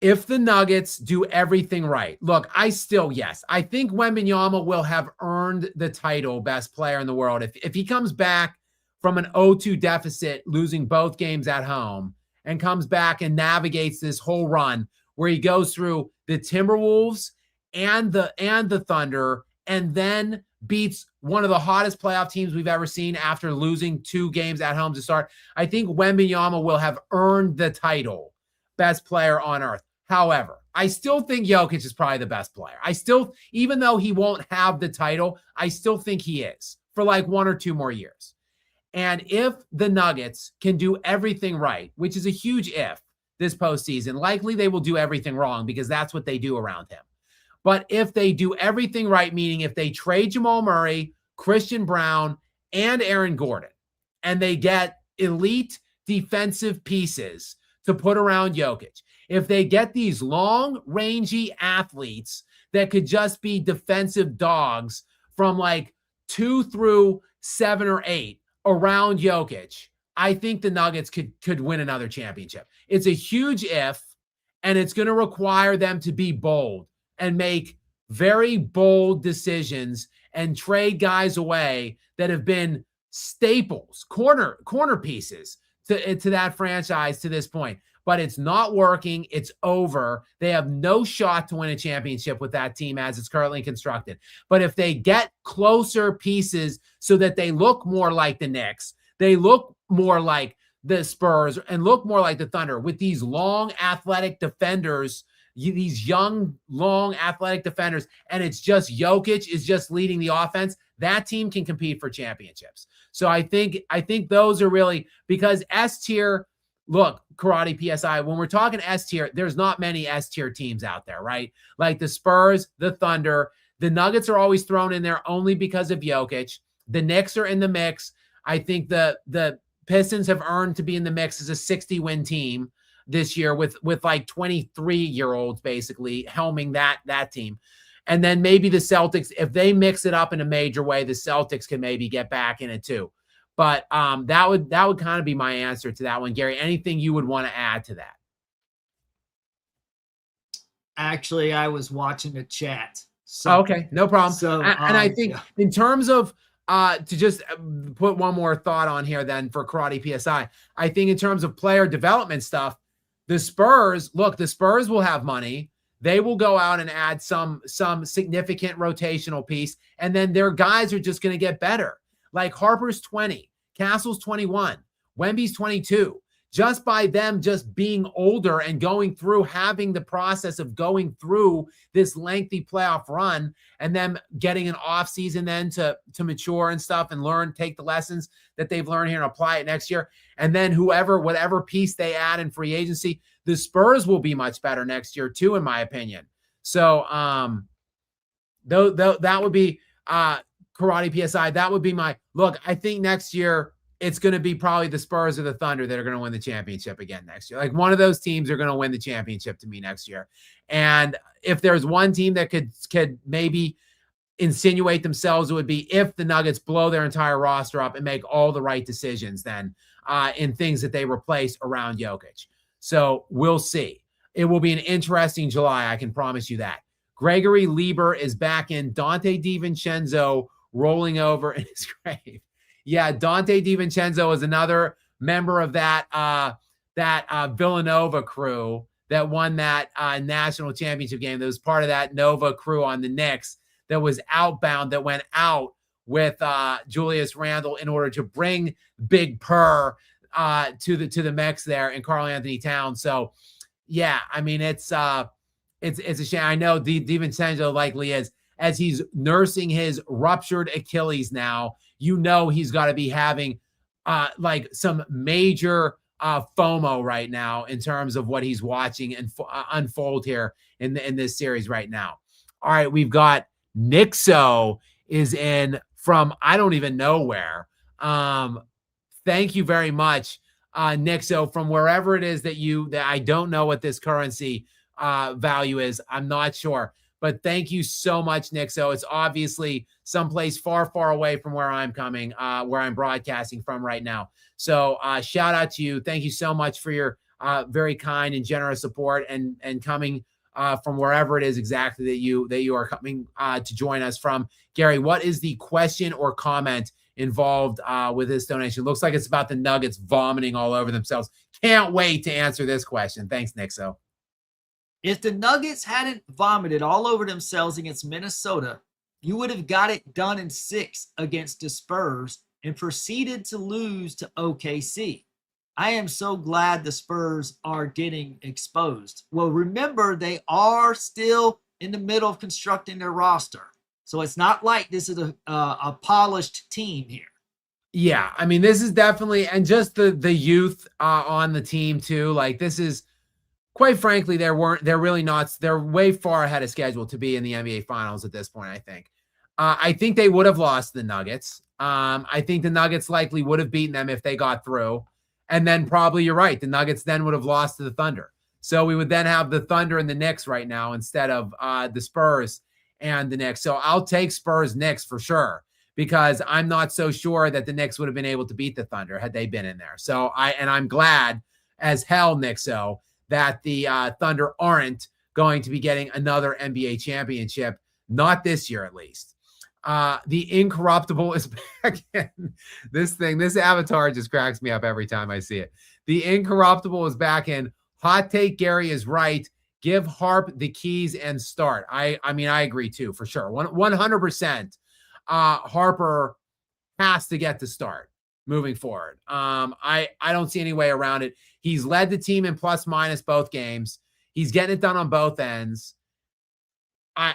S1: If the Nuggets do everything right, look, I think Wembanyama will have earned the title best player in the world. If he comes back from an 0-2 deficit, losing both games at home, and comes back and navigates this whole run where he goes through the Timberwolves and the Thunder, and then beats one of the hottest playoff teams we've ever seen after losing 2 games at home to start, I think Wembanyama will have earned the title best player on earth. However, I still think Jokic is probably the best player. Even though he won't have the title, I still think he is for like 1 or 2 more years. And if the Nuggets can do everything right, which is a huge if this postseason, likely they will do everything wrong because that's what they do around him. But if they do everything right, meaning if they trade Jamal Murray, Christian Brown, and Aaron Gordon, and they get elite defensive pieces to put around Jokic, if they get these long, rangy athletes that could just be defensive dogs from like 2 through 7 or 8 around Jokic, I think the Nuggets could win another championship. It's a huge if, and it's going to require them to be bold and make very bold decisions and trade guys away that have been staples, corner pieces to that franchise to this point. But it's not working. It's over. They have no shot to win a championship with that team as it's currently constructed. But if they get closer pieces so that they look more like the Knicks, they look more like the Spurs, and look more like the Thunder with these long athletic defenders, these young, long athletic defenders, and it's just Jokic is just leading the offense, that team can compete for championships. So I think those are really, because S tier, look, Karate PSI, when we're talking S tier, there's not many S tier teams out there, right? Like the Spurs, the Thunder, the Nuggets are always thrown in there only because of Jokic. The Knicks are in the mix. I think the Pistons have earned to be in the mix as a 60-win team this year with like 23-year-olds basically helming that team. And then maybe the Celtics, if they mix it up in a major way, the Celtics can maybe get back in it too. But that would kind of be my answer to that one, Gary. Anything you would want to add to that?
S2: Actually, I was watching the chat. So,
S1: okay, no problem.
S2: So,
S1: and I think in terms of to just put one more thought on here then for Karate PSI, I think in terms of player development stuff, the Spurs will have money. They will go out and add some significant rotational piece, and then their guys are just going to get better. Like Harper's 20, Castle's 21, Wemby's 22. Just by them just being older and going through, having the process of going through this lengthy playoff run, and them getting an off season then to mature and stuff and learn, take the lessons that they've learned here and apply it next year. And then whatever piece they add in free agency, the Spurs will be much better next year too, in my opinion. So that would be Karate PSI. That would be my look. I think next year it's going to be probably the Spurs or the Thunder that are going to win the championship again next year. Like one of those teams are going to win the championship to me next year. And if there's one team that could maybe insinuate themselves, it would be if the Nuggets blow their entire roster up and make all the right decisions then in things that they replace around Jokic. So we'll see. It will be an interesting July. I can promise you that. Gregory Lieber is back in. Dante DiVincenzo rolling over in his grave. Yeah, Dante DiVincenzo is another member of that Villanova crew that won that national championship game. That was part of that Nova crew on the Knicks that was outbound, that went out with Julius Randle in order to bring Big Purr to the mix there in Karl Anthony Towns. So, yeah, I mean it's a shame. I know DiVincenzo likely is, as he's nursing his ruptured Achilles now. You know he's got to be having like some major FOMO right now in terms of what he's watching and unfold here in this series right now. All right, we've got Nixo is in from I don't even know where. Thank you very much, Nixo, from wherever it is that I don't know what this currency value is. I'm not sure. But thank you so much, Nixo. It's obviously someplace far, far away from where I'm where I'm broadcasting from right now. So shout out to you. Thank you so much for your very kind and generous support and coming from wherever it is exactly that you are coming to join us from. Gary, what is the question or comment involved with this donation? Looks like it's about the Nuggets vomiting all over themselves. Can't wait to answer this question. Thanks, Nixo.
S2: If the Nuggets hadn't vomited all over themselves against Minnesota, you would have got it done in 6 against the Spurs and proceeded to lose to OKC. I am so glad the Spurs are getting exposed. Well, remember, they are still in the middle of constructing their roster. So it's not like this is a polished team here.
S1: Yeah, I mean, this is definitely, and just the youth on the team too. Like, this is, quite frankly, they're way far ahead of schedule to be in the NBA Finals at this point, I think. I think they would have lost the Nuggets. I think the Nuggets likely would have beaten them if they got through. And then probably you're right. The Nuggets then would have lost to the Thunder. So we would then have the Thunder and the Knicks right now instead of the Spurs and the Knicks. So I'll take Spurs Knicks for sure, because I'm not so sure that the Knicks would have been able to beat the Thunder had they been in there. So I'm glad as hell, Nixo, that the Thunder aren't going to be getting another NBA championship, not this year at least. The Incorruptible is back in. This avatar just cracks me up every time I see it. The Incorruptible is back in. Hot take, Gary is right. Give Harp the keys and start. I mean, I agree too, for sure. 100%. Harper has to get the start moving forward. I don't see any way around it. He's led the team in plus minus both games. He's getting it done on both ends. I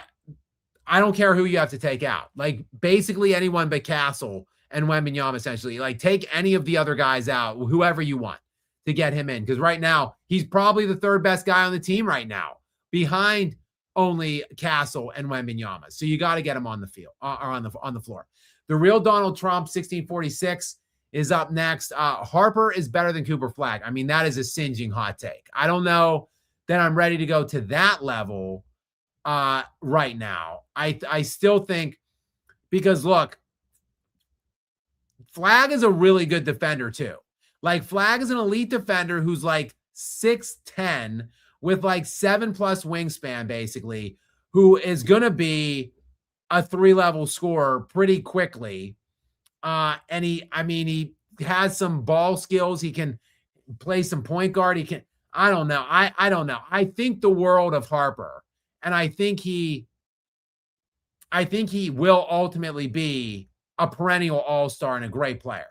S1: don't care who you have to take out. Like, basically anyone but Castle and Wembanyama, essentially. Like, take any of the other guys out, whoever you want, to get him in. Because right now, he's probably the third best guy on the team right now, behind only Castle and Wembanyama. So you got to get him on the field, or on the floor. The real Donald Trump, 1646, is up next. Harper is better than Cooper Flagg. I mean, that is a singeing hot take. I don't know that I'm ready to go to that level right now. I still think, because look, Flagg is a really good defender too. Like, Flagg is an elite defender who's like 6'10" with like 7+ wingspan, basically, who is going to be a 3-level scorer pretty quickly. And he has some ball skills. He can play some point guard. I don't know. I don't know. I think the world of Harper, and I think he will ultimately be a perennial all-star and a great player.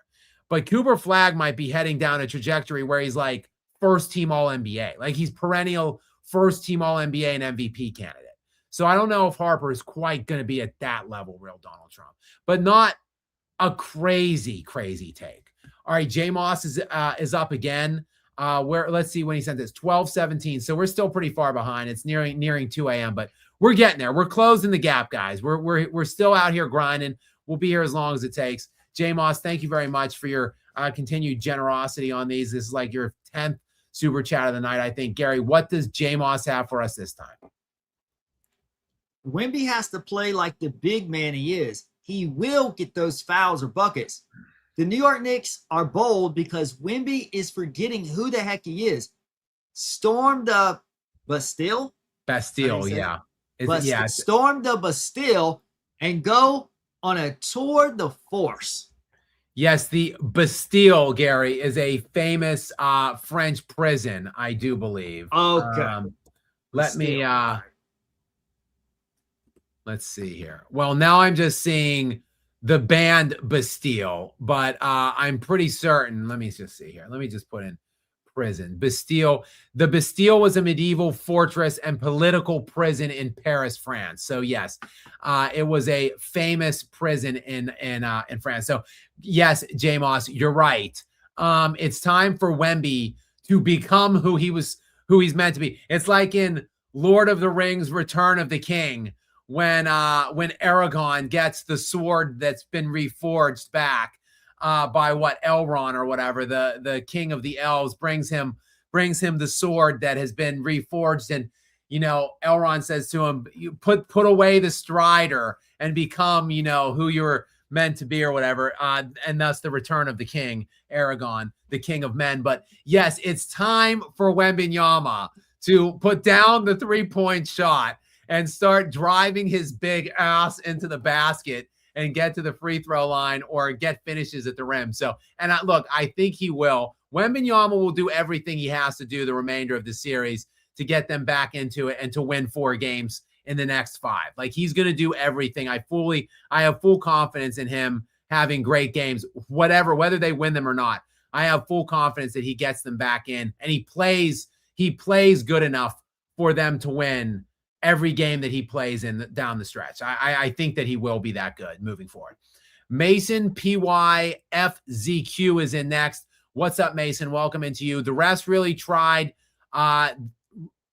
S1: But Cooper Flagg might be heading down a trajectory where he's like first-team All-NBA. Like, he's perennial first-team All-NBA and MVP candidate. So I don't know if Harper is quite going to be at that level, real Donald Trump. But not a crazy, crazy take. All right, J Moss is up again. Let's see when he sent this, 12:17. So we're still pretty far behind. It's nearing 2 a.m., but we're getting there. We're closing the gap, guys. We're still out here grinding. We'll be here as long as it takes. J Moss, thank you very much for your continued generosity on these. This is like your 10th super chat of the night, I think. Gary, what does J Moss have for us this time?
S2: Wemby has to play like the big man he is. He will get those fouls or buckets. The New York Knicks are bold because Wemby is forgetting who the heck he is. Storm the Bastille.
S1: Yeah.
S2: Storm the Bastille and go on a tour de force.
S1: Yes, the Bastille, Gary, is a famous French prison, I do believe.
S2: Okay.
S1: Let's see here. Well, now I'm just seeing the band Bastille, but I'm pretty certain. Let me just see here. Let me just put in prison. Bastille. The Bastille was a medieval fortress and political prison in Paris, France. So yes, it was a famous prison in France. So yes, J Moss, you're right. It's time for Wemby to become who he's meant to be. It's like in Lord of the Rings: Return of the King, when Aragorn gets the sword that's been reforged back by Elrond or whatever, the king of the elves brings him the sword that has been reforged, and Elrond says to him, you put away the Strider and become, who you're meant to be or whatever. And thus the return of the king, Aragorn, the king of men. But yes, it's time for Wembanyama to put down the 3-point shot and start driving his big ass into the basket and get to the free throw line or get finishes at the rim. So, and I think he will. Wembanyama will do everything he has to do the remainder of the series to get them back into it and to win 4 games in the next 5. Like, he's going to do everything. I have full confidence in him having great games, whether they win them or not. I have full confidence that he gets them back in, and he plays good enough for them to win every game that he plays in down the stretch. I think that he will be that good moving forward. Mason PYFZQ is in next. What's up, Mason? Welcome into you. The refs really tried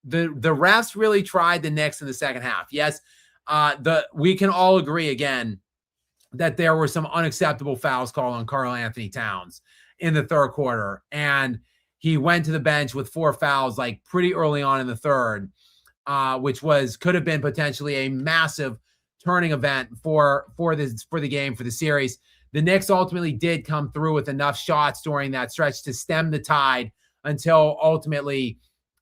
S1: the refs really tried the Knicks in the second half. Yes, we can all agree again that there were some unacceptable fouls called on Karl Anthony Towns in the third quarter, and he went to the bench with 4 fouls like pretty early on in the third, which could have been potentially a massive turning event for the game, for the series. The Knicks ultimately did come through with enough shots during that stretch to stem the tide until ultimately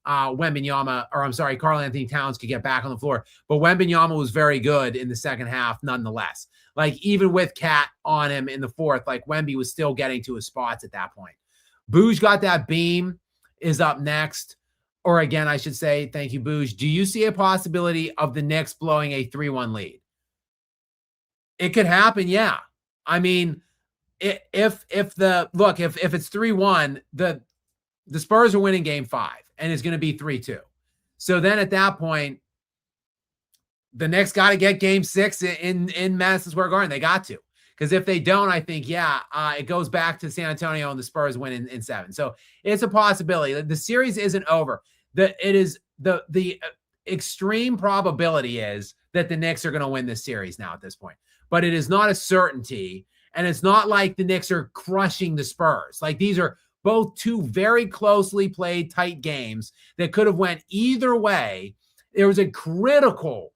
S1: Karl Anthony Towns could get back on the floor. But Wembanyama was very good in the second half nonetheless. Like, even with Cat on him in the fourth, like, Wemby was still getting to his spots at that point. Booge got that beam is up next. Or again, I should say, thank you, Booge. Do you see a possibility of the Knicks blowing a 3-1 lead? It could happen, yeah. I mean, if it's 3-1, the Spurs are winning game 5, and it's going to be 3-2. So then at that point, the Knicks got to get game 6 in Madison Square Garden. They got to. Because if they don't, I think, it goes back to San Antonio and the Spurs win in 7. So it's a possibility. The series isn't over. The extreme probability is that the Knicks are going to win this series now at this point. But it is not a certainty. And it's not like the Knicks are crushing the Spurs. Like, these are both 2 very closely played tight games that could have went either way. There was a critical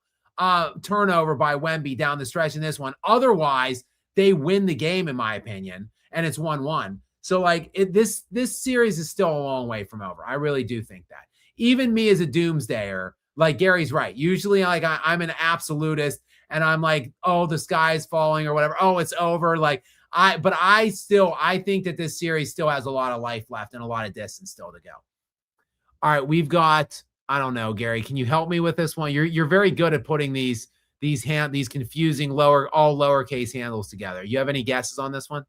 S1: turnover by Wemby down the stretch in this one. Otherwise, they win the game, in my opinion, and it's 1-1. So, like, this series is still a long way from over. I really do think that. Even me as a doomsdayer, like, Gary's right. Usually, like, I'm an absolutist, and I'm like, oh, the sky's falling or whatever. Oh, it's over. Like, I think that this series still has a lot of life left and a lot of distance still to go. All right, we've got, I don't know, Gary, can you help me with this one? You're very good at putting these confusing all lowercase handles together. You have any guesses on this one?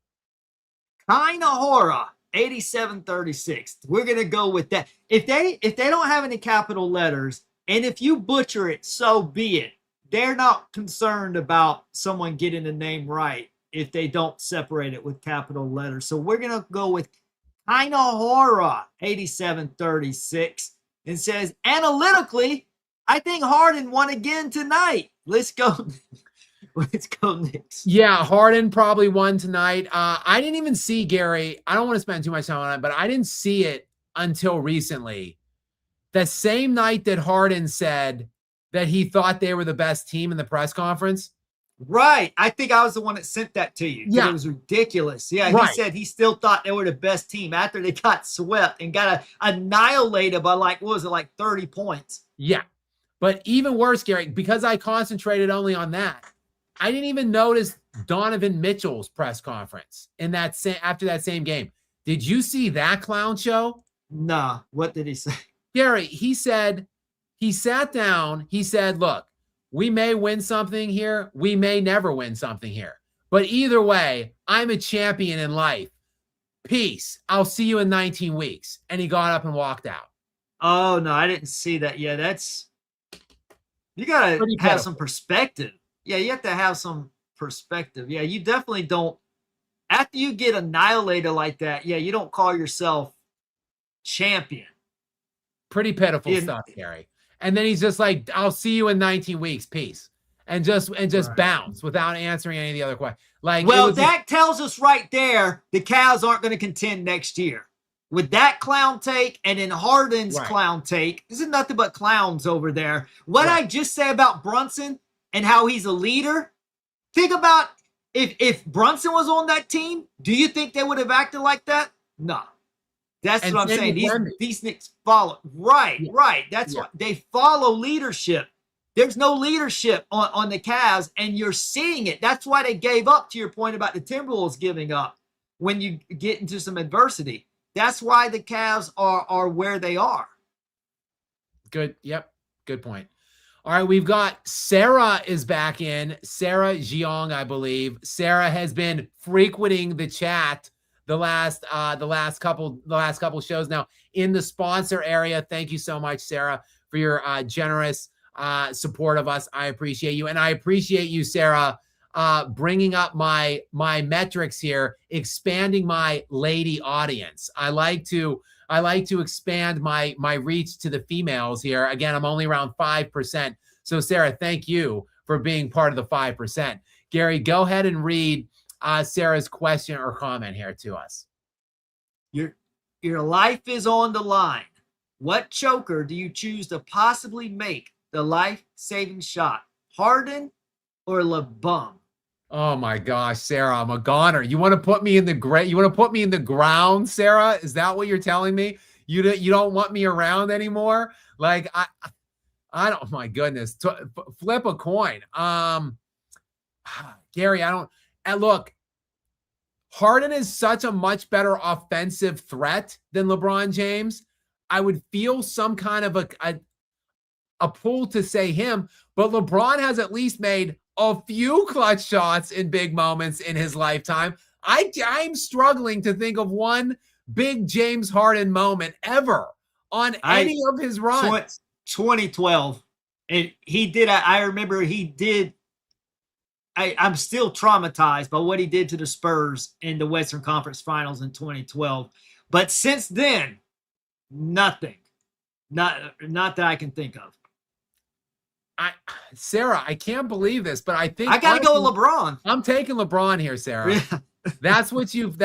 S2: Kinda horror, 8736. We're gonna go with that. If they don't have any capital letters, and if you butcher it, so be it. They're not concerned about someone getting the name right if they don't separate it with capital letters. So we're gonna go with kinda horror, 8736, and says analytically, I think Harden won again tonight. Let's go. Let's go Knicks.
S1: Yeah, Harden probably won tonight. I didn't even see, Gary. I don't want to spend too much time on it, but I didn't see it until recently. The same night that Harden said that he thought they were the best team in the press conference.
S2: Right. I think I was the one that sent that to you.
S1: Yeah.
S2: It was ridiculous. Yeah.
S1: Right.
S2: He said he still thought they were the best team after they got swept and got annihilated by, like, what was it, like 30 points?
S1: Yeah. But even worse, Gary, because I concentrated only on that, I didn't even notice Donovan Mitchell's press conference after that same game. Did you see that clown show?
S2: Nah. What did he say?
S1: Gary, he said, he sat down. He said, look, we may win something here. We may never win something here. But either way, I'm a champion in life. Peace. I'll see you in 19 weeks. And he got up and walked out.
S2: Oh, no, I didn't see that. Yeah, you got to have some perspective. Yeah, you have to have some perspective. Yeah, you definitely don't. After you get annihilated like that, yeah, you don't call yourself champion.
S1: Pretty pitiful stuff, Gary. And then he's just like, I'll see you in 19 weeks. Peace. And just right. Bounce without answering any of the other questions. Like,
S2: well, that tells us right there the Cavs aren't going to contend next year. with that clown take and then Harden's
S1: Right.
S2: clown take. This is nothing but clowns over there. What
S1: Right.
S2: I just say about Brunson and how he's a leader, think about if Brunson was on that team, do you think they would have acted like that? No. That's
S1: And
S2: what I'm
S1: same
S2: saying.
S1: with Wemby.
S2: These Knicks follow. Right,
S1: Yeah.
S2: right. That's
S1: Yeah.
S2: what they follow leadership. There's no leadership on the Cavs, and you're seeing it. That's why they gave up, to your point about the Timberwolves giving up when you get into some adversity. That's why the Cavs are where they are.
S1: Good. Yep. Good point. All right, we've got Sarah is back in. Sarah Jiang, I believe. Sarah has been frequenting the chat the last couple shows now in the sponsor area. Thank you so much, Sarah, for your generous support of us. I appreciate you, and I appreciate you, Sarah, bringing up my metrics here, expanding my lady audience. I like to expand my reach to the females here. Again, I'm only around 5%. So Sarah, thank you for being part of the 5%. Gary, go ahead and read Sarah's question or comment here to us.
S2: Your life is on the line. What choker do you choose to possibly make the life-saving shot? Harden or LeBron?
S1: Oh my gosh, Sarah, I'm a goner. You want to put me in the You want to put me in the ground, Sarah? Is that what you're telling me? You don't want me around anymore? Like I don't. My goodness, flip a coin. Gary, I don't. And look, Harden is such a much better offensive threat than LeBron James. I would feel some kind of a pull to say him, but LeBron has at least made a few clutch shots in big moments in his lifetime. I'm struggling to think of one big James Harden moment ever on any of his runs.
S2: 2012, and he did. I remember he did. I'm still traumatized by what he did to the Spurs in the Western Conference Finals in 2012. But since then, nothing. Not that I can think of.
S1: Sarah, I can't believe this, but I think
S2: I got to go with LeBron.
S1: I'm taking LeBron here, Sarah.
S2: Yeah.
S1: That's what you've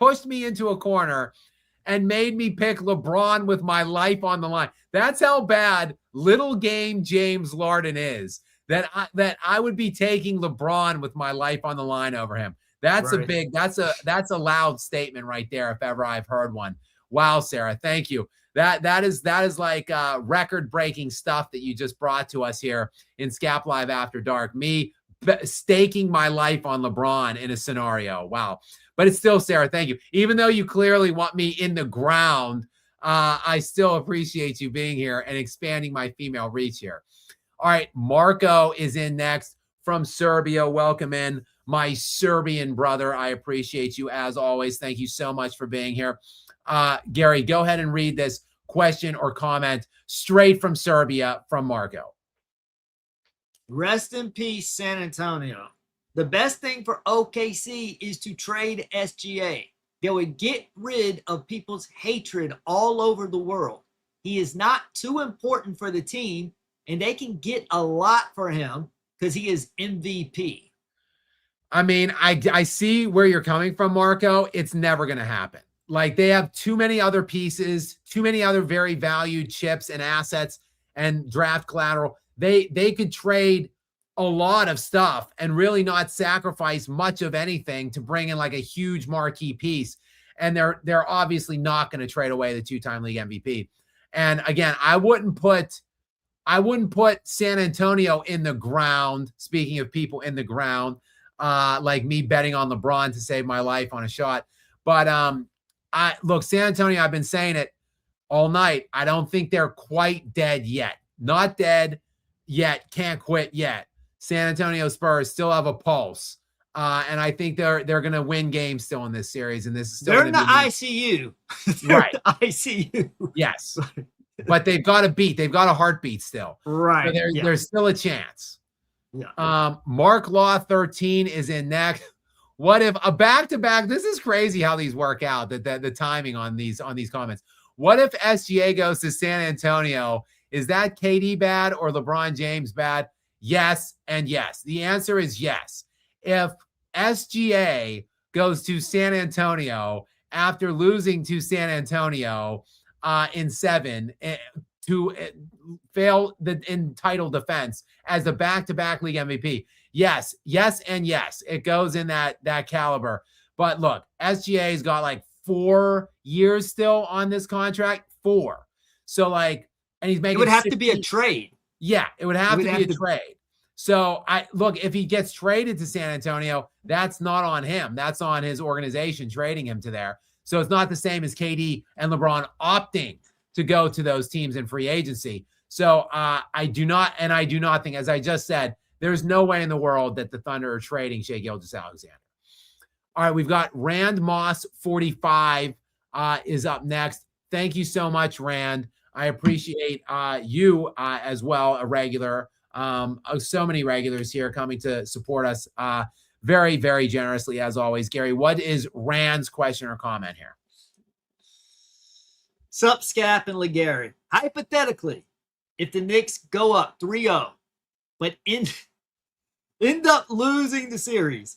S1: pushed me into a corner and made me pick LeBron with my life on the line. That's how bad little game James Harden is. That I would be taking LeBron with my life on the line over him. That's right. That's a loud statement right there if ever I've heard one. Wow, Sarah, thank you. That is like record-breaking stuff that you just brought to us here in Skap Live After Dark. Me staking my life on LeBron in a scenario. Wow. But it's still, Sarah, thank you. Even though you clearly want me in the ground, I still appreciate you being here and expanding my female reach here. All right, Marco is in next from Serbia. Welcome in, my Serbian brother. I appreciate you as always. Thank you so much for being here. Gary, go ahead and read this question or comment straight from Serbia from Marco.
S2: Rest in peace, San Antonio. The best thing for OKC is to trade SGA. They would get rid of people's hatred all over the world. He is not too important for the team, and they can get a lot for him because he is MVP.
S1: I mean, I see where you're coming from, Marco. It's never going to happen. Like, they have too many other pieces, too many other very valued chips and assets and draft collateral. They could trade a lot of stuff and really not sacrifice much of anything to bring in like a huge marquee piece. And they're obviously not going to trade away the two-time league MVP. And again, I wouldn't put San Antonio in the ground. Speaking of people in the ground, like me betting on LeBron to save my life on a shot. But look, San Antonio, I've been saying it all night. I don't think they're quite dead yet. Not dead yet. Can't quit yet. San Antonio Spurs still have a pulse. And I think they're going to win games still in this series. And this is still
S2: they're in the ICU.
S1: Right.
S2: ICU.
S1: Yes. But they've got a heartbeat still.
S2: Right.
S1: So there's still a chance.
S2: Yeah.
S1: Mark Law 13 is in next. What if a back-to-back? This is crazy how these work out, the timing on these comments. What if SGA goes to San Antonio? Is that KD bad or LeBron James bad? Yes and yes. The answer is yes. If SGA goes to San Antonio after losing to San Antonio in 7 to fail in title defense as a back-to-back league MVP. Yes, and yes, it goes in that caliber. But look, SGA's got like 4 years still on this contract. 4. So like, and he's making.
S2: It would have
S1: 16,
S2: to be a trade.
S1: Yeah, it would have to be a trade. So if he gets traded to San Antonio, that's not on him. That's on his organization trading him to there. So it's not the same as KD and LeBron opting to go to those teams in free agency. So I do not think, as I just said, there's no way in the world that the Thunder are trading Shai Gilgeous-Alexander. All right, we've got Rand Moss 45 is up next. Thank you so much, Rand. I appreciate you as well, a regular. So many regulars here coming to support us very, very generously as always. Gary, what is Rand's question or comment here?
S2: Sup, Skap and Legary. Hypothetically, if the Knicks go up 3-0, but end up losing the series,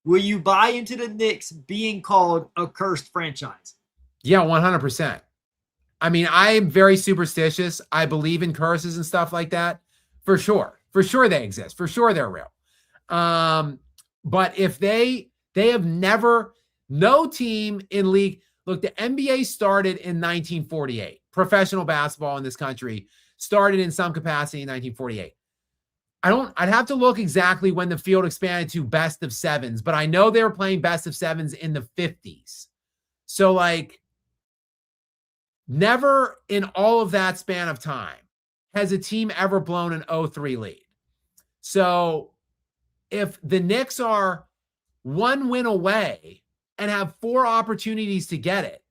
S2: will you buy into the Knicks being called a cursed franchise?
S1: Yeah, 100%. I mean, I am very superstitious. I believe in curses and stuff like that. For sure. For sure they exist. For sure they're real. But if they have never, no team in league, look, the NBA started in 1948. Professional basketball in this country started in some capacity in 1948. I'd have to look exactly when the field expanded to best of 7s, but I know they were playing best of 7s in the 50s. So like, never in all of that span of time has a team ever blown an 0-3 lead. So if the Knicks are 1 win away and have 4 opportunities to get it,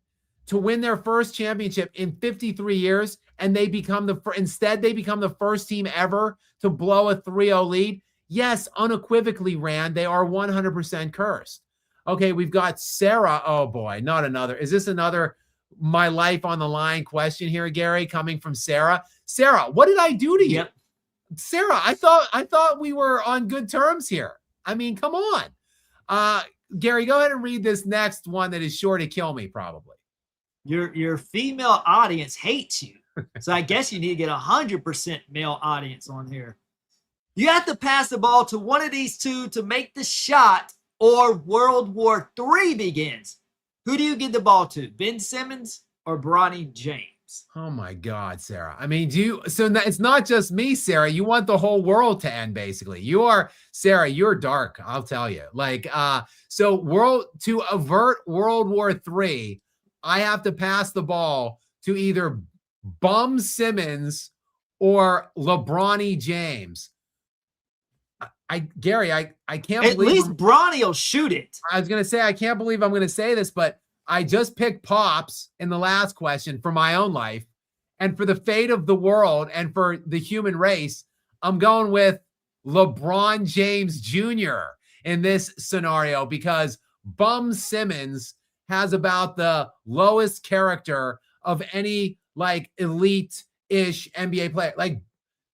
S1: to win their first championship in 53 years, and they become the first team ever to blow a 3-0 lead, yes, unequivocally, Rand, they are 100% cursed. Okay, we've got Sarah. Oh boy, not another. Is this another my life on the line question here, Gary, coming from Sarah? Sarah, what did I do to you?
S2: Yep.
S1: Sarah, I thought we were on good terms here. I mean, come on. Gary, go ahead and read this next one that is sure to kill me, probably.
S2: Your female audience hates you. So I guess you need to get 100% male audience on here. You have to pass the ball to one of these two to make the shot, or World War III begins. Who do you give the ball to, Ben Simmons or Bronny James?
S1: Oh my God, Sarah. I mean, so it's not just me, Sarah. You want the whole world to end, basically. Sarah, you're dark, I'll tell you. Like, so to avert World War III, I have to pass the ball to either Bum Simmons or LeBronny James. Gary, I can't believe.
S2: At least Bronny will shoot it.
S1: I was going to say, I can't believe I'm going to say this, but I just picked Pops in the last question for my own life. And for the fate of the world and for the human race, I'm going with LeBron James Jr. in this scenario, because Bum Simmons has about the lowest character of any like elite-ish NBA player. Like,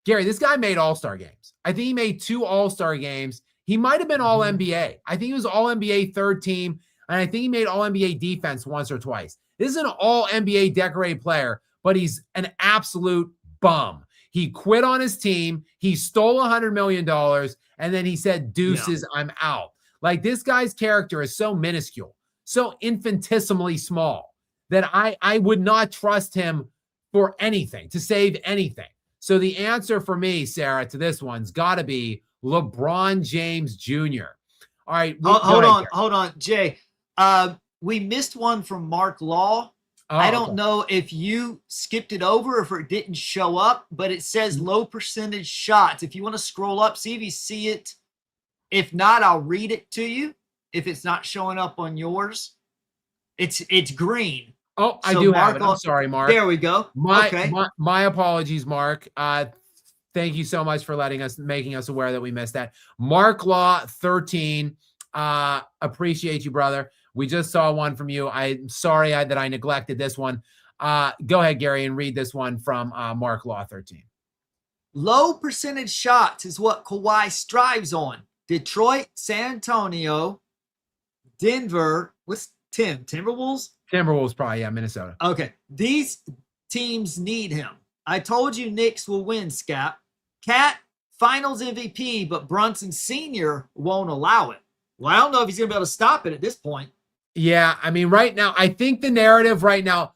S1: Gary, this guy made all-star games. I think he made 2 all-star games. He might have been all-NBA. I think he was all-NBA third team, and I think he made all-NBA defense once or twice. This is an all-NBA decorated player, but he's an absolute bum. He quit on his team. He stole $100 million, and then he said, deuces, I'm out. Like, this guy's character is so minuscule, so infinitesimally small, that I would not trust him for anything, to save anything. So the answer for me, Sarah, to this one's got to be LeBron James Jr. All right.
S2: Hold on, Jay. We missed one from Mark Law. I don't know if you skipped it over or if it didn't show up, but it says low percentage shots. If you want to scroll up, see if you see it. If not, I'll read it to you. If it's not showing up on yours, it's green.
S1: Oh, I do have it. I'm sorry, Mark.
S2: There we go.
S1: My apologies, Mark. Thank you so much for making us aware that we missed that. Mark Law 13. Appreciate you, brother. We just saw one from you. I'm sorry that I neglected this one. Go ahead, Gary, and read this one from Mark Law 13.
S2: Low percentage shots is what Kawhi strives on. Detroit, San Antonio, Denver. Tim, Timberwolves?
S1: Timberwolves probably, yeah, Minnesota.
S2: Okay. These teams need him. I told you Knicks will win, Skap. Cat, finals MVP, but Brunson Sr. won't allow it. Well, I don't know if he's going to be able to stop it at this point.
S1: Yeah, I mean, right now, I think the narrative right now,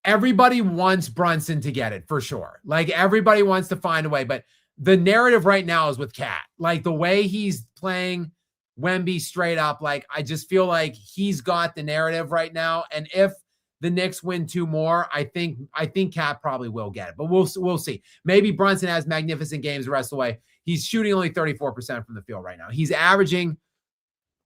S1: everybody wants Brunson to get it for sure. Like everybody wants to find a way, but the narrative right now is with Cat. Like the way he's playing Wemby straight up, like I just feel like he's got the narrative right now. And if the Knicks win 2 more, I think Cat probably will get it, but we'll see. Maybe Brunson has magnificent games the rest of the way. He's shooting only 34% from the field right now. He's averaging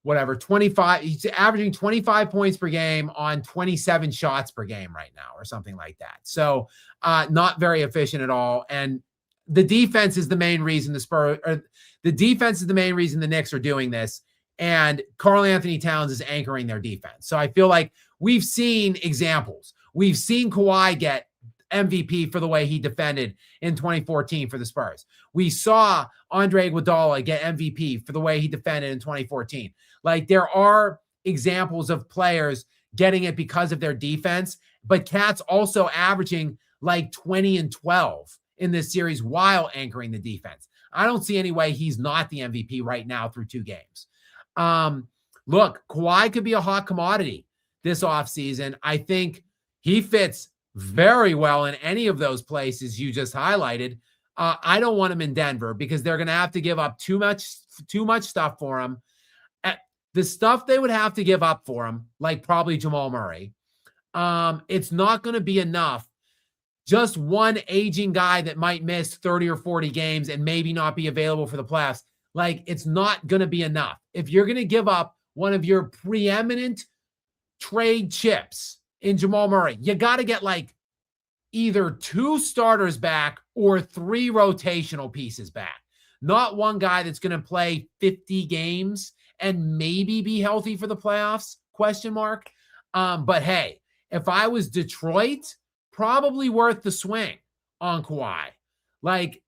S1: 25. He's averaging 25 points per game on 27 shots per game right now, or something like that. So not very efficient at all. And the defense is the main reason the Knicks are doing this. And Karl Anthony Towns is anchoring their defense. So I feel like we've seen examples. We've seen Kawhi get MVP for the way he defended in 2014 for the Spurs. We saw Andre Iguodala get MVP for the way he defended in 2014. Like there are examples of players getting it because of their defense, but Cat's also averaging like 20 and 12 in this series while anchoring the defense. I don't see any way he's not the MVP right now through 2 games. Look, Kawhi could be a hot commodity this offseason. I think he fits very well in any of those places you just highlighted. I don't want him in Denver because they're going to have to give up too much stuff for him. The stuff they would have to give up for him, like probably Jamal Murray, it's not going to be enough. Just one aging guy that might miss 30 or 40 games and maybe not be available for the playoffs. Like, it's not going to be enough. If you're going to give up one of your preeminent trade chips in Jamal Murray, you got to get like either 2 starters back or 3 rotational pieces back. Not one guy that's going to play 50 games and maybe be healthy for the playoffs, ? But hey, if I was Detroit, probably worth the swing on Kawhi. Like,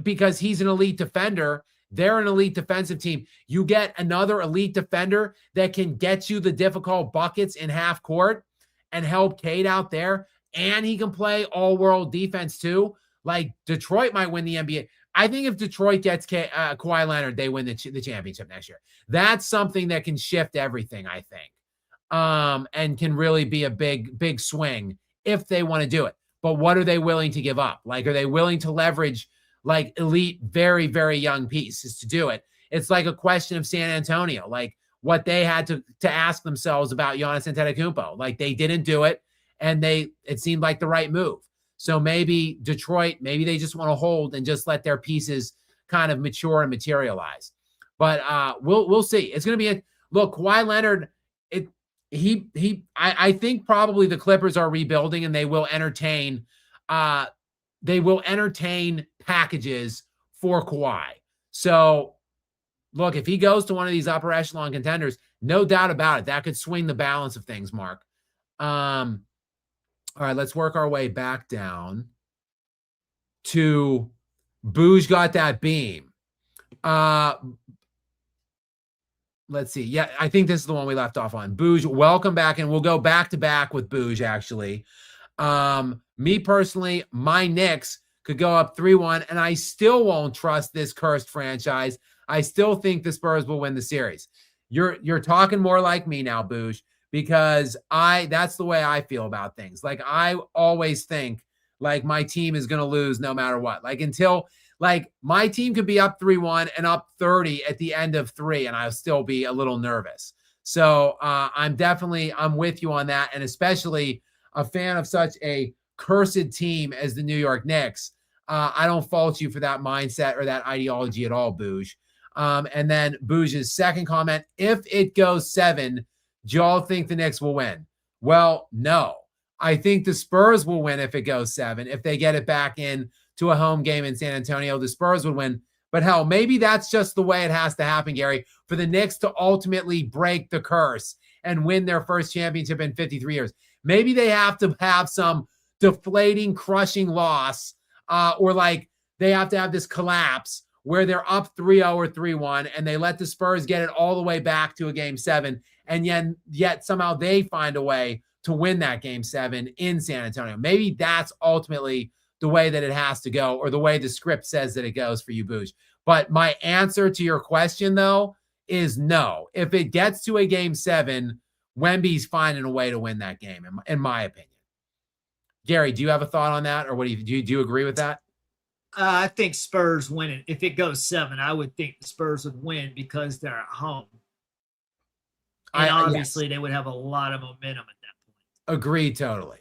S1: because he's an elite defender. They're an elite defensive team. You get another elite defender that can get you the difficult buckets in half court and help Cade out there. And he can play all-world defense too. Like, Detroit might win the NBA. I think if Detroit gets Kawhi Leonard, they win the championship next year. That's something that can shift everything, I think, and can really be a big swing if they want to do it. But what are they willing to give up? Like, are they willing to leverage like elite, very, very young pieces to do it? It's like a question of San Antonio, like what they had to ask themselves about Giannis Antetokounmpo. Like, they didn't do it, and it seemed like the right move. So maybe Detroit, maybe they just want to hold and just let their pieces kind of mature and materialize. But we'll see. It's going to be look, Kawhi Leonard. I think probably the Clippers are rebuilding, and they will entertain packages for Kawhi. So look, if he goes to one of these upper echelon contenders, no doubt about it, that could swing the balance of things, Mark. All right, let's work our way back down to Booge got that beam. Let's see. Yeah, I think this is the one we left off on. Booge, welcome back, and we'll go back to back with Booge, actually. Me personally, my Knicks could go up 3-1, and I still won't trust this cursed franchise. I still think the Spurs will win the series. You're talking more like me now, Booge, because that's the way I feel about things. Like, I always think like my team is going to lose no matter what. Like, until like my team could be up 3-1 and up 30 at the end of 3, and I'll still be a little nervous. So I'm with you on that. And especially a fan of such a cursed team as the New York Knicks. I don't fault you for that mindset or that ideology at all, Booge. And then Booge's second comment, if it goes 7, do y'all think the Knicks will win? Well, no. I think the Spurs will win if it goes 7. If they get it back in to a home game in San Antonio, the Spurs would win. But hell, maybe that's just the way it has to happen, Gary, for the Knicks to ultimately break the curse and win their first championship in 53 years. Maybe they have to have some deflating, crushing loss, or like they have to have this collapse where they're up 3-0 or 3-1, and they let the Spurs get it all the way back to a game 7, and yet somehow they find a way to win that game 7 in San Antonio. Maybe that's ultimately the way that it has to go, or the way the script says that it goes for you, Boosh. But my answer to your question, though, is no. If it gets to a game 7, Wemby's finding a way to win that game, in my opinion. Gary, do you have a thought on that, or what do you agree with that?
S2: I think Spurs win it. If it goes 7, I would think the Spurs would win because they're at home. And obviously, yes, they would have a lot of momentum at that point.
S1: Agreed, totally.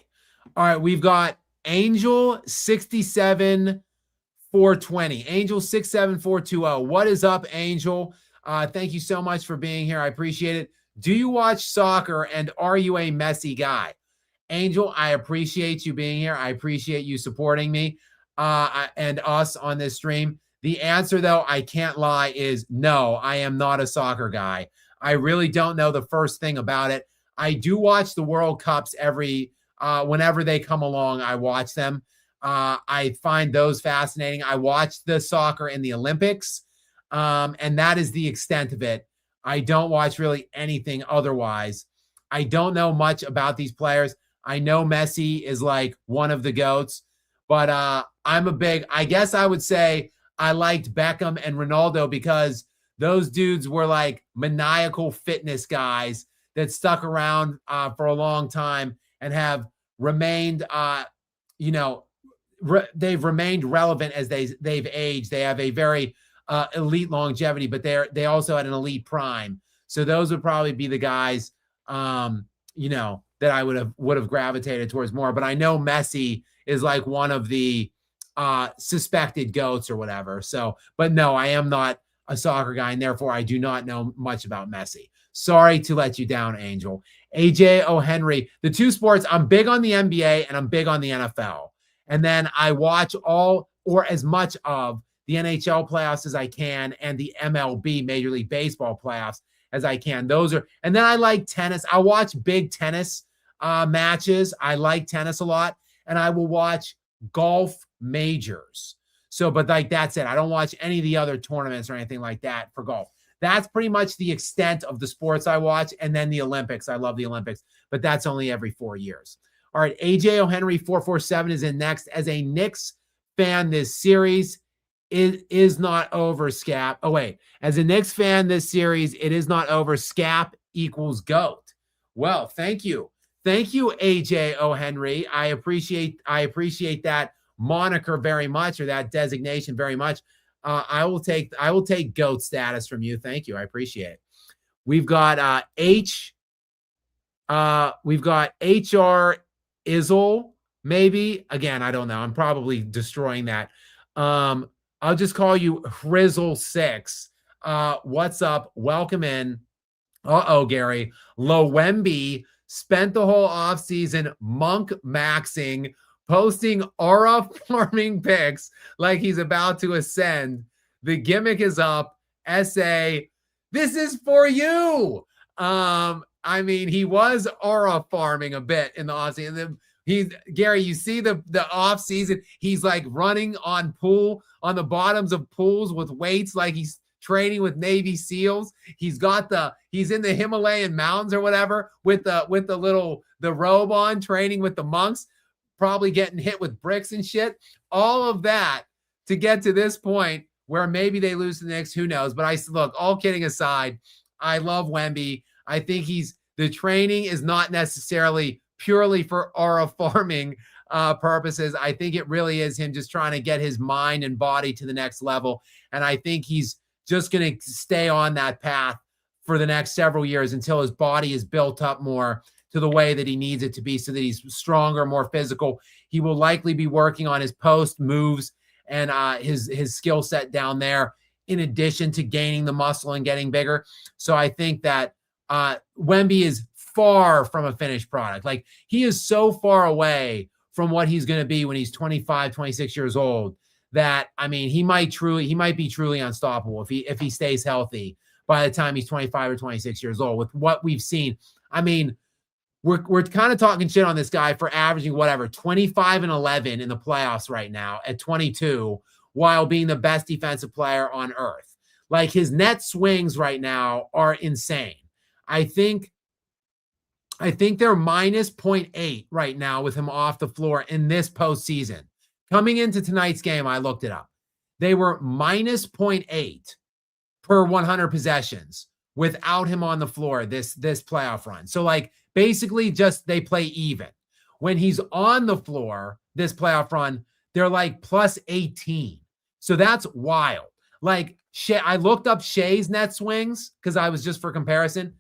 S1: All right, we've got Angel 67420. Angel 67420. What is up, Angel? Thank you so much for being here. I appreciate it. Do you watch soccer, and are you a Messi guy? Angel, I appreciate you being here. I appreciate you supporting me and us on this stream. The answer, though, I can't lie, is no, I am not a soccer guy. I really don't know the first thing about it. I do watch the World Cups whenever they come along. I watch them. I find those fascinating. I watch the soccer in the Olympics, and that is the extent of it. I don't watch really anything otherwise. I don't know much about these players. I know Messi is like one of the GOATs, but I guess I would say I liked Beckham and Ronaldo because those dudes were like maniacal fitness guys that stuck around for a long time and have remained, they've remained relevant as they've aged. They have a very elite longevity, but they also had an elite prime. So those would probably be the guys, that I would have gravitated towards more. But I know Messi is like one of the suspected GOATs or whatever. So, but no, I am not a soccer guy, and therefore I do not know much about Messi. Sorry to let you down, Angel. AJ O'Henry, the two sports, I'm big on the NBA and I'm big on the NFL. And then I watch all or as much of the NHL playoffs as I can and the MLB, Major League Baseball playoffs, as I can. And then I like tennis. I watch big tennis matches. I like tennis a lot, and I will watch golf majors. So, but like that's it. I don't watch any of the other tournaments or anything like that for golf. That's pretty much the extent of the sports I watch. And then the Olympics. I love the Olympics, but that's only every 4 years. All right. AJ O'Henry 447 is in next. As a Knicks fan, this series is not over, Skap. Oh, wait. As a Knicks fan, this series, it is not over. Skap equals GOAT. Well, thank you. Thank you, AJ O'Henry. I appreciate that moniker very much, or that designation very much. I will take GOAT status from you. Thank you. I appreciate it. We've got HR Izzle, maybe. Again, I don't know. I'm probably destroying that. I'll just call you Frizzle6. What's up? Welcome in. Gary. Lowemby spent the whole offseason monk maxing, posting aura farming pics like he's about to ascend. The gimmick is up. SA, this is for you. I mean, he was aura farming a bit in the offseason. Gary, you see the off season, he's like running on the bottoms of pools with weights like he's training with Navy SEALs. He's in the Himalayan mountains or whatever with the robe on, training with the monks, probably getting hit with bricks and shit. All of that to get to this point where maybe they lose to the Knicks, who knows? But look, all kidding aside, I love Wemby. I think the training is not necessarily purely for aura farming purposes. I think it really is him just trying to get his mind and body to the next level. And I think he's just going to stay on that path for the next several years until his body is built up more to the way that he needs it to be, so that he's stronger, more physical. He will likely be working on his post moves and his skill set down there, in addition to gaining the muscle and getting bigger. So I think that Wemby is far from a finished product. Like, he is so far away from what he's going to be when he's 25, 26 years old that, I mean, he might be truly unstoppable if he stays healthy by the time he's 25 or 26 years old. With what we've seen, I mean, we're kind of talking shit on this guy for averaging 25 and 11 in the playoffs right now at 22, while being the best defensive player on earth. Like, his net swings right now are insane. I think I think they're minus 0.8 right now with him off the floor in this postseason. Coming into tonight's game, I looked it up. They were minus 0.8 per 100 possessions without him on the floor this playoff run. So like basically just they play even. When he's on the floor this playoff run, they're like plus 18. So that's wild. Like I looked up Shea's net swings because I was just for comparison.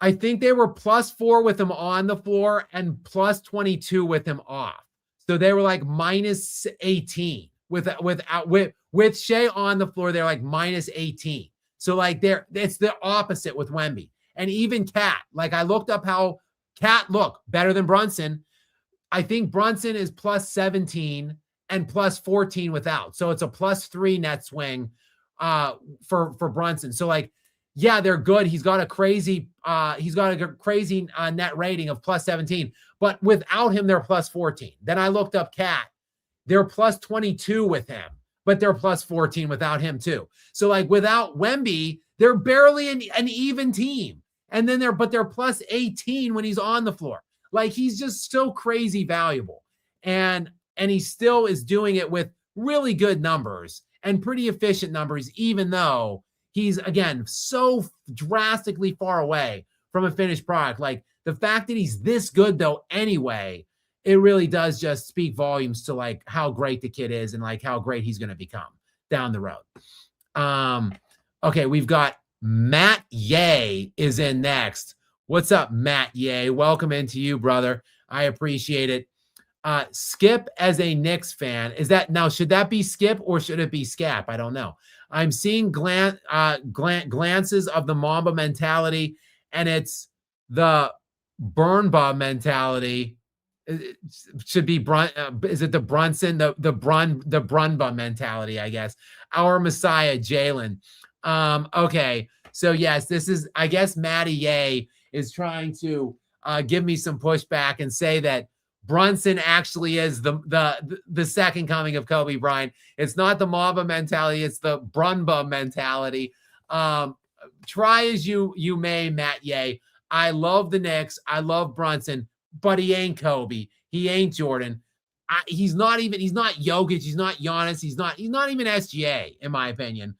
S1: I think they were plus 4 with him on the floor and plus 22 with him off. So they were like minus 18 with Shea on the floor. They're like minus 18. So like it's the opposite with Wemby. And even Cat, like I looked up how Cat look better than Brunson. I think Brunson is plus 17 and plus 14 without. So it's a plus 3 net swing for Brunson. So like, yeah, they're good. He's got a crazy net rating of plus 17, but without him, they're plus 14. Then I looked up Cat. They're plus 22 with him, but they're plus 14 without him too. So like without Wemby, they're barely an even team. And then they're plus 18 when he's on the floor. Like he's just so crazy valuable. And he still is doing it with really good numbers and pretty efficient numbers, even though he's, again, so drastically far away from a finished product. Like the fact that he's this good, though, anyway, it really does just speak volumes to like how great the kid is and like how great he's going to become down the road. Okay, we've got Matt Ye is in next. What's up, Matt Ye? Welcome into you, brother. I appreciate it. Skip as a Knicks fan. Is that now? Should that be Skip or should it be Skap? I don't know. I'm seeing glances of the Mamba mentality, and it's the Burnba mentality. It should be is it the Brunson, the Brunba mentality? I guess our Messiah, Jalen. Okay, so yes, this is. I guess Matty Ye is trying to give me some pushback and say that Brunson actually is the second coming of Kobe Bryant. It's not the Mamba mentality, it's the Brunba mentality. Try as you may, Matt Ye. I love the Knicks. I love Brunson, but he ain't Kobe. He ain't Jordan. He's not Jokic. He's not Giannis. He's not even SGA, in my opinion.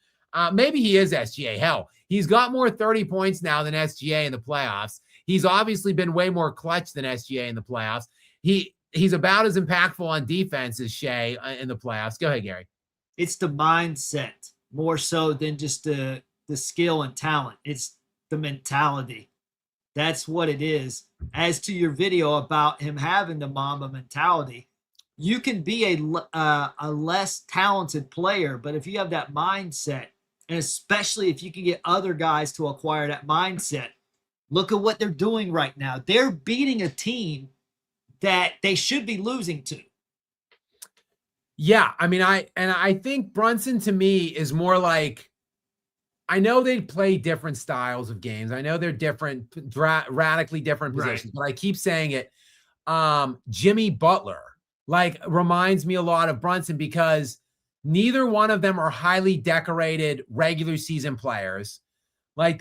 S1: Maybe he is SGA. Hell, he's got more 30 points now than SGA in the playoffs. He's obviously been way more clutch than SGA in the playoffs. He's about as impactful on defense as Shea in the playoffs. Go ahead, Gary.
S2: It's the mindset more so than just the skill and talent. It's the mentality. That's what it is. As to your video about him having the Mamba mentality, you can be a less talented player, but if you have that mindset, and especially if you can get other guys to acquire that mindset, look at what they're doing right now. They're beating a team that they should be losing to.
S1: Yeah, I mean, I think Brunson to me is more like, I know they play different styles of games. I know they're different, radically different positions, right, but I keep saying it. Jimmy Butler like reminds me a lot of Brunson because neither one of them are highly decorated regular season players. Like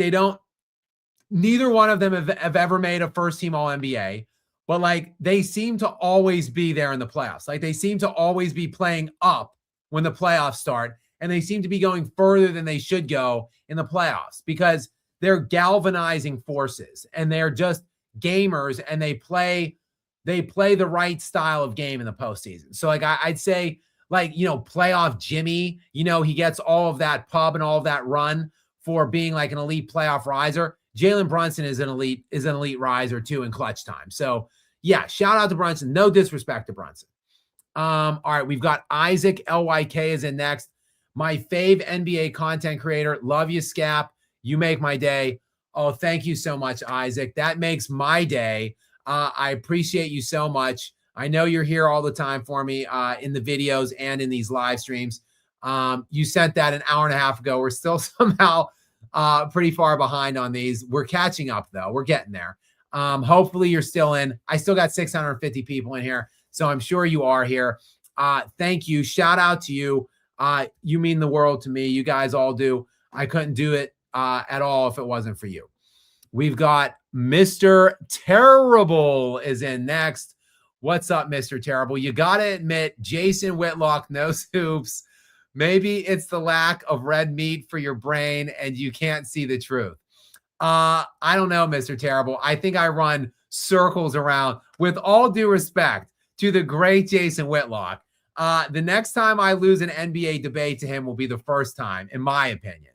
S1: neither one of them have ever made a first team All NBA. But like they seem to always be there in the playoffs. Like they seem to always be playing up when the playoffs start. And they seem to be going further than they should go in the playoffs because they're galvanizing forces and they're just gamers and they play the right style of game in the postseason. So like I'd say like, playoff Jimmy, he gets all of that pub and all of that run for being like an elite playoff riser. Jalen Brunson is an elite riser too in clutch time. So yeah, shout out to Brunson. No disrespect to Brunson. All right, we've got Isaac LYK is in next. My fave NBA content creator. Love you, Skap. You make my day. Oh, thank you so much, Isaac. That makes my day. I appreciate you so much. I know you're here all the time for me in the videos and in these live streams. You sent that an hour and a half ago. We're still somehow pretty far behind on these. We're catching up, though. We're getting there. Hopefully you're still in. I still got 650 people in here, so I'm sure you are here. Thank you. Shout out to you. You mean the world to me. You guys all do. I couldn't do it at all if it wasn't for you. We've got Mr. Terrible is in next. What's up, Mr. Terrible? You got to admit, Jason Whitlock knows hoops. Maybe it's the lack of red meat for your brain and you can't see the truth. I don't know, Mr. Terrible. I think I run circles around, with all due respect to the great Jason Whitlock. The next time I lose an NBA debate to him will be the first time, in my opinion.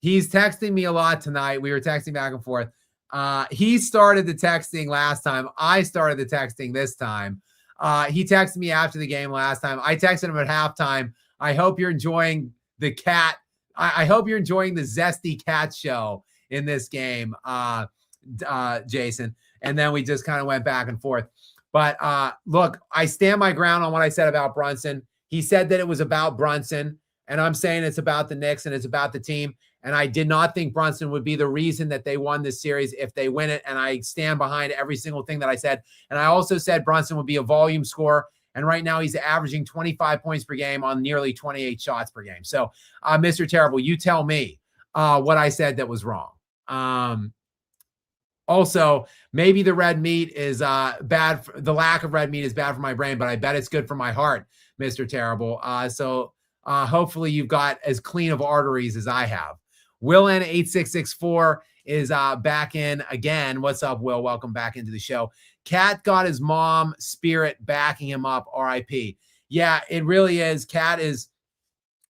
S1: He's texting me a lot tonight. We were texting back and forth. He started the texting last time. I started the texting this time. He texted me after the game last time. I texted him at halftime. I hope you're enjoying the cat. I hope you're enjoying the zesty cat show in this game, Jason. And then we just kind of went back and forth. But look, I stand my ground on what I said about Brunson. He said that it was about Brunson, and I'm saying it's about the Knicks and it's about the team. And I did not think Brunson would be the reason that they won this series if they win it. And I stand behind every single thing that I said. And I also said Brunson would be a volume scorer. And right now he's averaging 25 points per game on nearly 28 shots per game. So, Mr. Terrible, you tell me what I said that was wrong. Also, maybe the red meat is bad. The lack of red meat is bad for my brain, but I bet it's good for my heart, Mr. Terrible. So hopefully you've got as clean of arteries as I have. Will N8664 is back in again. What's up, Will? Welcome back into the show. Cat got his mom spirit backing him up, RIP. Yeah, it really is. Cat is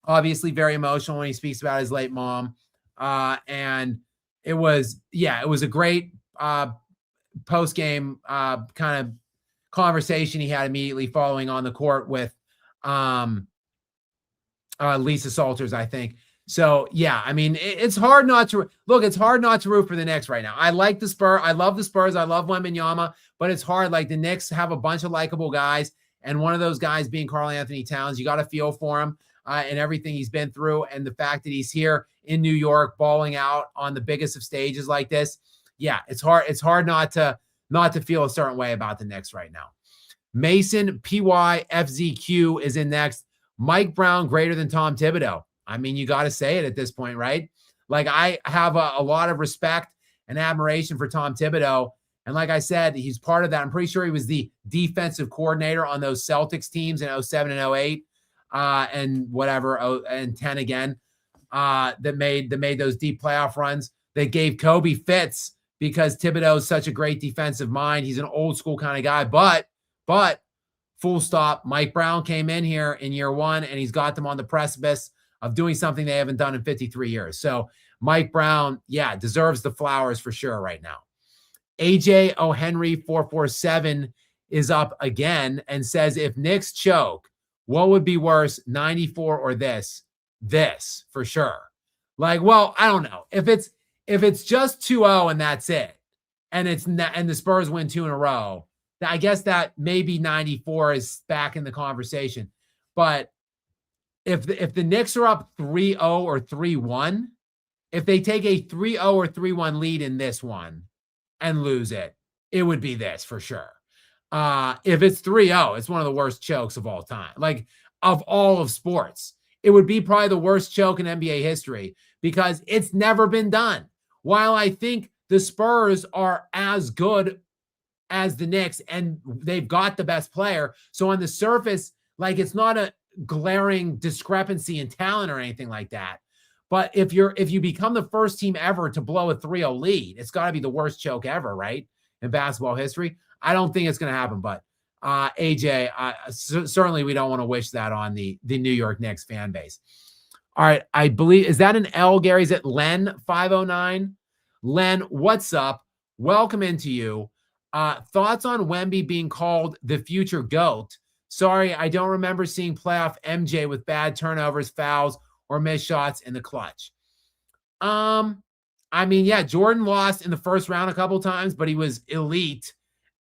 S1: obviously very emotional when he speaks about his late mom. And it was a great post-game kind of conversation he had immediately following on the court with Lisa Salters, I think. So, yeah, I mean, it's hard not to look. It's hard not to root for the Knicks right now. I like the Spurs. I love the Spurs. I love Wembanyama, but it's hard. Like, the Knicks have a bunch of likable guys, and one of those guys being Karl Anthony Towns. You got to feel for him and everything he's been through, and the fact that he's here in New York, balling out on the biggest of stages like this. Yeah, it's hard. It's hard not to feel a certain way about the Knicks right now. Mason PYFZQ is in next. Mike Brown greater than Tom Thibodeau. I mean, you got to say it at this point, right? Like, I have a lot of respect and admiration for Tom Thibodeau. And like I said, he's part of that. I'm pretty sure he was the defensive coordinator on those Celtics teams in 07 and 08 and whatever, and 10 again, that made those deep playoff runs. They gave Kobe fits because Thibodeau is such a great defensive mind. He's an old school kind of guy, but full stop. Mike Brown came in here in year one, and he's got them on the precipice of doing something they haven't done in 53 years. So Mike Brown, yeah, deserves the flowers for sure right now. AJ O'Henry 447 is up again and says, if Knicks choke, what would be worse, 94 or this? This for sure. Like, well, I don't know. If it's just 2-0 and that's it, and the Spurs win 2 in a row, I guess that maybe 94 is back in the conversation. But if the Knicks are up 3-0 or 3-1, if they take a 3-0 or 3-1 lead in this one and lose it, it would be this for sure. If it's 3-0, it's one of the worst chokes of all time, like of all of sports. It would be probably the worst choke in NBA history because it's never been done. While I think the Spurs are as good as the Knicks and they've got the best player, so on the surface, like, it's not a glaring discrepancy in talent or anything like that. But if you become the first team ever to blow a 3-0 lead, it's got to be the worst choke ever, right? In basketball history. I don't think it's going to happen, but AJ, certainly we don't want to wish that on the New York Knicks fan base. All right, I believe, is that an L, Gary? Is it Len 509? Len, what's up? Welcome into you. Thoughts on Wemby being called the future GOAT? Sorry, I don't remember seeing playoff MJ with bad turnovers, fouls, or missed shots in the clutch. I mean, yeah, Jordan lost in the first round a couple times, but he was elite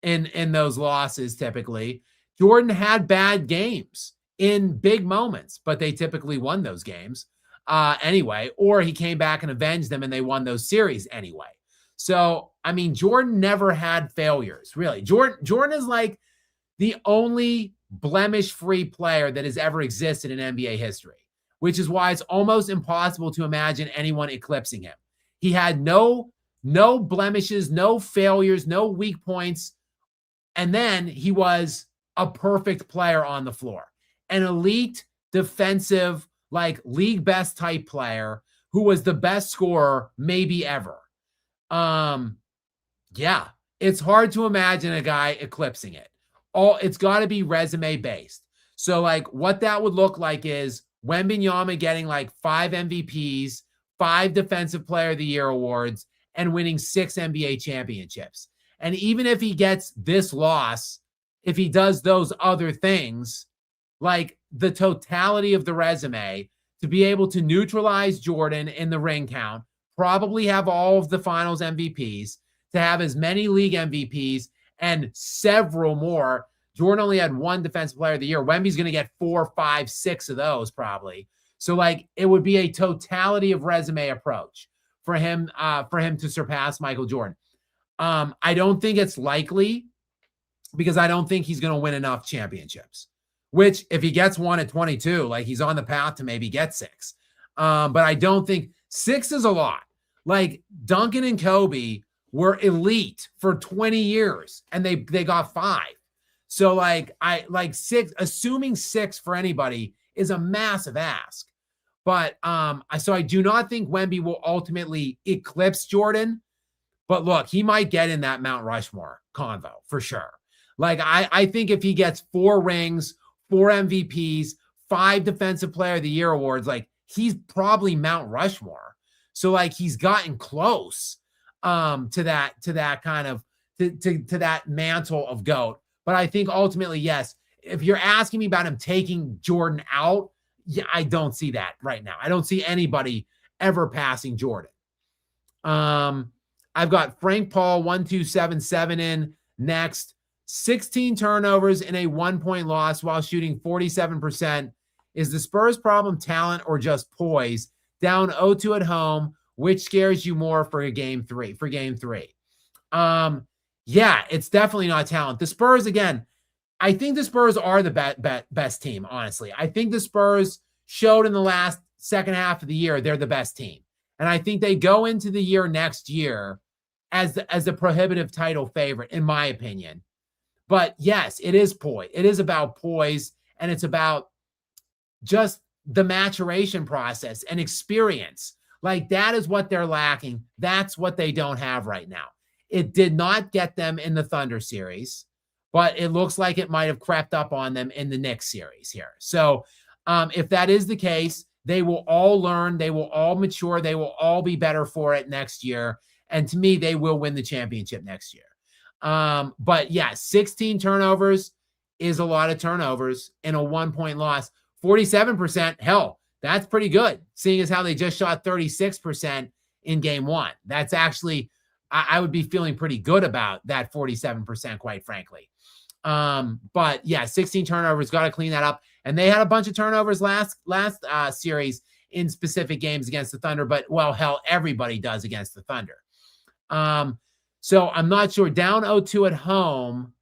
S1: in those losses typically. Jordan had bad games in big moments, but they typically won those games anyway, or he came back and avenged them and they won those series anyway. So, I mean, Jordan never had failures, really. Jordan is like the only blemish-free player that has ever existed in NBA history, which is why it's almost impossible to imagine anyone eclipsing him. He had no no blemishes, no failures, no weak points. And then he was a perfect player on the floor, an elite defensive, like league best type player who was the best scorer maybe ever. Yeah, it's hard to imagine a guy eclipsing it. It's got to be resume based. So like what that would look like is Wembanyama getting like 5 MVPs, 5 Defensive Player of the Year awards, and winning 6 NBA championships. And even if he gets this loss, if he does those other things, like the totality of the resume to be able to neutralize Jordan in the ring count, probably have all of the finals MVPs, to have as many league MVPs and several more. Jordan only had 1 Defensive Player of the Year. Wemby's going to get 4, 5, 6 of those probably. So like it would be a totality of resume approach for him to surpass Michael Jordan. I don't think it's likely because I don't think he's going to win enough championships, which if he gets one at 22, like he's on the path to maybe get 6. But I don't think 6 is a lot. Like Duncan and Kobe were elite for 20 years and they got 5. So like 6, assuming 6 for anybody is a massive ask. But so I do not think Wemby will ultimately eclipse Jordan. But look, he might get in that Mount Rushmore convo for sure. Like I think if he gets 4 rings, 4 MVPs, 5 Defensive Player of the Year awards, like he's probably Mount Rushmore. So like he's gotten close to that kind of to that mantle of GOAT. But I think ultimately, yes, if you're asking me about him taking Jordan out, yeah, I don't see that right now. I don't see anybody ever passing Jordan. I've got Frank Paul 1277 in next. 16 turnovers in a 1-point loss while shooting 47%. Is the Spurs problem talent or just poise? Down 0-2 at home. Which scares you more for game three? Yeah, it's definitely not talent. The Spurs, again, I think the Spurs are the best team, honestly. I think the Spurs showed in the last second half of the year they're the best team. And I think they go into the year next year as a prohibitive title favorite, in my opinion. But yes, it is poise. It is about poise, and it's about just the maturation process and experience. Like that is what they're lacking. That's what they don't have right now. It did not get them in the Thunder series, but it looks like it might have crept up on them in the Knicks series here. So if that is the case, they will all learn. They will all mature. They will all be better for it next year. And to me, they will win the championship next year. But yeah, 16 turnovers is a lot of turnovers in a 1-point loss. 47%, hell, that's pretty good, seeing as how they just shot 36% in game 1. That's actually, I would be feeling pretty good about that 47%, quite frankly. But yeah, 16 turnovers, got to clean that up. And they had a bunch of turnovers last series in specific games against the Thunder, but well, hell, everybody does against the Thunder. So I'm not sure. Down 0-2 at home,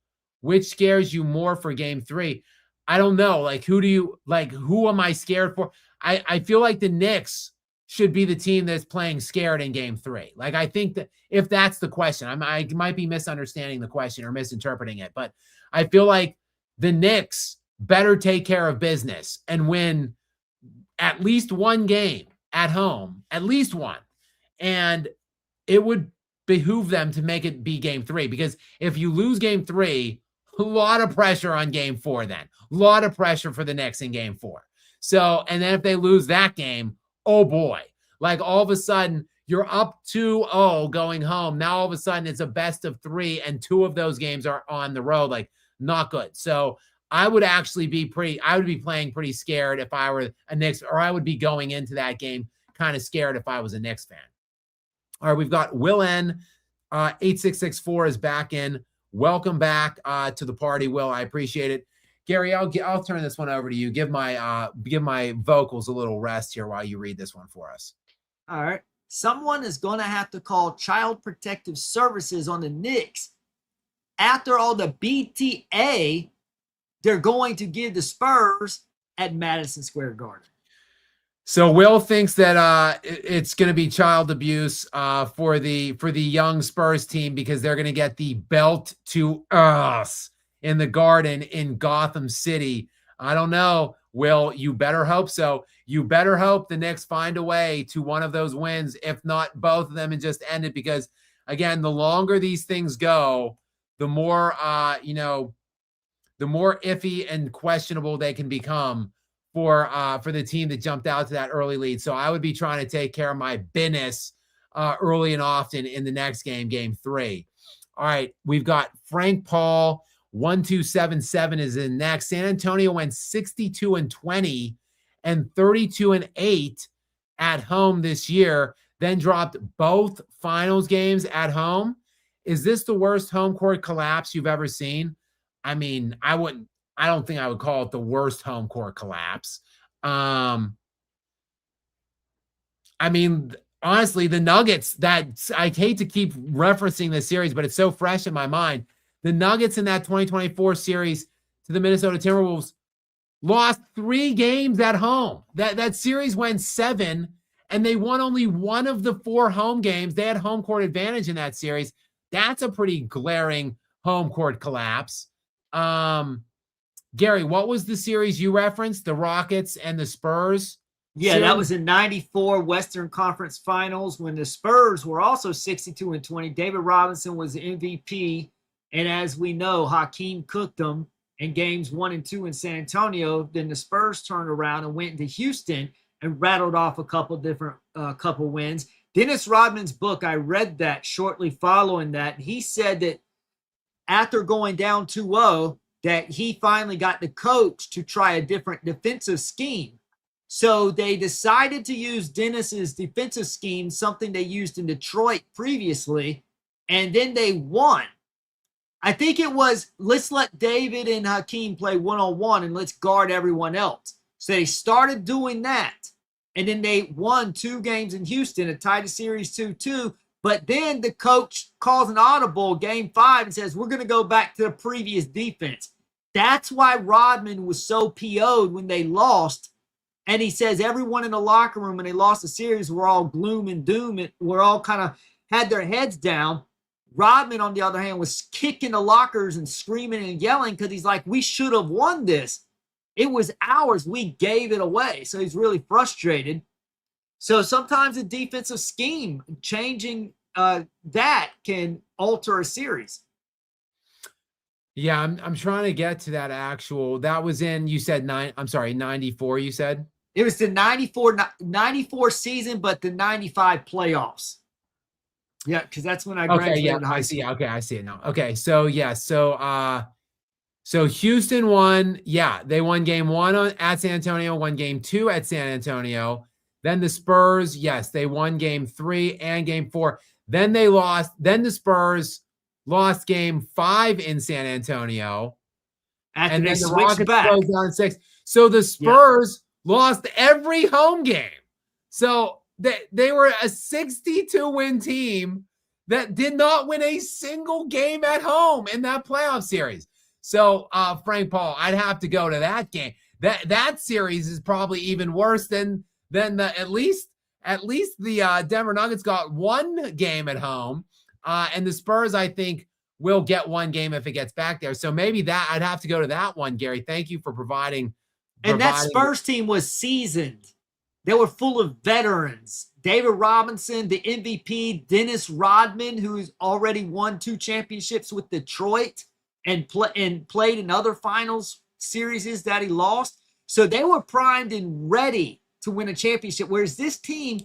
S1: which scares you more for game 3? I don't know. Like, who am I scared for? I feel like the Knicks should be the team that's playing scared in game 3. Like, I think that if that's the question, I might be misunderstanding the question or misinterpreting it, but I feel like the Knicks better take care of business and win at least 1 game at home, at least 1. And it would behoove them to make it be game 3, because if you lose game 3, a lot of pressure on game 4 then. A lot of pressure for the Knicks in game 4. So, and then if they lose that game, oh boy. Like all of a sudden, you're up 2-0 going home. Now all of a sudden it's a best of 3 and 2 of those games are on the road. Like not good. So I would actually be playing pretty scared if I were a Knicks, or I would be going into that game kind of scared if I was a Knicks fan. All right, we've got Will N. 8664 is back in. Welcome back to the party, Will. I appreciate it. Gary, I'll turn this one over to you. Give my vocals a little rest here while you read this one for us.
S2: All right. Someone is going to have to call Child Protective Services on the Knicks. After all the BTA they're going to give the Spurs at Madison Square Garden.
S1: So Will thinks that it's going to be child abuse for the young Spurs team because they're going to get the belt to us in the Garden in Gotham City. I don't know, Will. You better hope so. You better hope the Knicks find a way to one of those wins, if not both of them, and just end it. Because again, the longer these things go, the more the more iffy and questionable they can become for the team that jumped out to that early lead. So I would be trying to take care of my business early and often in the next game, game 3. All right, we've got Frank Paul, 1277 is in next. San Antonio went 62-20 and 32-8 at home this year, then dropped both finals games at home. Is this the worst home court collapse you've ever seen? I mean, I don't think I would call it the worst home court collapse. I mean, honestly, the Nuggets, that I hate to keep referencing this series, but it's so fresh in my mind. The Nuggets in that 2024 series to the Minnesota Timberwolves lost 3 games at home. That series went 7, and they won only one of the 4 home games. They had home court advantage in that series. That's a pretty glaring home court collapse. Gary, what was the series you referenced? The Rockets and the Spurs?
S2: Yeah, that was in 94 Western Conference Finals when the Spurs were also 62-20. David Robinson was the MVP. And as we know, Hakeem cooked them in games 1 and 2 in San Antonio. Then the Spurs turned around and went into Houston and rattled off a couple different couple wins. Dennis Rodman's book, I read that shortly following that. He said that after going down 2-0, that he finally got the coach to try a different defensive scheme. So they decided to use Dennis's defensive scheme, something they used in Detroit previously, and then they won. I think it was, let's let David and Hakeem play one-on-one and let's guard everyone else. So they started doing that, and then they won 2 games in Houston and tied the series 2-2. But then the coach calls an audible game 5 and says, we're going to go back to the previous defense. That's why Rodman was so PO'd when they lost. And he says everyone in the locker room when they lost the series were all gloom and doom. And we're all kind of had their heads down. Rodman, on the other hand, was kicking the lockers and screaming and yelling because he's like, we should have won this. It was ours. We gave it away. So he's really frustrated. So sometimes a defensive scheme, changing that can alter a series.
S1: Yeah, I'm trying to get to that actual. That was in, you said 94, you said?
S2: It was the 94 season, but the 95 playoffs. Yeah, because that's when I graduated high school.
S1: Okay, I see it now. Okay, so yeah, so Houston won. Yeah, they won game 1 at San Antonio, won game 2 at San Antonio. Then the Spurs, yes, they won game 3 and game 4. Then they lost. Then the Spurs lost game 5 in San Antonio.
S2: And then the Rockets
S1: closed down 6. So the Spurs lost every home game. So they were a 62-win team that did not win a single game at home in that playoff series. So Frank Paul, I'd have to go to that game. That series is probably even worse than the at least the Denver Nuggets got 1 game at home. And the Spurs, I think, will get 1 game if it gets back there. So maybe that I'd have to go to that one, Gary. Thank you for providing.
S2: And that Spurs team was seasoned. They were full of veterans. David Robinson, the MVP, Dennis Rodman, who's already won 2 championships with Detroit and played in other finals series that he lost. So they were primed and ready to win a championship. Whereas this team,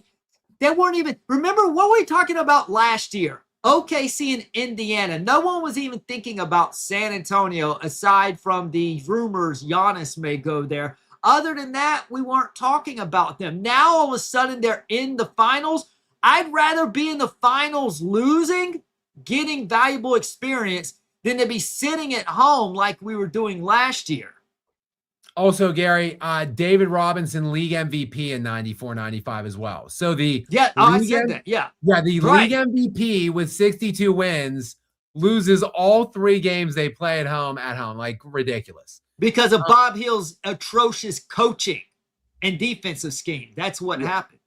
S2: they weren't even, remember what were we talking about last year? OKC and Indiana. No one was even thinking about San Antonio aside from the rumors Giannis may go there. Other than that, we weren't talking about them. Now, all of a sudden, they're in the finals. I'd rather be in the finals losing, getting valuable experience, than to be sitting at home like we were doing last year.
S1: Also, Gary, David Robinson, league MVP in 94-95 as well. So
S2: I said that. Yeah.
S1: Yeah, the league MVP with 62 wins loses all 3 games they play at home, like ridiculous.
S2: Because of Bob Hill's atrocious coaching. and defensive scheme. That's what happened.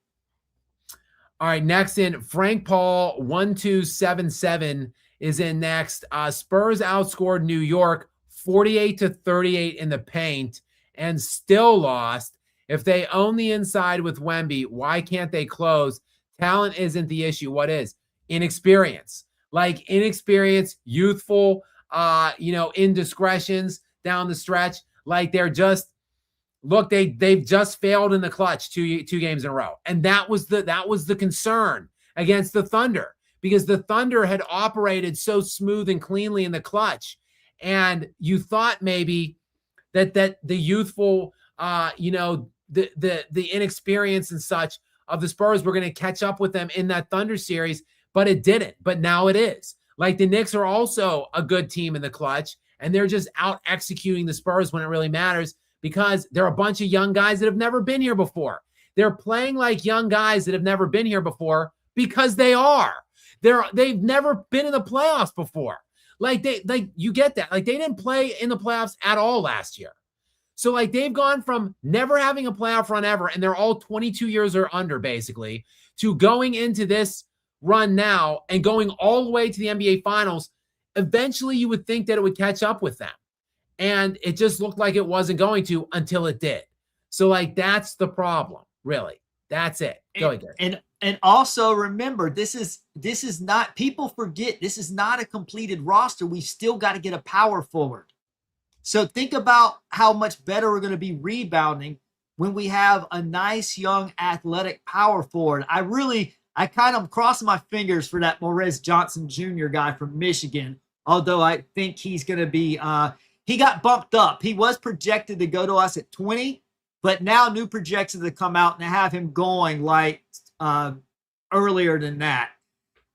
S1: All right, next in Frank Paul 1277 is in next. Spurs outscored New York 48-38 in the paint and still lost. If they own the inside with Wemby, why can't they close? Talent isn't the issue. What is? Inexperience. Like inexperience, youthful, indiscretions down the stretch. Like they're just look, they've just failed in the clutch two games in a row. And that was the concern against the Thunder, because the Thunder had operated so smooth and cleanly in the clutch. And you thought maybe that the youthful the inexperience and such of the Spurs were going to catch up with them in that Thunder series, but it didn't. But now it is. Like the Knicks are also a good team in the clutch, and they're just out executing the Spurs when it really matters, because they're a bunch of young guys that have never been here before. They're playing like young guys that have never been here before because they are. They've never been in the playoffs before. Like you get that. Like they didn't play in the playoffs at all last year. So like they've gone from never having a playoff run ever, and they're all 22 years or under basically, to going into this run now and going all the way to the NBA Finals. Eventually you would think that it would catch up with them. And it just looked like it wasn't going to until it did. So like that's the problem, really. That's it. Go ahead.
S2: And also remember, this is not, people forget, this is not a completed roster. We've still got to get a power forward. So think about how much better we're going to be rebounding when we have a nice, young, athletic power forward. I kind of crossing my fingers for that Morez Johnson Jr. guy from Michigan, although I think he's going to be he got bumped up. He was projected to go to us at 20, but now new projections have come out and have him going like earlier than that.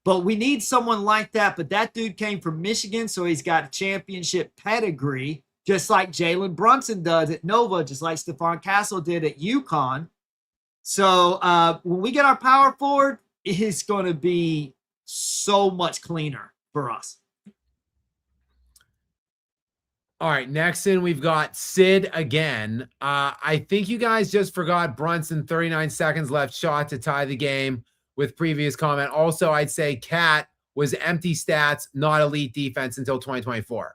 S2: But we need someone like that. But that dude came from Michigan, so he's got a championship pedigree, just like Jalen Brunson does at Nova, just like Stephon Castle did at UConn. So when we get our power forward, it's going to be so much cleaner for us.
S1: All right, next in we've got Sid again. I think you guys just forgot Brunson, 39 seconds left, shot to tie the game with previous comment. Also, I'd say Cat was empty stats, not elite defense until 2024.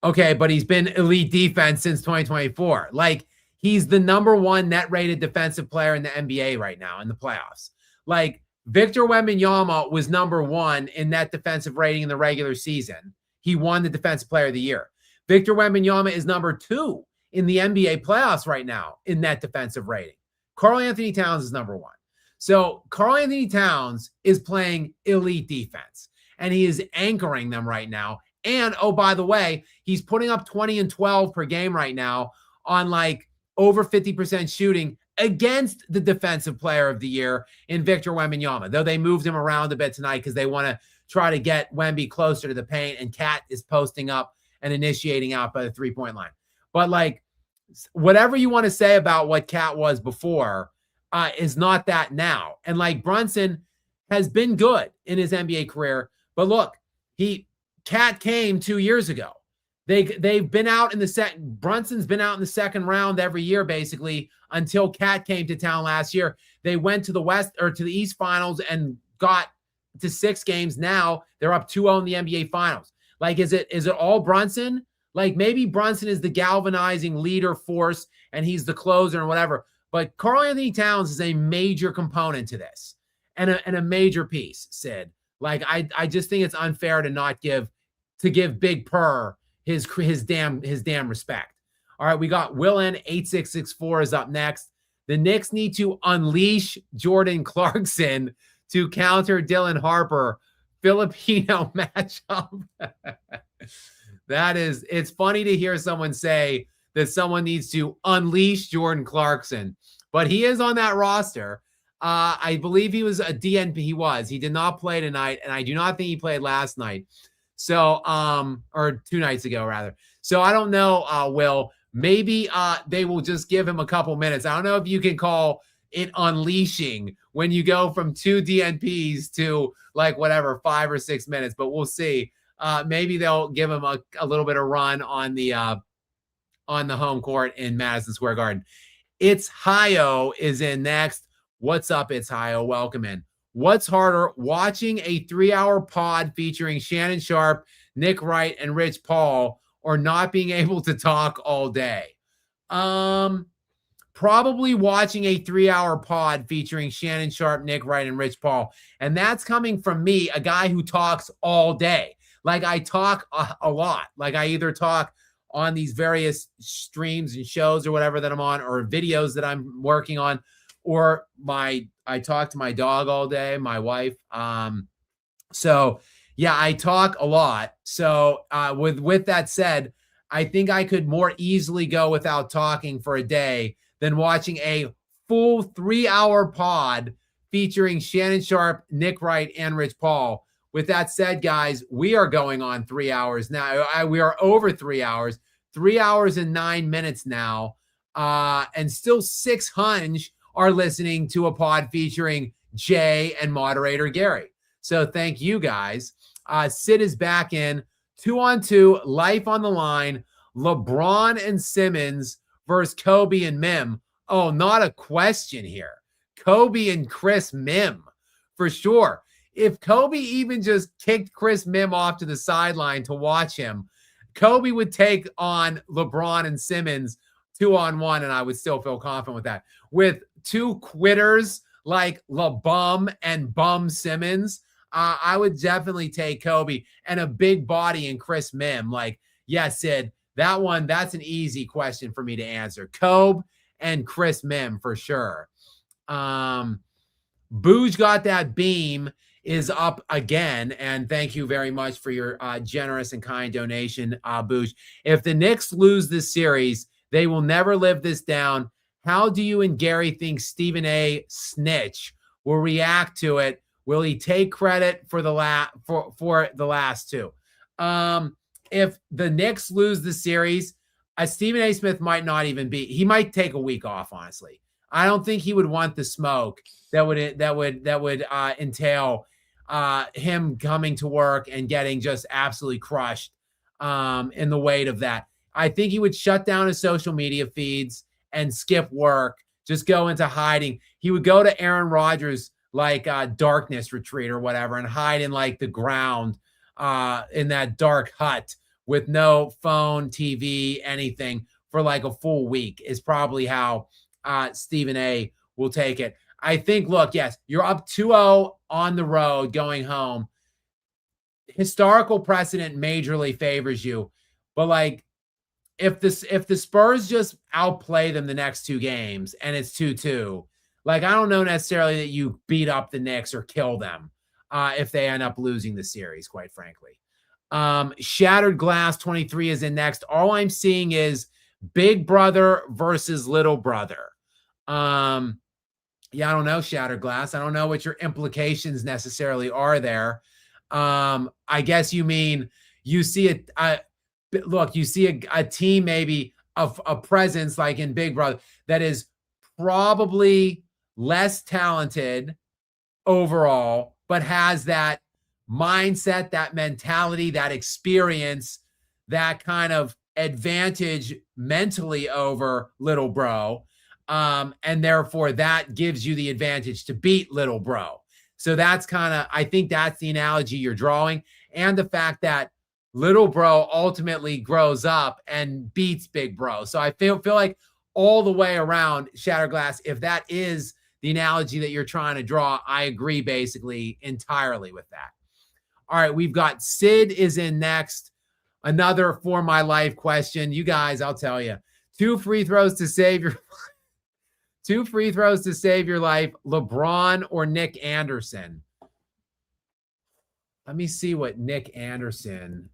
S1: Okay, but he's been elite defense since 2024. Like, he's the number one net rated defensive player in the NBA right now in the playoffs. Like, Victor Wembanyama was number one in net defensive rating in the regular season. He won the Defensive Player of the Year. Victor Wembanyama is number two in the NBA playoffs right now in net defensive rating. Karl Anthony Towns is number one. So Karl Anthony Towns is playing elite defense, and he is anchoring them right now. And, oh, by the way, he's putting up 20 and 12 per game right now on like over 50% shooting against the Defensive Player of the Year in Victor Wembanyama, though they moved him around a bit tonight because they want to try to get Wemby closer to the paint, and Cat is posting up and initiating out by the three-point line. But like, whatever you want to say about what Cat was before is not that now. And like, Brunson has been good in his NBA career, but look, Cat came 2 years ago. They've been out in the second. Brunson's been out in the second round every year basically until Cat came to town last year. They went to the East Finals and got to 6 games. Now they're up 2-0 in the NBA Finals. Like, is it all Brunson? Like, maybe Brunson is the galvanizing leader force and he's the closer and whatever. But Karl Anthony Towns is a major component to this and a major piece, Sid. Like, I just think it's unfair to not give Big Purr his damn respect. All right, we got Will N 8664 is up next. The Knicks need to unleash Jordan Clarkson to counter Dylan Harper. Filipino matchup. It's funny to hear someone say that someone needs to unleash Jordan Clarkson, but he is on that roster. I believe he was a DNP. He did not play tonight, and I do not think he played last night. So, or 2 nights ago rather. So I don't know, Will, maybe they will just give him a couple minutes. I don't know if you can call it unleashing when you go from 2 DNPs to like whatever 5 or 6 minutes, but we'll see. Maybe they'll give him a little bit of run on the home court in Madison Square Garden. It's Hio is in next. What's up, It's Hio? Welcome in. What's harder, watching a 3-hour pod featuring Shannon Sharpe, Nick Wright, and Rich Paul, or not being able to talk all day? Probably watching a 3-hour pod featuring Shannon Sharpe, Nick Wright, and Rich Paul. And that's coming from me, a guy who talks all day. Like I talk a lot. Like I either talk on these various streams and shows or whatever that I'm on, or videos that I'm working on, or I talk to my dog all day, my wife. So yeah, I talk a lot. So with that said, I think I could more easily go without talking for a day than watching a full 3-hour pod featuring Shannon Sharpe, Nick Wright, and Rich Paul. With that said, guys, we are going on 3 hours now. We are over 3 hours, 3 hours and 9 minutes now. And still 600 are listening to a pod featuring Jay and moderator Gary. So thank you guys. Sid is back in 2-on-2, life on the line. LeBron and Simmons versus Kobe and Mim. Oh, not a question here. Kobe and Chris Mim, for sure. If Kobe even just kicked Chris Mim off to the sideline to watch him, Kobe would take on LeBron and Simmons 2-on-1, and I would still feel confident with that. With two quitters like LeBum and Bum Simmons, I would definitely take Kobe, and a big body in Chris Mim. Like, yeah, Sid, that's an easy question for me to answer. Kobe and Chris Mim for sure. Booge got that beam is up again, and thank you very much for your generous and kind donation, Booge. If the Knicks lose this series, they will never live this down. How do you and Gary think Stephen A. Snitch will react to it? Will he take credit for the last two? If the Knicks lose the series, Stephen A. Smith might not even be. He might take a week off. Honestly, I don't think he would want the smoke that would entail him coming to work and getting just absolutely crushed in the weight of that. I think he would shut down his social media feeds and skip work, just go into hiding. He would go to Aaron Rodgers like darkness retreat or whatever and hide in like the ground in that dark hut with no phone, TV, anything for like a full week is probably how Stephen A. will take it. I think, look, yes, you're up 2-0 on the road going home. Historical precedent majorly favors you, but like if the Spurs just outplay them the next two games and it's 2-2, like I don't know necessarily that you beat up the Knicks or kill them if they end up losing the series, quite frankly. Shattered Glass 23 is in next. All I'm seeing is big brother versus little brother. Yeah, I don't know, Shattered Glass. I don't know what your implications necessarily are there. I guess you mean you see you see a team, maybe a presence like in Big Brother that is probably less talented overall, but has that mindset, that mentality, that experience, that kind of advantage mentally over little bro. And therefore that gives you the advantage to beat little bro. So that's I think that's the analogy you're drawing. And the fact that little bro ultimately grows up and beats big bro. So I feel like all the way around, Shatterglass, if that is the analogy that you're trying to draw, I agree basically entirely with that. All right, we've got Sid is in next. Another for my life question. You guys, I'll tell you. 2 free throws to save your 2 free throws to save your life, LeBron or Nick Anderson. Let me see what Nick Anderson.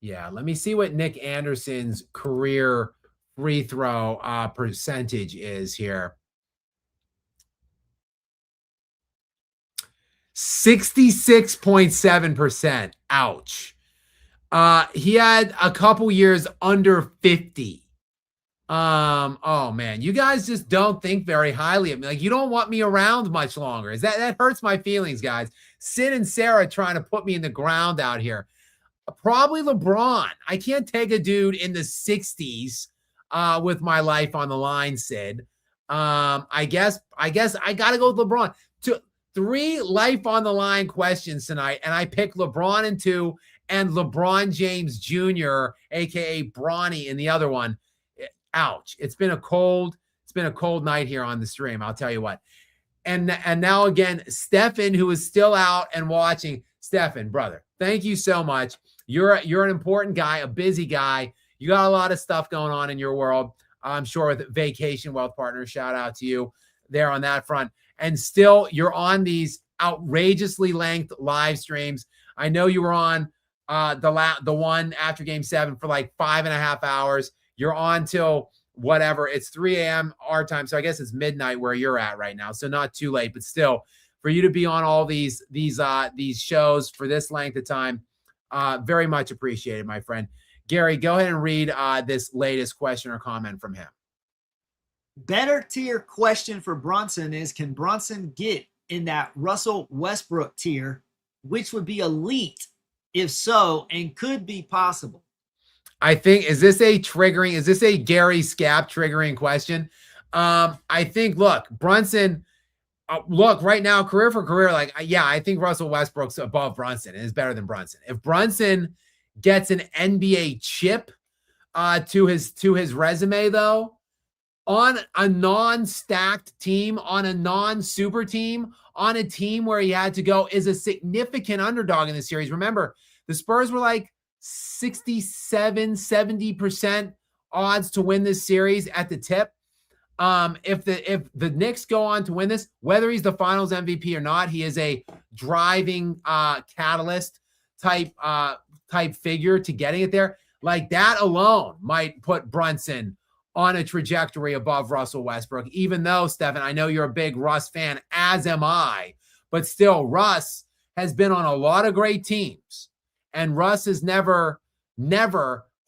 S1: Yeah, let me see what Nick Anderson's career free throw percentage is here. 66.7%. Ouch. He had a couple years under 50. Oh man, you guys just don't think very highly of me. Like, you don't want me around much longer. That hurts my feelings, guys. Sid and Sarah trying to put me in the ground out here. Probably LeBron. I can't take a dude in the 60s with my life on the line, Sid. I guess I got to go with LeBron. 3 life on the line questions tonight, and I picked LeBron in 2 and LeBron James Jr., aka Bronny, in the other one. Ouch! It's been a cold night here on the stream. I'll tell you what. And now again, Stefan, who is still out and watching. Stefan, brother, thank you so much. You're an important guy, a busy guy. You got a lot of stuff going on in your world. I'm sure with Vacation Wealth Partners. Shout out to you there on that front. And still, you're on these outrageously length live streams. I know you were on the one after Game 7 for like 5.5 hours. You're on till whatever. It's 3 a.m. our time, so I guess it's midnight where you're at right now. So not too late, but still, for you to be on all these shows for this length of time, very much appreciated, my friend. Gary, go ahead and read this latest question or comment from him.
S2: Better tier question for Brunson is, can Brunson get in that Russell Westbrook tier, which would be elite if so, and could be possible?
S1: I think, is this a Gary Skap triggering question? I think, look, Brunson, look, right now, career for career, like, yeah, I think Russell Westbrook's above Brunson and is better than Brunson. If Brunson gets an NBA chip to his resume, though, on a non-stacked team, on a non-super team, on a team where he had to go is a significant underdog in the series. Remember, the Spurs were like 67, 70% odds to win this series at the tip. If the Knicks go on to win this, whether he's the finals MVP or not, he is a driving catalyst type figure to getting it there. Like, that alone might put Brunson on a trajectory above Russell Westbrook, even though, Stephen, I know you're a big Russ fan, as am I, but still, Russ has been on a lot of great teams, and Russ has never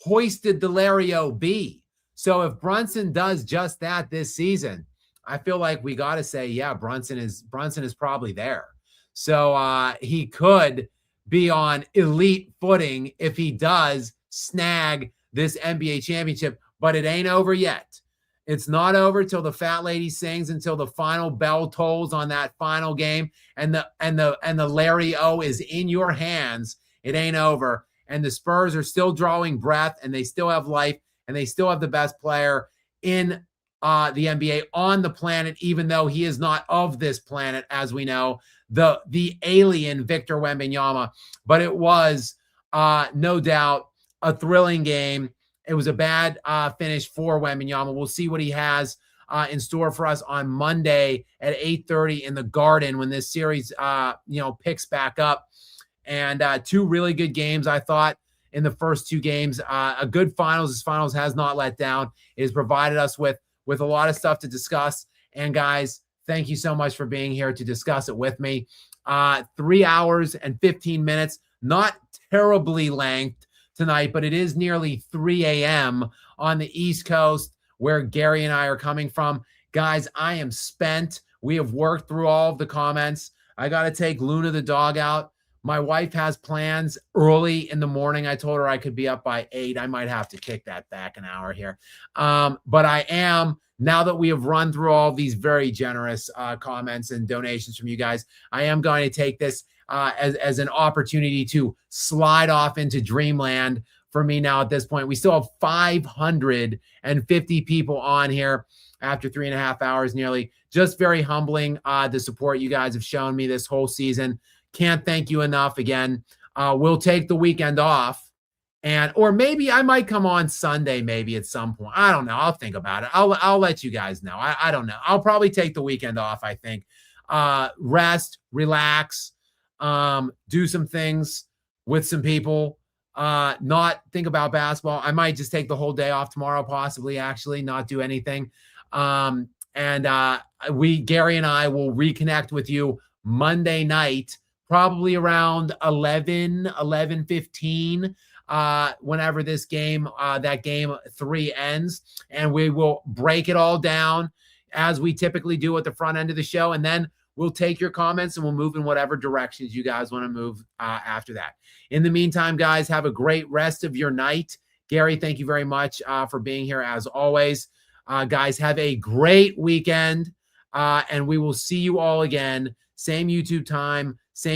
S1: hoisted the Larry O.B. So if Brunson does just that this season, I feel like we got to say, yeah, Brunson is probably there. So he could be on elite footing if he does snag this NBA championship, but it ain't over yet. It's not over till the fat lady sings, until the final bell tolls on that final game, and the Larry O is in your hands. It ain't over, and the Spurs are still drawing breath, and they still have life, and they still have the best player in the NBA on the planet, even though he is not of this planet, as we know, the alien Victor Wembanyama. But it was no doubt a thrilling game. It was a bad finish for Wembanyama. We'll see what he has in store for us on Monday at 8:30 in the Garden when this series picks back up. And 2 really good games, I thought, in the first 2 games. A good finals. This finals has not let down. It has provided us with a lot of stuff to discuss. And guys, thank you so much for being here to discuss it with me. 3 hours and 15 minutes, not terribly length tonight, but it is nearly 3 a.m. on the East Coast where Gary and I are coming from. Guys, I am spent. We have worked through all of the comments. I got to take Luna the dog out. My wife has plans early in the morning. I told her I could be up by 8. I might have to kick that back an hour here. But I am, now that we have run through all these very generous comments and donations from you guys, I am going to take this as an opportunity to slide off into dreamland for me now at this point. We still have 550 people on here after 3.5 hours nearly. Just very humbling, the support you guys have shown me this whole season. Can't thank you enough. Again, we'll take the weekend off, or maybe I might come on Sunday, maybe at some point. I don't know. I'll think about it. I'll let you guys know. I don't know. I'll probably take the weekend off, I think. Rest, relax, do some things with some people, not think about basketball. I might just take the whole day off tomorrow, possibly, actually, not do anything. Gary and I will reconnect with you Monday night, probably around 11:15, whenever this game, that game 3 ends, and we will break it all down as we typically do at the front end of the show, and then we'll take your comments and we'll move in whatever directions you guys want to move after that. In the meantime, guys, have a great rest of your night. Gary, thank you very much for being here as always. Guys, have a great weekend, and we will see you all again. Same YouTube time, same